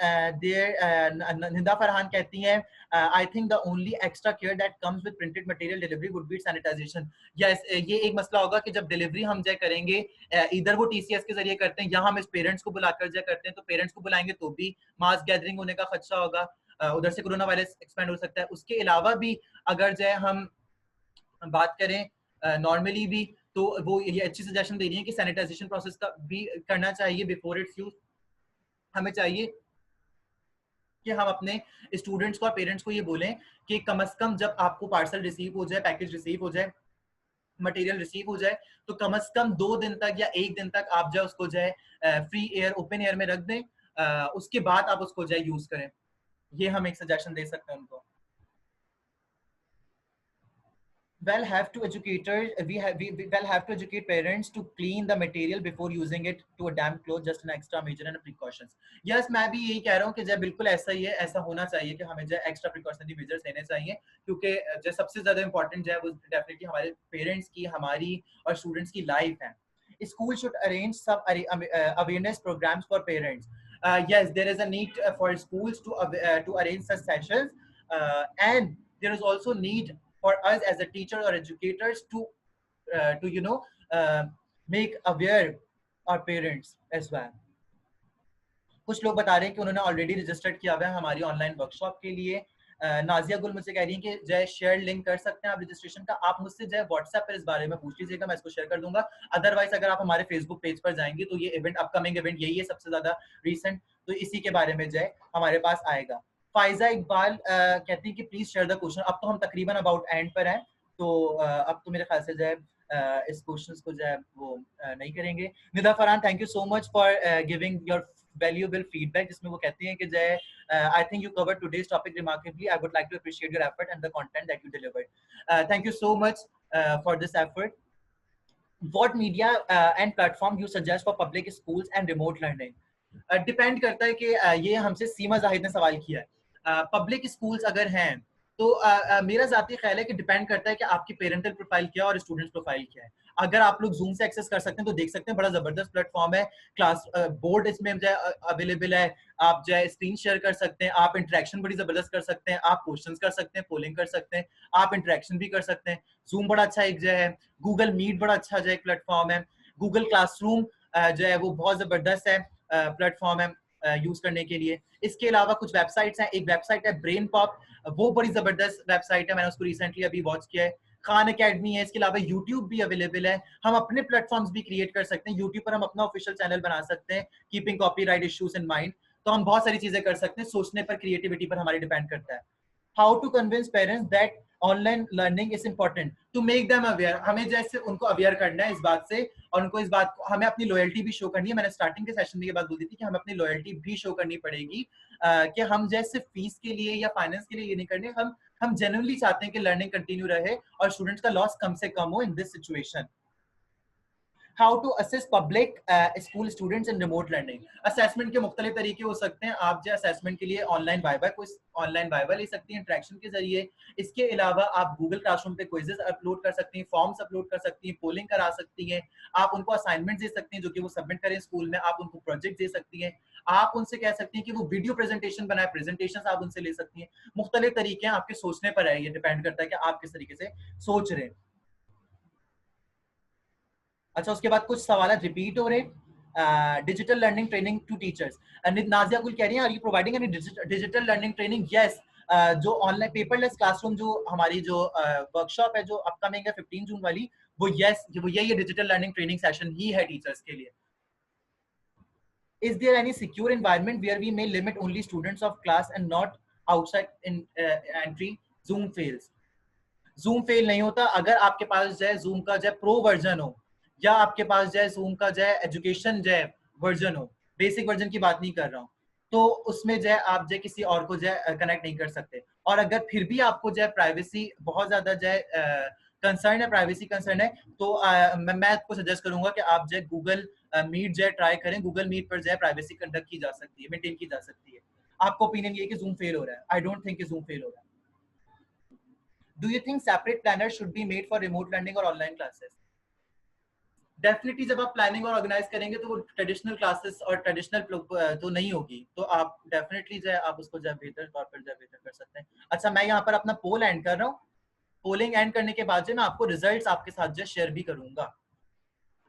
Ninda Farhan कहती हैं, I think the only extra care that comes with printed material delivery would be sanitization. Yes, ये एक मसला होगा कि जब डिलीवरी हम जय करेंगे, इधर वो TCS के जरिए करते हैं, यहाँ हम इस पेरेंट्स को बुलाकर जय करते हैं, तो पेरेंट्स को बुलाएंगे तो भी मास गैदरिंग होने का खदशा होगा, उधर से कोरोना वायरस एक्सपेंड हो सकता है। उसके अलावा भी अगर जो है हम बात करें नॉर्मली भी तो वो ये अच्छी सजेशन दे रही है कि सैनिटाइजेशन प्रोसेस का भी करना चाहिए बिफोर इट्स यूज। हमें चाहिए कि हम अपने स्टूडेंट्स को और पेरेंट्स को ये बोलें कि कम से कम जब आपको पार्सल रिसीव हो जाए, पैकेज रिसीव हो जाए, मटेरियल रिसीव हो जाए, तो कम से कम 2 दिन तक या 1 दिन तक आप जो उसको जो है फ्री एयर, ओपन एयर में रख दें, उसके बाद आप उसको जो है यूज करें। ये हम एक सजेशन दे सकते हैं उनको। Well, have to educators we well have to educate parents to clean the material before using it to a damp cloth, just an extra measure and precautions. Yes, मैं भी यही कह रहा हूँ कि जब बिल्कुल ऐसा ही है, ऐसा होना चाहिए कि हमें जो एक्स्ट्रा प्रिकॉशनरी मेजर्स लेने चाहिए, क्योंकि जो सबसे ज्यादा इंपॉर्टेंट जो है वो डेफिनेटली हमारे पेरेंट्स की, हमारी और स्टूडेंट्स की लाइफ है। School should arrange some awareness programs for parents. Yes, there is a need for schools to arrange such sessions, and there is also need for us as a teacher or educators to make aware our parents as well. कुछ लोग बता रहे हैं कि उन्होंने ऑलरेडी रजिस्टर्ड किया हुआ है हमारी ऑनलाइन वर्कशॉप के लिए। नाजिया गुल मुझसे कह रही है कि जय शेयर लिंक कर सकते हैं आप रजिस्ट्रेशन का। आप मुझसे जय व्हाट्सएप पर इस बारे में पूछ लीजिएगा, मैं इसको शेयर कर दूंगा। अदरवाइज अगर आप हमारे फेसबुक पेज पर जाएंगे तो ये इवेंट, अपकमिंग इवेंट यही है सबसे ज्यादा रीसेंट, तो इसी के बारे में जय हमारे पास आएगा। फाइजा इकबाल कहती है कि प्लीज शेयर द क्वेश्चन। अब तो हम तकरीबन अबाउट एंड पर हैं, तो अब तो मेरे ख्याल से जो है इस क्वेश्चंस को जो है वो नहीं करेंगे। Nida Farhan, thank you so much for giving your valuable feedback, जिसमें वो कहती हैं कि जय I think you covered today's topic remarkably, I would like to appreciate your effort and the content that you delivered. Thank you so much for this effort. What media and platform you suggest for public schools and remote learning? Depend करता है कि ये हमसे सीमा जाहिद ने सवाल किया है। पब्लिक स्कूल्स अगर हैं तो मेरा ज़ाती ख्याल है कि डिपेंड करता है कि आपकी पेरेंटल प्रोफाइल क्या है और स्टूडेंट प्रोफाइल क्या है। अगर आप लोग जूम से एक्सेस कर सकते हैं तो देख सकते हैं, बड़ा जबरदस्त प्लेटफॉर्म है। क्लास बोर्ड इसमें जो है अवेलेबल है, आप जो है स्क्रीन शेयर कर सकते हैं, आप इंटरेक्शन बड़ी जबरदस्त कर सकते हैं, आप क्वेश्चंस कर सकते हैं, पोलिंग कर सकते हैं, आप इंटरेक्शन भी कर सकते हैं। जूम बड़ा अच्छा एक जो है, गूगल मीट बड़ा अच्छा जो एक प्लेटफॉर्म है, गूगल क्लासरूम जो है वो बहुत जबरदस्त है प्लेटफॉर्म है यूज करने के लिए। इसके अलावा कुछ वेबसाइट्स हैं, एक वेबसाइट है ब्रेन पॉप, वो बड़ी जबरदस्त वेबसाइट है, मैंने उसको रिसेंटली अभी वॉच किया है। खान एकेडमी है, इसके अलावा यूट्यूब भी अवेलेबल है। हम अपने प्लेटफॉर्म्स भी क्रिएट कर सकते हैं, यूट्यूब पर हम अपना ऑफिशियल चैनल बना सकते हैं, keeping copyright issues in mind. तो हम बहुत सारी चीजें कर सकते हैं, सोचने पर, क्रिएटिविटी पर हमारी डिपेंड करता है। How to convince parents that online learning is important to make them aware. हमें जैसे उनको अवेयर करना है इस बात से, और उनको इस बात को, हमें अपनी लॉयल्टी भी शो करनी है। मैंने स्टार्टिंग के सेशन में ये बात बोली थी कि हमें अपनी लॉयल्टी भी शो करनी पड़ेगी, कि हम जैसे फीस के लिए या फाइनेंस के लिए ये नहीं करने, हम जेन्युइनली चाहते हैं कि लर्निंग कंटिन्यू रहे और स्टूडेंट्स का लॉस कम से कम हो in this situation. How to assess public school students in remote learning. Assessment के मुख्तलिफ तरीके हो सकते हैं। आप जो असेसमेंट के लिए ऑनलाइन वाइवा ले सकती हैं इंटरेक्शन के जरिए। इसके अलावा आप गूगल क्लासरूम पे क्विजेस अपलोड कर सकती हैं, फॉर्म्स अपलोड कर सकती हैं, पोलिंग करा सकती हैं, आप उनको असाइनमेंट दे सकती हैं जो कि वो सबमिट करें स्कूल में, आप उनको प्रोजेक्ट दे सकती हैं, आप उनसे कह सकती हैं कि वो वीडियो प्रेजेंटेशन बनाए, प्रेजेंटेशन आप उनसे ले सकती हैं। मुख्तलिफ तरीके हैं, आपके सोचने पर है, ये डिपेंड करता है कि आप किस तरीके से सोच रहे हैं। अच्छा, उसके बाद कुछ सवाल रिपीट हो रहे हैं। Digital learning training to teachers, Nazia Gul कह रही हैं, are you providing any digital learning training? Yes, जो ऑनलाइन पेपरलेस क्लासरूम जो हमारी जो वर्कशॉप है जो अपकमिंग है 15 जून वाली, वो वो यही डिजिटल लर्निंग ट्रेनिंग सेशन ही है टीचर्स के लिए। Is there any secure environment where we may limit only students of class and not outside in entry? Zoom fails. Zoom fail नहीं होता अगर आपके पास जो है Zoom का जो है प्रो वर्जन हो, या आपके पास जो है Zoom का जो है एजुकेशन जो है वर्जन हो। बेसिक वर्जन की बात नहीं कर रहा हूँ, तो उसमें जो है आप जो है किसी और को जो है कनेक्ट नहीं कर सकते। और अगर फिर भी आपको जो है प्राइवेसी बहुत ज्यादा जो है कंसर्न है, प्राइवेसी कंसर्न है, तो मैं आपको सजेस्ट करूंगा कि आप जो है गूगल मीट जो है ट्राई करें। गूगल मीट पर जो है प्राइवेसी कंडक्ट की जा सकती है, मेंटेन की जा सकती है। आपका ओपिनियन ये कि Zoom फेल हो रहा है? आई डोंट थिंक कि Zoom फेल हो रहा है। Do you think separate planners should be made for remote learning or online classes? Definitely जब आप प्लानिंग और ऑर्गेनाइज करेंगे तो वो ट्रेडिशनल क्लासेस और ट्रेडिशनल तो नहीं होगी, तो आप डेफिनेटली जो है आप उसको जो है बेहतर तौर पर जो है बेहतर कर सकते हैं। अच्छा, मैं यहाँ पर अपना पोल एंड कर रहा हूँ। पोलिंग एंड करने के बाद जो मैं आपको रिजल्ट्स आपके साथ जो शेयर भी करूंगा।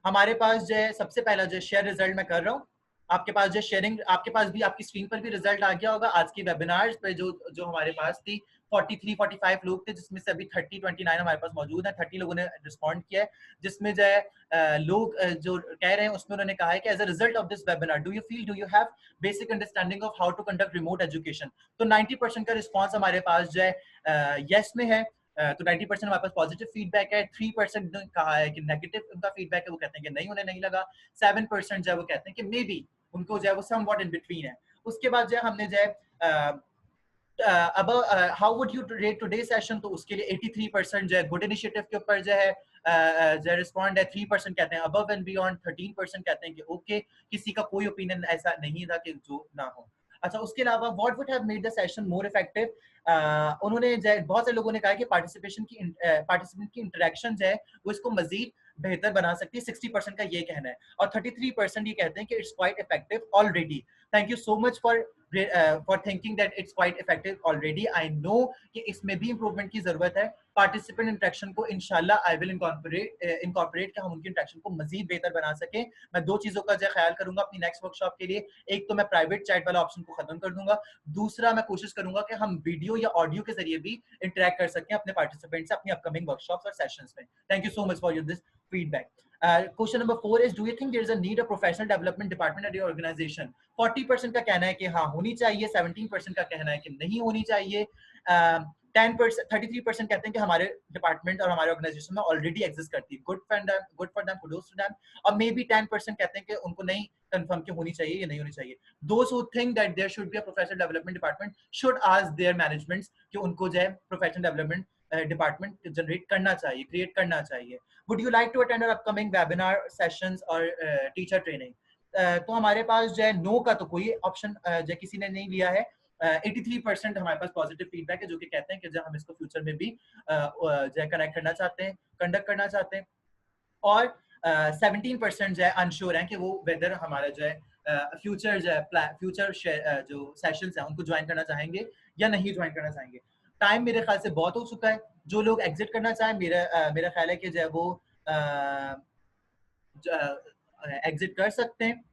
हमारे पास जो है सबसे पहला जो शेयर रिजल्ट मैं कर रहा हूँ, आपके पास जो शेयरिंग, आपके पास भी आपकी स्क्रीन पर भी रिजल्ट आ गया होगा आज की वेबिनार पे जो हमारे पास थी 43-45 लोग थे, जिसमें से अभी 30-29 हमारे पास मौजूद है। 30 लोगों ने रिस्पॉन्ड किया है, जिसमें जो है लोग जो कह रहे हैं उसमें उन्होंने कहा है कि as a result of this webinar do you have basic understanding of how to conduct remote education. तो 90% का रिस्पॉन्स हमारे पास जो है यस में है। तो 90% हमारे पास पॉजिटिव फीडबैक है। 3% ने कहा है कि नेगेटिव उनका फीडबैक है, वो कहते हैं कि नहीं, उन्हें नहीं लगा। 7% जो है वो कहते हैं कि मे बी उनको जो है वो समवॉट इन बिटवीन है। उसके बाद जो है हमने जो है अब how would you rate today session, तो उसके लिए 83% जो है गुड इनिशिएटिव के ऊपर जो है जो रिस्पॉन्ड है। 3% कहते हैं अबव एंड बियॉन्ड। 13% कहते हैं कि ओके, किसी का कोई ओपिनियन ऐसा नहीं था कि जो ना हो। अच्छा, उसके अलावा what would have made the session more effective, उन्होंने बहुत से लोगों ने कहा कि पार्टिसिपेंट की इंटरेक्शन जो है वो इसको मजीद बेहतर बना सकती है। 60% का ये कहना है, और 33% ये कहते हैं कि it's quite effective already. Thank you so much for thinking that it's quite effective already. I know कि इसमें भी इंप्रूवमेंट की जरूरत है। पार्टिसिपेंट इंटरेक्शन को इंशाल्लाह आई विल इनकॉर्पोरेट कि हम उनकी इंटरेक्शन को मजीद बेहतर बना सकें। मैं दो चीजों का जो ख्याल करूंगा अपनी नेक्स्ट वर्कशॉप के लिए। एक तो मैं प्राइवेट चैट वाला ऑप्शन को खत्म कर दूंगा, दूसरा मैं कोशिश करूंगा कि हम वीडियो या ऑडियो के जरिए भी इंटरेक्ट कर सकें अपने पार्टिसिपेंट से अपनी अपकमिंग वर्कशॉप्स और सेशंस में। Thank you so much for this feedback. Question number 4 is, do you think there is a need of professional development department at your organization? 40% का कहना है कि हाँ होनी चाहिए, 17% का कहना है कि नहीं होनी चाहिए, 33% कहते हैं कि हमारे डिपार्टमेंट और हमारे ऑर्गेनाइजेशन में ऑलरेडी एग्जिस्ट करती है। Good for them, kudos to them. और मे बी 10% कहते हैं कि उनको नहीं कंफर्म कि होनी चाहिए या नहीं होनी चाहिए। Those who think that there should be a professional development department should ask their managements कि उनको जो है प्रोफेशनल डेवलपमेंट डिपार्टमेंट जनरेट करना चाहिए, क्रिएट करना चाहिए। Would you like to attend our upcoming webinar sessions और टीचर ट्रेनिंग? तो हमारे पास जो है नो का तो कोई ऑप्शन जो किसी ने नहीं लिया है। 83% हमारे पास पॉजिटिव फीडबैक है, जो कि कहते हैं कि जब हम इसको फ्यूचर में भी जो है कनेक्ट करना चाहते हैं, कंडक्ट करना चाहते हैं। और 17% जो है अनश्योर है कि वो वेदर हमारा जो है फ्यूचर जो है फ्यूचर जो सेशंस हैं उनको ज्वाइन करना चाहेंगे या नहीं ज्वाइन करना चाहेंगे। टाइम मेरे ख्याल से बहुत हो चुका है। जो लोग एग्जिट करना चाहें, मेरा ख्याल है कि जो है वो एग्जिट कर सकते हैं।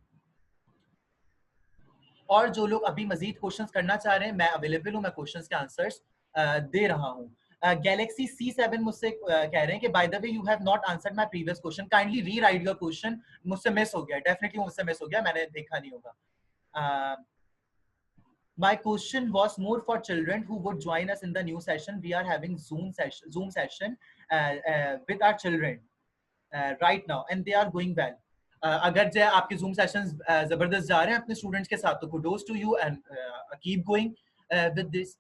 और जो लोग अभी मजीद क्वेश्चंस करना चाह रहे हैं, मैं अवेलेबल हूं, मैं क्वेश्चंस के आंसर्स दे रहा हूं। गैलेक्सी C7 मुझसे कह रहे हैं कि by the way you have not answered my previous question, kindly rewrite your question. मुझसे मिस हो गया, डेफिनेटली मुझसे मिस हो गया, मैंने देखा नहीं होगा। My question was more for children who would join us in the new session. We are having Zoom session with our children right now, and they are going well. अगर जो आपके Zoom sessions जबरदस्त जा रहे हैं अपने स्टूडेंट्स के साथ, तो kudos to you and keep going with this.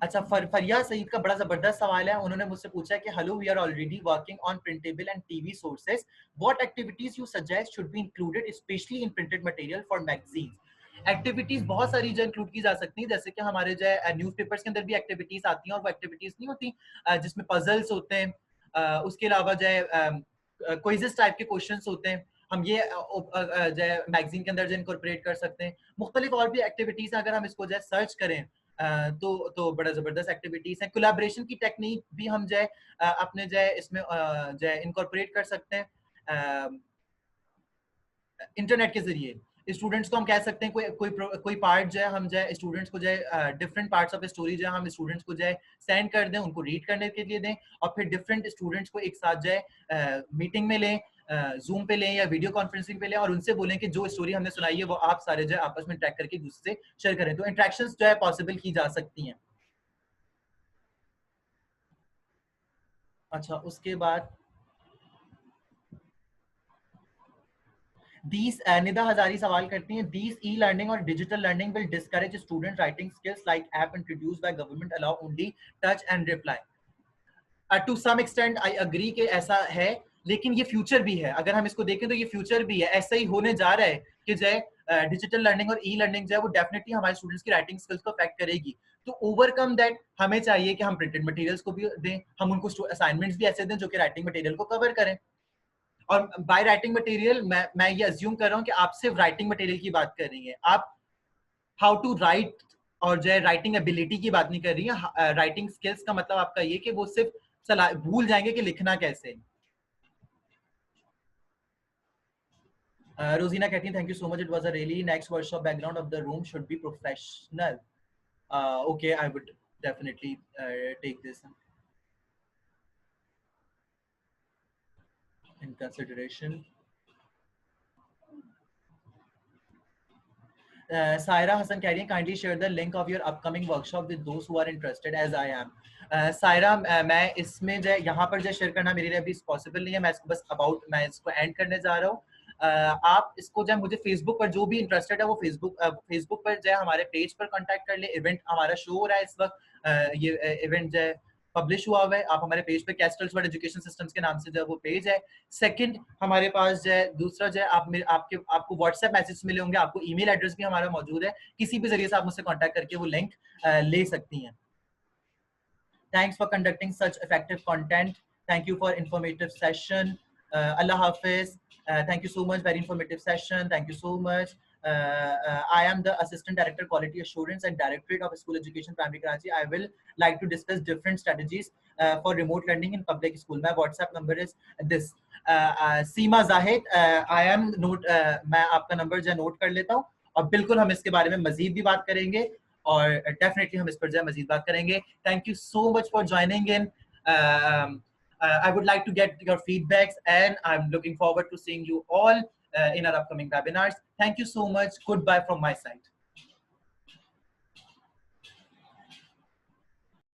अच्छा, फरिया सईद का बड़ा जबरदस्त सवाल है। उन्होंने मुझसे पूछा है कि hello, we are already working on printable and TV sources, what activities you suggest should be included specially in printed material for magazines. Activities बहुत सारी जो इंक्लूड की जा सकती हैं, जैसे कि हमारे जो है न्यूज़पेपर्स के अंदर भी एक्टिविटीज आती हैं, और वो एक्टिविटीज नहीं होती जिसमें पजल्स होते हैं, उसके अलावा जो है क्विज़ेस टाइप के क्वेश्चंस होते हैं, हम ये जो है मैगजीन के अंदर जो इनकॉर्पोरेट कर सकते हैं। मुख्तलिफ और भी एक्टिविटीज अगर हम इसको जो है सर्च करें तो बड़ा जबरदस्त एक्टिविटीज है। कोलैबोरेशन की टेक्निक भी हम जो है अपने जो है इसमें जो है इनकॉर्पोरेट कर सकते हैं इंटरनेट के जरिए। स्टूडेंट्स को हम कह सकते हैं कोई पार्ट जो है हम जो है स्टूडेंट्स को जो है डिफरेंट पार्ट्स ऑफ स्टोरी जो है हम स्टूडेंट्स को जो है सेंड कर दें, उनको रीड करने के लिए दें, और फिर डिफरेंट स्टूडेंट्स को एक साथ जो है मीटिंग में लें, जूम पे लें या वीडियो कॉन्फ्रेंसिंग पे लें, और उनसे बोलें कि जो स्टोरी हमने सुनाई है वो आप सारे जो है आपस में ट्रैक करके दूसरे से शेयर करें। तो इंटरेक्शंस जो है पॉसिबल की जा सकती हैं। अच्छा, उसके बाद निदा हजारी सवाल करती हैं, दीज ई लर्निंग और digital learning will discourage student writing skills like app introduced by government allow only touch and reply. To some extent I agree कि ऐसा है, लेकिन ये फ्यूचर भी है। अगर हम इसको देखें तो ये फ्यूचर भी है, ऐसा ही होने जा रहा है कि जो है डिजिटल लर्निंग और ई लर्निंग जो है वो डेफिनेटली हमारे स्टूडेंट्स की राइटिंग स्किल्स को अफेक्ट करेगी। तो ओवरकम दैट हमें चाहिए कि हम प्रिंटेड मटेरियल्स को भी दें, हम उनको असाइनमेंट्स भी ऐसे दें जो कि राइटिंग मटेरियल को कवर करें। और बाय राइटिंग मटेरियल मैं ये अज्यूम कर रहा हूँ कि आप सिर्फ राइटिंग मटेरियल की बात कर रही हैं, आप हाउ टू राइट और जो है राइटिंग एबिलिटी की बात नहीं कर रही है। राइटिंग स्किल्स का मतलब आपका ये कि वो सिर्फ भूल जाएंगे कि लिखना कैसे। Rosina कहती है, thank you so much. It was a really nice workshop. Background of the room should be professional. Okay, I would definitely take this in consideration. Saira Hassan कह रही है, kindly share the link of your upcoming workshop with those who are interested as I am. Saira मैं इसमें जो यहाँ पर जो शेयर करना मेरे लिए अभी पॉसिबल नहीं है, मैं इसको बस अबाउट मैं इसको एंड करने जा रहा हूँ। आप इसको जो मुझे फेसबुक पर जो भी इंटरेस्टेड है वो फेसबुक पर जो है हमारे पेज पर कांटेक्ट कर ले। इवेंट हमारा शो हो रहा है इस वक्त, ये इवेंट जो है पब्लिश हुआ हुआ है। आप हमारे पेज पे कैस्टल्स वर्ल्ड एजुकेशन सिस्टम्स के नाम से जो है वो पेज है। सेकंड हमारे पास जो है दूसरा जो है आपको व्हाट्सएप मैसेज मिले होंगे, आपको ईमेल एड्रेस भी हमारा मौजूद है, किसी भी जरिए से आप मुझसे कांटेक्ट करके वो लिंक ले सकती हैं। Thanks for conducting such effective content. Thank you for informative session. Allah Hafiz. Thank you so much. Very informative session. Thank you so much. I am the Assistant Director Quality Assurance and Directorate of School Education Primary Karachi. I will like to discuss different strategies for remote learning in public school. My WhatsApp number is this. Seema Zahid, I am note. मैं आपका नंबर जो नोट कर लेता हूँ और बिल्कुल हम इसके बारे में मजीद भी बात करेंगे और डेफिनेटली हम इस पर जो मजीद बात करेंगे। Thank you so much for joining in. I would like to get your feedbacks and I'm looking forward to seeing you all in our upcoming webinars. Thank you so much. Goodbye from my side.